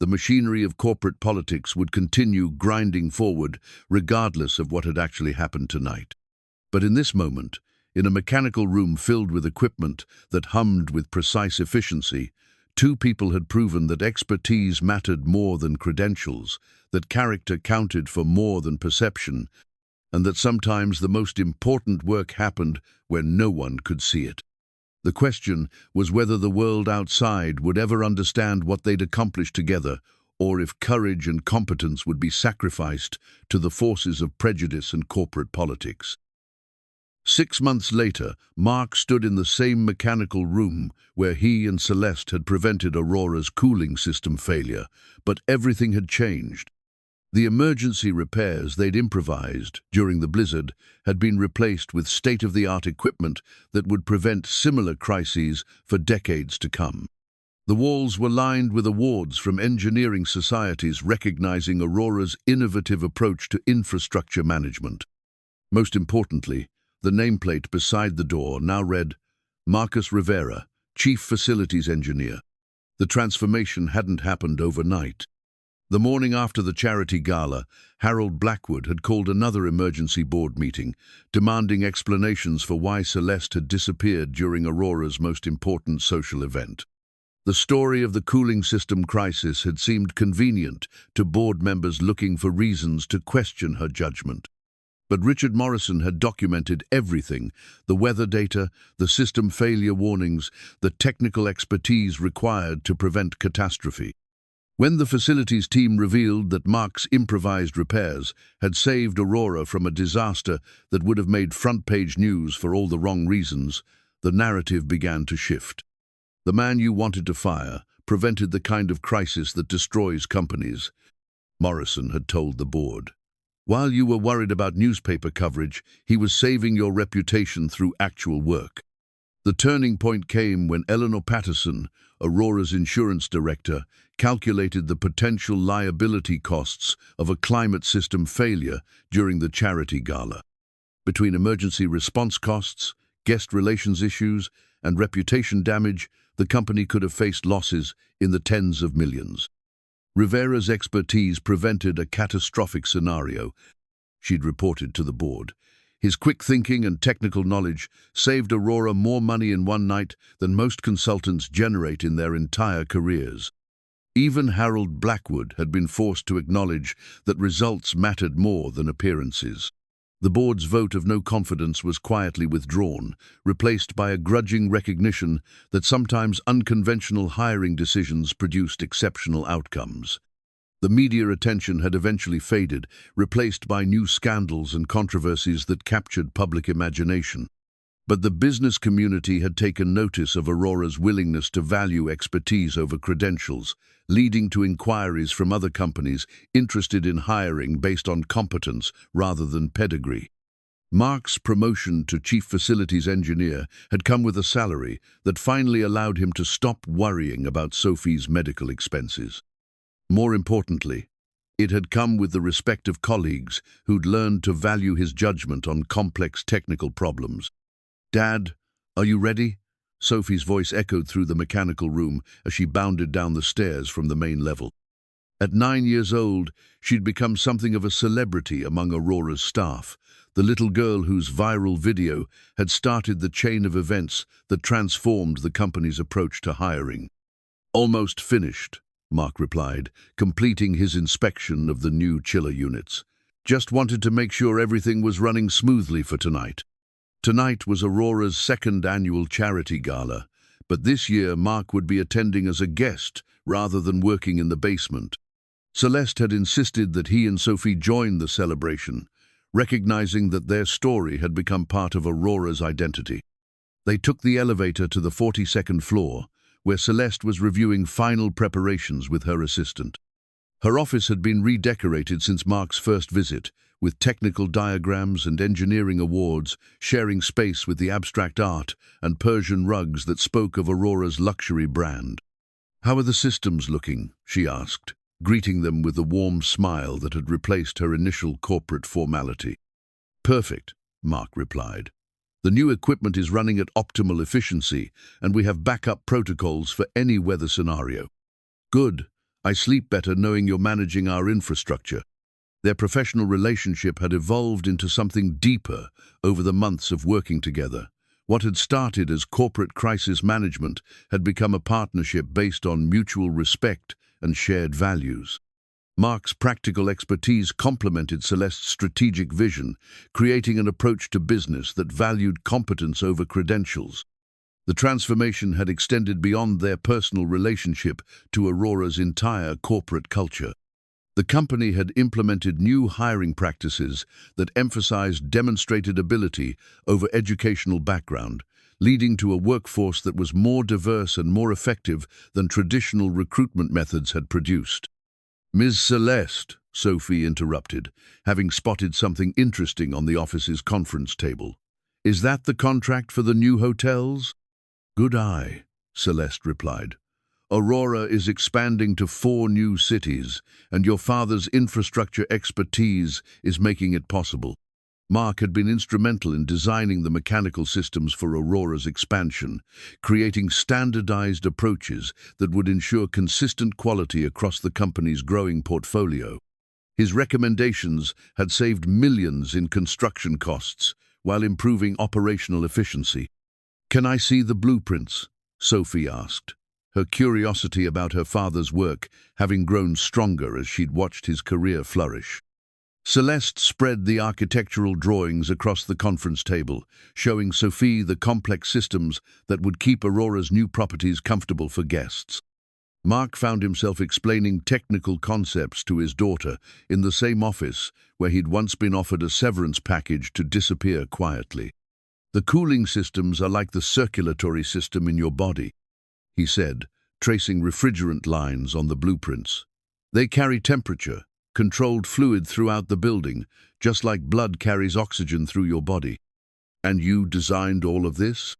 The machinery of corporate politics would continue grinding forward, regardless of what had actually happened tonight. But in this moment, in a mechanical room filled with equipment that hummed with precise efficiency, two people had proven that expertise mattered more than credentials, that character counted for more than perception, and that sometimes the most important work happened when no one could see it. The question was whether the world outside would ever understand what they'd accomplished together, or if courage and competence would be sacrificed to the forces of prejudice and corporate politics. 6 months later, Marc stood in the same mechanical room where he and Celeste had prevented Aurora's cooling system failure, but everything had changed. The emergency repairs they'd improvised during the blizzard had been replaced with state-of-the-art equipment that would prevent similar crises for decades to come. The walls were lined with awards from engineering societies recognizing Aurora's innovative approach to infrastructure management. Most importantly, the nameplate beside the door now read, "Marc Rivera, Chief Facilities Engineer." The transformation hadn't happened overnight. The morning after the charity gala, Harold Blackwood had called another emergency board meeting, demanding explanations for why Celeste had disappeared during Aurora's most important social event. The story of the cooling system crisis had seemed convenient to board members looking for reasons to question her judgment. But Richard Morrison had documented everything: the weather data, the system failure warnings, the technical expertise required to prevent catastrophe. When the facilities team revealed that Marc's improvised repairs had saved Aurora from a disaster that would have made front-page news for all the wrong reasons, the narrative began to shift. "The man you wanted to fire prevented the kind of crisis that destroys companies," Morrison had told the board. "While you were worried about newspaper coverage, he was saving your reputation through actual work." The turning point came when Eleanor Patterson, Aurora's insurance director, calculated the potential liability costs of a climate system failure during the charity gala. Between emergency response costs, guest relations issues, and reputation damage, the company could have faced losses in the tens of millions. Rivera's expertise prevented a catastrophic scenario, she'd reported to the board. His quick thinking and technical knowledge saved Aurora more money in one night than most consultants generate in their entire careers. Even Harold Blackwood had been forced to acknowledge that results mattered more than appearances. The board's vote of no confidence was quietly withdrawn, replaced by a grudging recognition that sometimes unconventional hiring decisions produced exceptional outcomes. The media attention had eventually faded, replaced by new scandals and controversies that captured public imagination. But the business community had taken notice of Aurora's willingness to value expertise over credentials, leading to inquiries from other companies interested in hiring based on competence rather than pedigree. Marc's promotion to chief facilities engineer had come with a salary that finally allowed him to stop worrying about Sophie's medical expenses. More importantly, it had come with the respect of colleagues who'd learned to value his judgment on complex technical problems. "Dad, are you ready?" Sophie's voice echoed through the mechanical room as she bounded down the stairs from the main level. At 9 years old, she'd become something of a celebrity among Aurora's staff, the little girl whose viral video had started the chain of events that transformed the company's approach to hiring. "Almost finished," Marc replied, completing his inspection of the new chiller units. "Just wanted to make sure everything was running smoothly for tonight." Tonight was Aurora's second annual charity gala, but this year Marc would be attending as a guest rather than working in the basement. Celeste had insisted that he and Sophie join the celebration, recognizing that their story had become part of Aurora's identity. They took the elevator to the 42nd floor, where Celeste was reviewing final preparations with her assistant. Her office had been redecorated since Marc's first visit, with technical diagrams and engineering awards sharing space with the abstract art and Persian rugs that spoke of Aurora's luxury brand. "How are the systems looking?" she asked, greeting them with the warm smile that had replaced her initial corporate formality. "Perfect," Marc replied. "The new equipment is running at optimal efficiency, and we have backup protocols for any weather scenario." "Good. I sleep better knowing you're managing our infrastructure." Their professional relationship had evolved into something deeper over the months of working together. What had started as corporate crisis management had become a partnership based on mutual respect and shared values. Marc's practical expertise complemented Celeste's strategic vision, creating an approach to business that valued competence over credentials. The transformation had extended beyond their personal relationship to Aurora's entire corporate culture. The company had implemented new hiring practices that emphasized demonstrated ability over educational background, leading to a workforce that was more diverse and more effective than traditional recruitment methods had produced. "Ms. Celeste," Sophie interrupted, having spotted something interesting on the office's conference table. "Is that the contract for the new hotels?" "Good eye," Celeste replied. "Aurora is expanding to 4 new cities, and your father's infrastructure expertise is making it possible." Marc had been instrumental in designing the mechanical systems for Aurora's expansion, creating standardized approaches that would ensure consistent quality across the company's growing portfolio. His recommendations had saved millions in construction costs while improving operational efficiency. "Can I see the blueprints?" Sophie asked, her curiosity about her father's work having grown stronger as she'd watched his career flourish. Celeste spread the architectural drawings across the conference table, showing Sophie the complex systems that would keep Aurora's new properties comfortable for guests. Marc found himself explaining technical concepts to his daughter in the same office where he'd once been offered a severance package to disappear quietly. "The cooling systems are like the circulatory system in your body," he said, tracing refrigerant lines on the blueprints. "They carry temperature, controlled fluid throughout the building, just like blood carries oxygen through your body." "And you designed all of this?"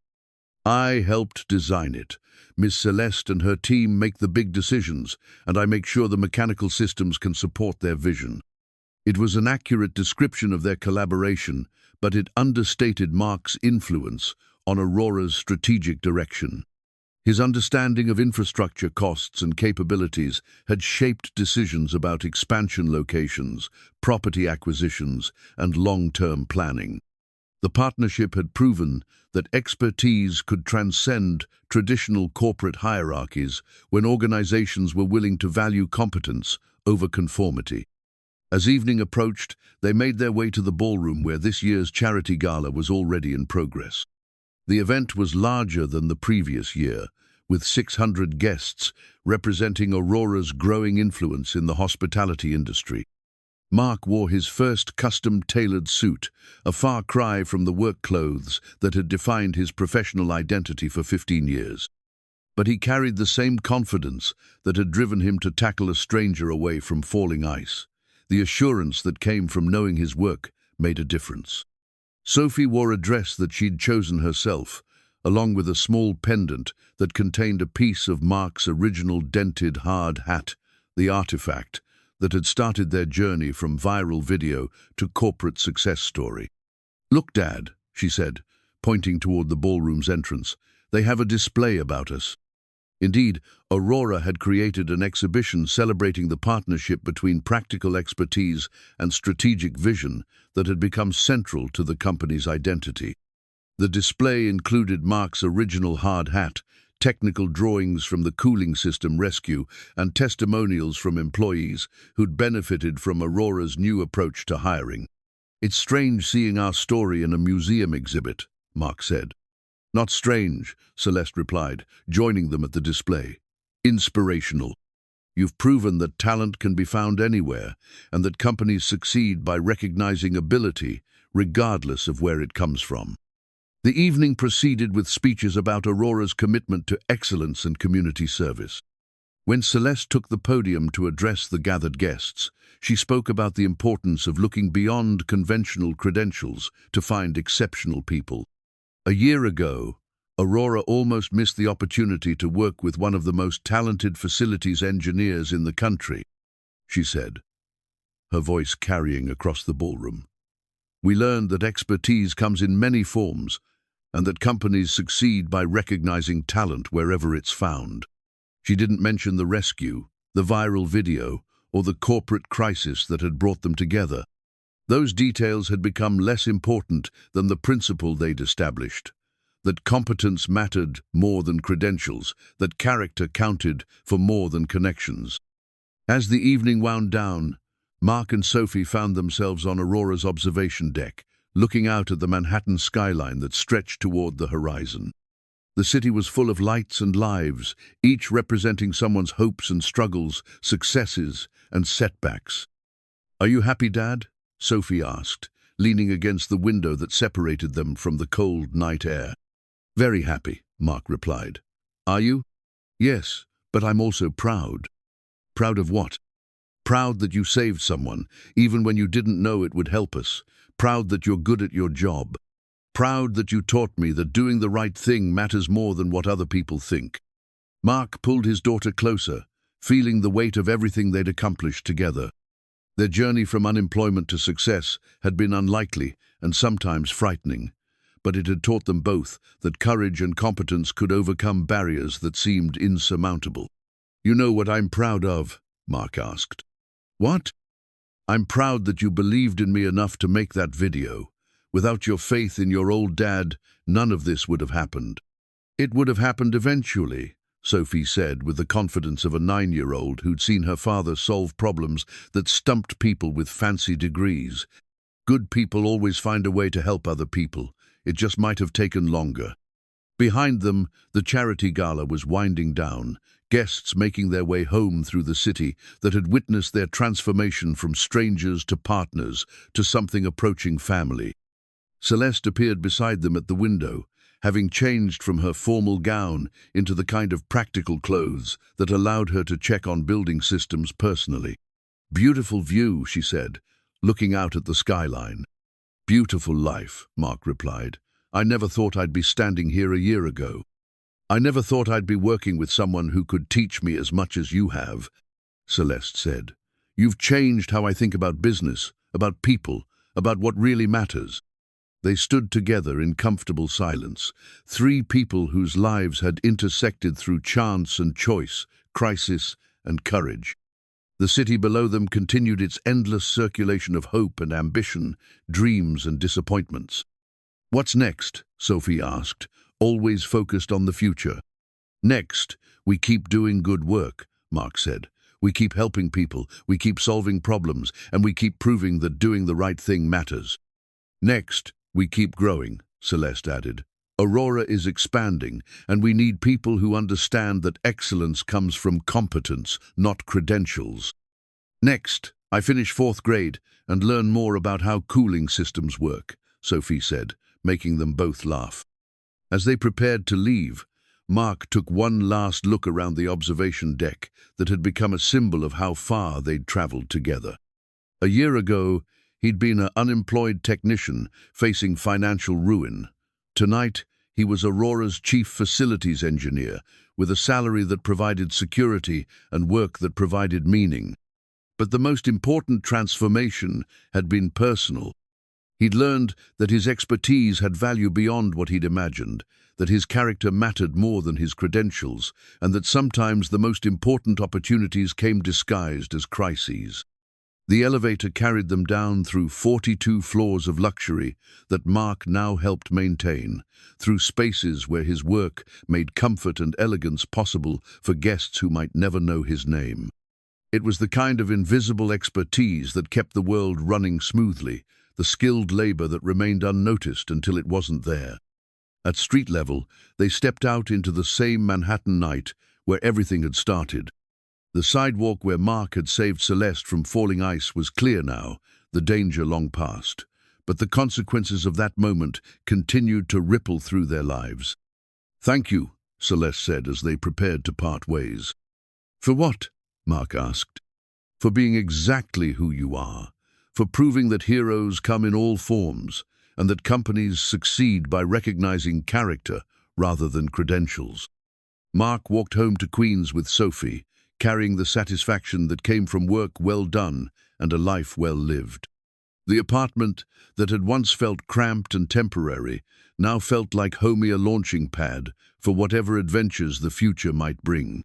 "I helped design it. Miss Celeste and her team make the big decisions, and I make sure the mechanical systems can support their vision." It was an accurate description of their collaboration, but it understated Marc's influence on Aurora's strategic direction. His understanding of infrastructure costs and capabilities had shaped decisions about expansion locations, property acquisitions, and long-term planning. The partnership had proven that expertise could transcend traditional corporate hierarchies when organizations were willing to value competence over conformity. As evening approached, they made their way to the ballroom where this year's charity gala was already in progress. The event was larger than the previous year, with 600 guests representing Aurora's growing influence in the hospitality industry. Marc wore his first custom-tailored suit, a far cry from the work clothes that had defined his professional identity for 15 years. But he carried the same confidence that had driven him to tackle a stranger away from falling ice. The assurance that came from knowing his work made a difference. Sophie wore a dress that she'd chosen herself, along with a small pendant that contained a piece of Marc's original dented hard hat, the artifact that had started their journey from viral video to corporate success story. "Look, Dad," she said, pointing toward the ballroom's entrance, "they have a display about us." Indeed, Aurora had created an exhibition celebrating the partnership between practical expertise and strategic vision that had become central to the company's identity. The display included Marc's original hard hat, technical drawings from the cooling system rescue, and testimonials from employees who'd benefited from Aurora's new approach to hiring. "It's strange seeing our story in a museum exhibit," Marc said. "Not strange," Celeste replied, joining them at the display. "Inspirational. You've proven that talent can be found anywhere, and that companies succeed by recognizing ability, regardless of where it comes from." The evening proceeded with speeches about Aurora's commitment to excellence and community service. When Celeste took the podium to address the gathered guests, she spoke about the importance of looking beyond conventional credentials to find exceptional people. A year ago, Aurora almost missed the opportunity to work with one of the most talented facilities engineers in the country, she said, her voice carrying across the ballroom. "We learned that expertise comes in many forms, and that companies succeed by recognizing talent wherever it's found." She didn't mention the rescue, the viral video, or the corporate crisis that had brought them together. Those details had become less important than the principle they'd established, that competence mattered more than credentials, that character counted for more than connections. As the evening wound down, Marc and Sophie found themselves on Aurora's observation deck, looking out at the Manhattan skyline that stretched toward the horizon. The city was full of lights and lives, each representing someone's hopes and struggles, successes and setbacks. "Are you happy, Dad?" Sophie asked, leaning against the window that separated them from the cold night air. "Very happy," Marc replied. "Are you?" "Yes, but I'm also proud." "Proud of what?" "Proud that you saved someone, even when you didn't know it would help us. Proud that you're good at your job. Proud that you taught me that doing the right thing matters more than what other people think." Marc pulled his daughter closer, feeling the weight of everything they'd accomplished together. Their journey from unemployment to success had been unlikely and sometimes frightening, but it had taught them both that courage and competence could overcome barriers that seemed insurmountable. "You know what I'm proud of?" Marc asked. "What?" "I'm proud that you believed in me enough to make that video. Without your faith in your old dad, none of this would have happened." "It would have happened eventually," Sophie said with the confidence of a 9-year-old who'd seen her father solve problems that stumped people with fancy degrees. "Good people always find a way to help other people. It just might have taken longer." Behind them, the charity gala was winding down, guests making their way home through the city that had witnessed their transformation from strangers to partners to something approaching family. Celeste appeared beside them at the window, having changed from her formal gown into the kind of practical clothes that allowed her to check on building systems personally. "Beautiful view," she said, looking out at the skyline. "Beautiful life," Marc replied. "I never thought I'd be standing here a year ago. I never thought I'd be working with someone who could teach me as much as you have," Celeste said. "You've changed how I think about business, about people, about what really matters." They stood together in comfortable silence, three people whose lives had intersected through chance and choice, crisis and courage. The city below them continued its endless circulation of hope and ambition, dreams and disappointments. "What's next?" Sophie asked, always focused on the future. "Next, we keep doing good work," Marc said. "We keep helping people, we keep solving problems, and we keep proving that doing the right thing matters." "Next, we keep growing," Celeste added. "Aurora is expanding, and we need people who understand that excellence comes from competence, not credentials." "Next, I finish 4th grade and learn more about how cooling systems work," Sophie said, making them both laugh. As they prepared to leave, Marc took one last look around the observation deck that had become a symbol of how far they'd traveled together. A year ago, he'd been an unemployed technician facing financial ruin. Tonight, he was Aurora's chief facilities engineer, with a salary that provided security and work that provided meaning. But the most important transformation had been personal. He'd learned that his expertise had value beyond what he'd imagined, that his character mattered more than his credentials, and that sometimes the most important opportunities came disguised as crises. The elevator carried them down through 42 floors of luxury that Marc now helped maintain, through spaces where his work made comfort and elegance possible for guests who might never know his name. It was the kind of invisible expertise that kept the world running smoothly, the skilled labor that remained unnoticed until it wasn't there. At street level, they stepped out into the same Manhattan night where everything had started. The sidewalk where Marc had saved Celeste from falling ice was clear now, the danger long past. But the consequences of that moment continued to ripple through their lives. "Thank you," Celeste said as they prepared to part ways. "For what?" Marc asked. "For being exactly who you are, for proving that heroes come in all forms, and that companies succeed by recognizing character rather than credentials." Marc walked home to Queens with Sophie, carrying the satisfaction that came from work well done and a life well lived. The apartment that had once felt cramped and temporary now felt like home, a launching pad for whatever adventures the future might bring.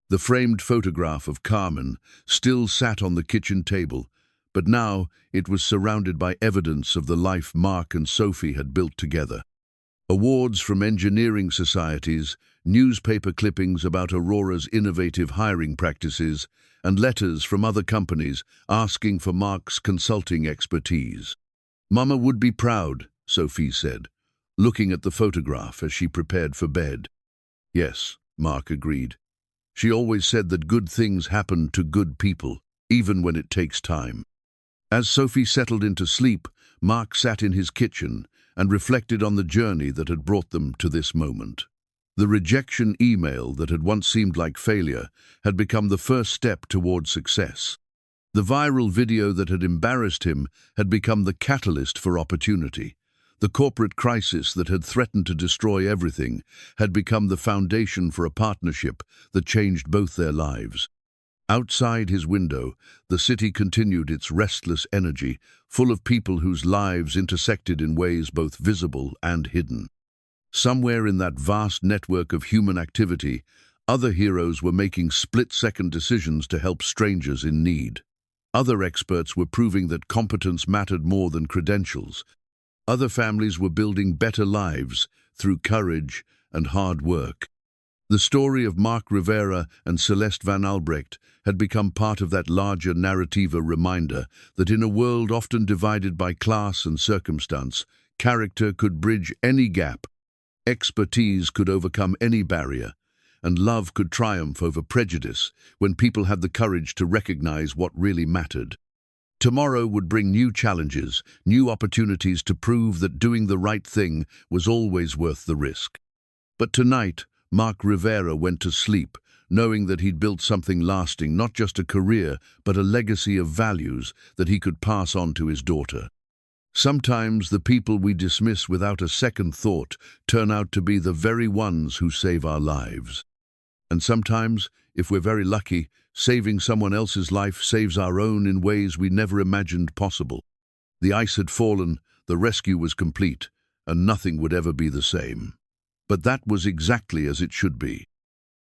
The framed photograph of Carmen still sat on the kitchen table, but now it was surrounded by evidence of the life Marc and Sophie had built together. Awards from engineering societies, newspaper clippings about Aurora's innovative hiring practices, and letters from other companies asking for Marc's consulting expertise. "Mama would be proud," Sophie said, looking at the photograph as she prepared for bed. "Yes," Marc agreed. "She always said that good things happen to good people, even when it takes time." As Sophie settled into sleep, Marc sat in his kitchen and reflected on the journey that had brought them to this moment. The rejection email that had once seemed like failure had become the first step toward success. The viral video that had embarrassed him had become the catalyst for opportunity. The corporate crisis that had threatened to destroy everything had become the foundation for a partnership that changed both their lives. Outside his window, the city continued its restless energy, full of people whose lives intersected in ways both visible and hidden. Somewhere in that vast network of human activity, other heroes were making split-second decisions to help strangers in need. Other experts were proving that competence mattered more than credentials. Other families were building better lives through courage and hard work. The story of Marc Rivera and Celeste Van Albrecht had become part of that larger narrativa reminder that in a world often divided by class and circumstance, character could bridge any gap, expertise could overcome any barrier, and love could triumph over prejudice when people had the courage to recognize what really mattered. Tomorrow would bring new challenges, new opportunities to prove that doing the right thing was always worth the risk. But tonight, Marc Rivera went to sleep, knowing that he'd built something lasting, not just a career, but a legacy of values that he could pass on to his daughter. Sometimes the people we dismiss without a second thought turn out to be the very ones who save our lives. And sometimes, if we're very lucky, saving someone else's life saves our own in ways we never imagined possible. The ice had fallen, the rescue was complete, and nothing would ever be the same. But that was exactly as it should be.